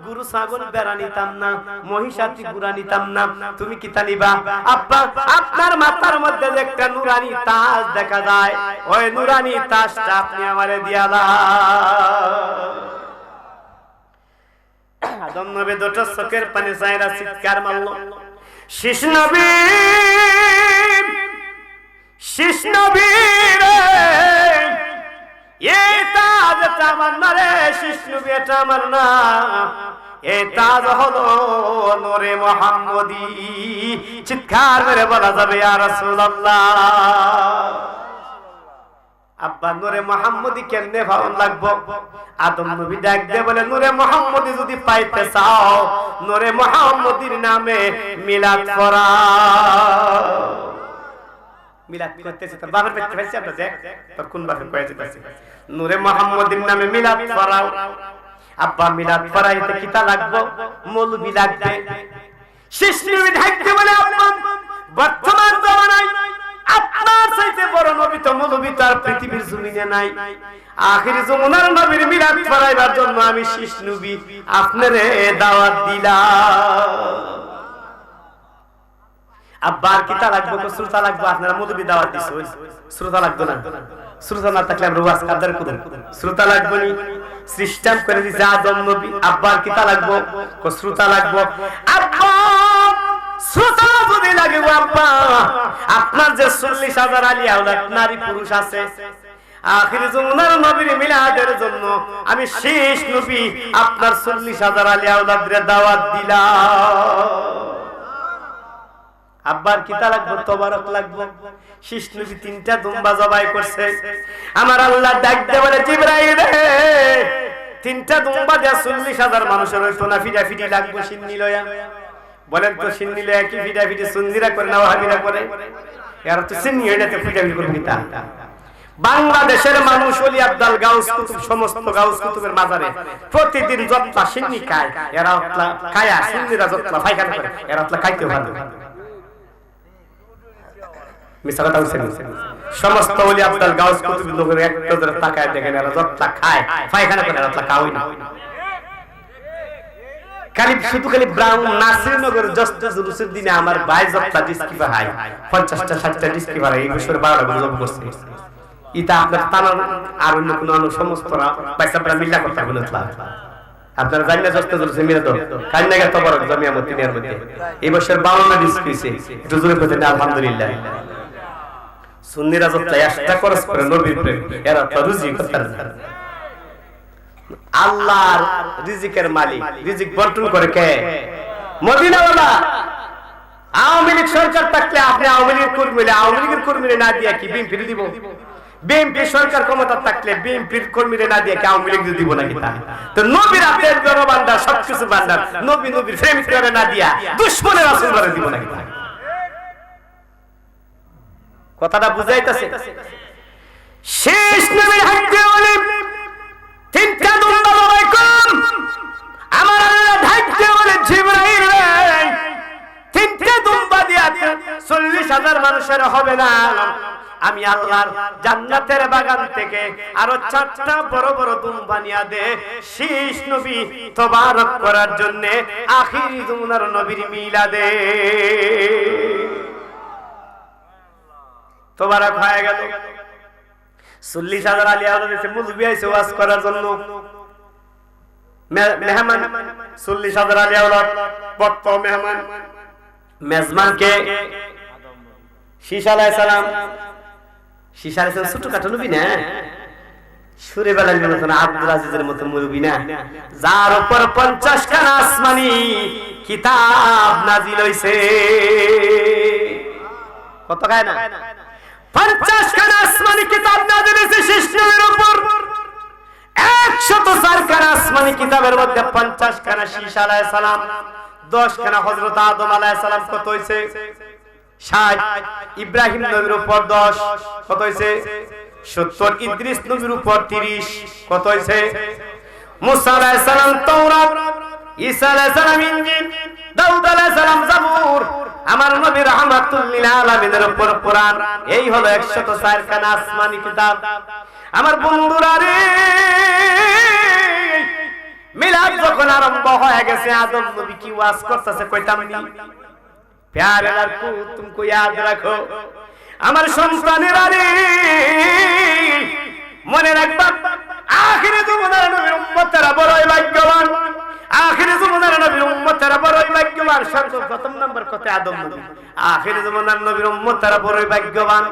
গরু ছাগল বেড়া নিতাম না, মহিষাতি গুড়া নিতাম না, তুমি কি তা নিবা? আব্বা আপনার মাথার মধ্যে যে একটা নুরানি তাজ দেখা যায়, ওই নুরানি তাজটা আপনি আমারে দিয়া দাও। আদম নবী দুটো চোখের পানি চাইরা চিৎকার মারলো, শীষ নবী, শীষ নবী রে, এই তাজ এটা আমার না রে, শীষ নবী এটা আমার না, এই তাজ হলো নূরে মুহাম্মদী। চিৎকার করে বলা যাবে ইয়া রাসূলুল্লাহ। আব্বা নূরে মুহাম্মদী কেমনে ভালো লাগবো? আদম নবী ডাক দিয়ে বলে, নূরে মুহাম্মদী যদি পাইতে চাও, নূরে মুহাম্মদীর নামে মিলাদ পড়াও। মিলাদ করতেছে তোর বাবার পেটে ফেলছে, আমরা দেখ তোর কোন বাপে কয়েছে পাইছে, নূরে মুহাম্মদীর নামে মিলাদ পড়াও। আব্বা মিলাদ পড়াইতে কিতা লাগবো? মৌলবি লাগবে। শেষ নবী ডাক দিয়ে বলে, আব্বা বর্তমান জামানায় আপনার চাইতে বড় নবী তো মৌলবি তো আর পৃথিবীর জমিনে নাই। আখিরি জামানার নবীর মিলাদ পড়াইবার জন্য আমি শেষ নবী আপনারে দাওয়াত দিলাম। আব্বার কিতা লাগবো? শ্রোতা লাগবো। আপনারা মৌলবি দাওয়াত দিছো, শ্রোতা লাগতো না। শ্রোতা না থাকলে আমরা ওয়াজ কাদার করব, শ্রোতা লাগবো নি। সিস্টেম করে দিছে আদম নবী। আব্বার কিতা লাগবো? শ্রোতা লাগবো। আব্বা শ্রোতা যদি লাগে আব্বা, আপনার যে 40,000 আলী আওলাদ নারী পুরুষ আছে, আখির জামানার নবীর মিলাদের জন্য আমি শেষ নবী আপনার 40,000 আলী আওলাদের দাওয়াত দিলাম। আব্বার কিতা লাগবো? তবারক লাগবো। শেষ নবী 3টা দুম্বা জবাই করছে। আমার আল্লাহ ডাক দিয়ে বলে, জিবরাইল রে, 3টা দুম্বা দিয়া 40,000 মানুষের হইতো না, ফিডা ফিডি লাগবো সিন্নি লয়া। বলেন তো সিন্নি লয়া কি ফিডা ফিডি সুন্নিরা করে না ওয়াহাবিরা করে? এরা তো সিন্নি হইলে তো ফিডা ফিডি করবে তা। বাংলাদেশের মানুষ ওলি আব্দাল গাউস কুতুব, সমস্ত গাউস কুতুবের মাজারে প্রতিদিন যতটা সিন্নি খায়, এরা অতলা খায়া সিন্নিরা যতলা পায়খানা করে, এরা অতলা খাইতে ভালো। মিসালাটা হইছে সমস্ত ওলি আব্দাল গাউস কুতুবের লোকের একটা ধরে তাকায় দেখেন, এরা যতটা খায় পায়খানা করে, এরা অতলা খাওয়াই না। খালি শুধু খালি ব্রাউন নাসিরনগর জস্ট জুলুসের দিনে আমার ভাই যতটা ডিস্কিফা হাই 50টা 60টা ডিস্কিফা এই বছর 12টা করে জব করছে। ইতা আপনার তানার আর অন্য কোন সমস্তরা পয়সাটা মিল্লা করতে হবে না। আপনারা জানেন না জস্ট জুলুসে মিলে তো কান্না গেত বড় জমিয়া মতিনের মধ্যে এই বছর 52টা ডিস্ক হইছে। একটু জোরে কইতে আলহামদুলিল্লাহ। সুন্নিরা যতটা চেষ্টা করছ করে নবীর প্রেম, এরা তো রুজি করতে না। আল্লাহর রিজিকের মালিক, রিজিক বন্টন করে কে? মদিনাওয়ালা। আওয়ামী লীগ সরকার থাকলে আপনি আওয়ামী লীগের কর্মীরা, আওয়ামী লীগের কর্মীরা না দিয়া কি বিএনপি দিব? বিএনপি সরকার ক্ষমতা থাকলে বিএনপির কর্মীরা না দিয়া কি আওয়ামী লীগ দিব নাকি? তো নবীর আপনার বড় বান্দার, সবকিছু বান্দার, নবী নবীর প্রেমিক করে না দিয়া দুশমনের রাসূল করে দিব নাকি? কথাটা বুঝাইতেছে। শেষ নবীর হাতে বলে 3টা দুম্বা জবাই করুন। আমার আল্লাহ ধাইতে বলে, জিবরাইল রে, 3টা দুম্বা দিয়া 40,000 মানুষের হবে না। আমি আল্লাহর জান্নাতের বাগান থেকে আরো 4টা বড় বড় দুম্বা নিয়া দে, শেষ নবী তবারক করার জন্য আখিরি জামানার নবীর মিলাদে তবারক হয়ে গেল। 40,000 আলী আওলাদ এসে মুলবি আইছে ওয়াজ করার জন্য। মেহমান 40,000 আলী আওলাদ বক্ত মেহমান। মেজবান কে? শীষ আলাইহিস সালাম। শীষ আলাইহিস সালাম ছোট কাটো নবী না, সুরে বেলার মতো না, আব্দুল আজিজের মতো মুলবি না, যার উপর 50 খানা আসমানি কিতাব নাজিল হইছে। কত গায় না? 50 খানা আসমানি কিতাব নাযিল হয়েছে শেষ নবীর উপর। 104 খানা আসমানি কিতাবের মধ্যে 50 খানা শীষ আলাইহিস সালাম, 10 খানা হযরত আদম আলাইহিস সালাম। কত হইছে? 60। ইব্রাহিম নবীর উপর 10, কত হইছে? 70। ইদ্রিস নবীর উপর 30, কত হইছে? মুসা আলাইহিস সালাম তাওরাত, ঈসা আলাইহিস সালাম ইনজিল, দাউদ আলাইহিস সালাম জাবুর, আমার নবী রাহমাতুল লিল আলামিনের উপর কোরআন। এই হলো 104 খানা আসমানি কিতাব। আমার বন্ধুরা রে, মিলাদ যখন আরম্ভ হয়ে গেছে আদম নবী কি ওয়াজ করতেছে কইতাম নি প্যারে লাড়কো তুমকো याद রাখো আমার সন্তানেরা রে মনে রাখবা আখিরে জমানার নবীর উম্মতেরা বড়ই ভাগ্যবান আখিরে জমানার নবীর উম্মতেরা বড়ই ভাগ্যবান সর্বপ্রথম নাম্বার কথা আদম নবী আখিরে জমানার নবীর উম্মতেরা বড়ই ভাগ্যবান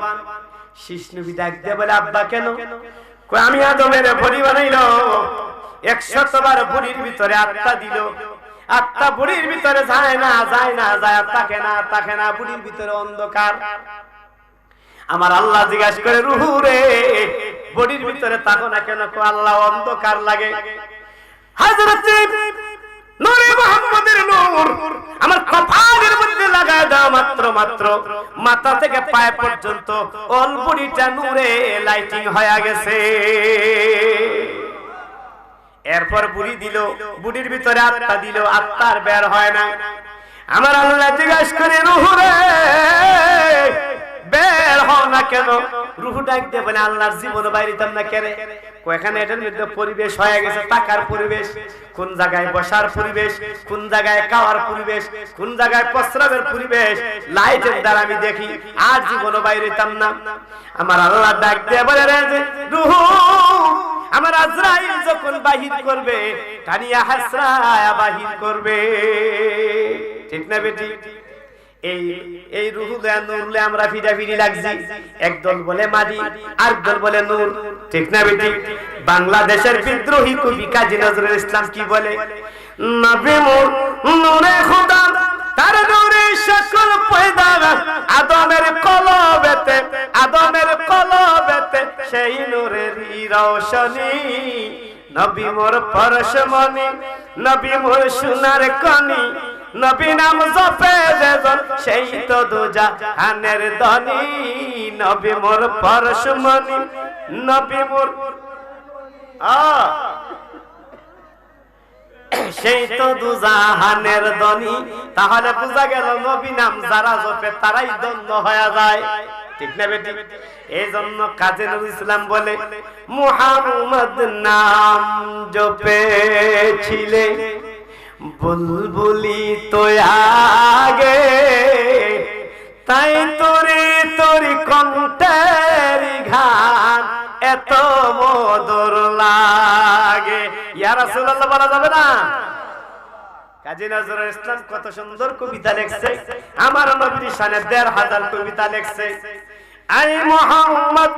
শীষ নবী ডাক দিয়ে বলে আব্বা কেন কই আমি আদমের বড়ি বানাইলো 100 বার বুড়ির ভিতরে আত্মা দিল আত্মা বুড়ির ভিতরে যায় না যায় তাকে না বুড়ির ভিতরে অন্ধকার আমার আল্লাহ জিজ্ঞাসা করে রূহ রে বডির ভিতরে তাকো না কেন কো আল্লাহ অন্ধকার লাগে হযরত নূরে মুহাম্মদের নূর আমার কপালের মধ্যে লাগায় দাও মাত্র মাথা থেকে পায়ে পর্যন্ত অল বডিটা নূরে লাইটিং হয়ে গেছে এরপর বুড়ি দিল বুড়ির ভিতরে আত্মা দিল আত্মার বের হয় না আমার আল্লাহ জিজ্ঞাসা করে রূহ রে বের হও না কেন রূহ ডাক দিয়ে বলে আল্লাহর জীবন বাইরিতাম না কেন এখানে এটার মধ্যে পরিবেশ হয়ে গেছে টাকার পরিবেশ কোন জায়গায় বসার পরিবেশ কোন জায়গায় খাওয়ার পরিবেশ কোন জায়গায় প্রস্রাবের পরিবেশ লাইটের দ্বারা আমি দেখি আর জীবন বাইরিতাম না আমার আল্লাহ ডাক দিয়ে বলে রে রূহ আমার আজরাইল যখন বাহির করবে টানিয়া হাসরায়া বাহির করবে ঠিক না বেটি এই রূহ দেয়া নূরলে আমরা ফিরি লাগছি একদল বলে মাদি আর দল বলে নূর ঠিক না বেটি বাংলাদেশের বিদ্রোহী কবি কাজী নজরুল ইসলাম কি বলে নবী মোর নূরে খোদা তার নূরে সকল পয়দা আদমের কলবেতে সেই নূরের রৌশনী নবী মোর পরশমণি নবী মোর সোনার কনি নবী নাম জপে যেজন সেই তো দুজাহানের ধনী নবী মোর পরশমণি নবী মোর সেই তো দুজাহানের ধনী তাহলে বোঝা গেল নবী নাম যারা জপে তারাই ধন্য হয়ে যায় ঠিক না বেটি এই জন্য কাজী নজরুল ইসলাম বলে মুহাম্মদ নাম জপেছিলে বুলবুলি তো আগে তাই তোরি কণ্ঠের গান এত মধুর লাগে ইয়া রাসূলুল্লাহ বলা যাবে না কাজী নজরুল ইসলাম কত সুন্দর কবিতা লিখছে আমার নবীর শানে ১৫০০ কবিতা লিখছে আই মুহাম্মদ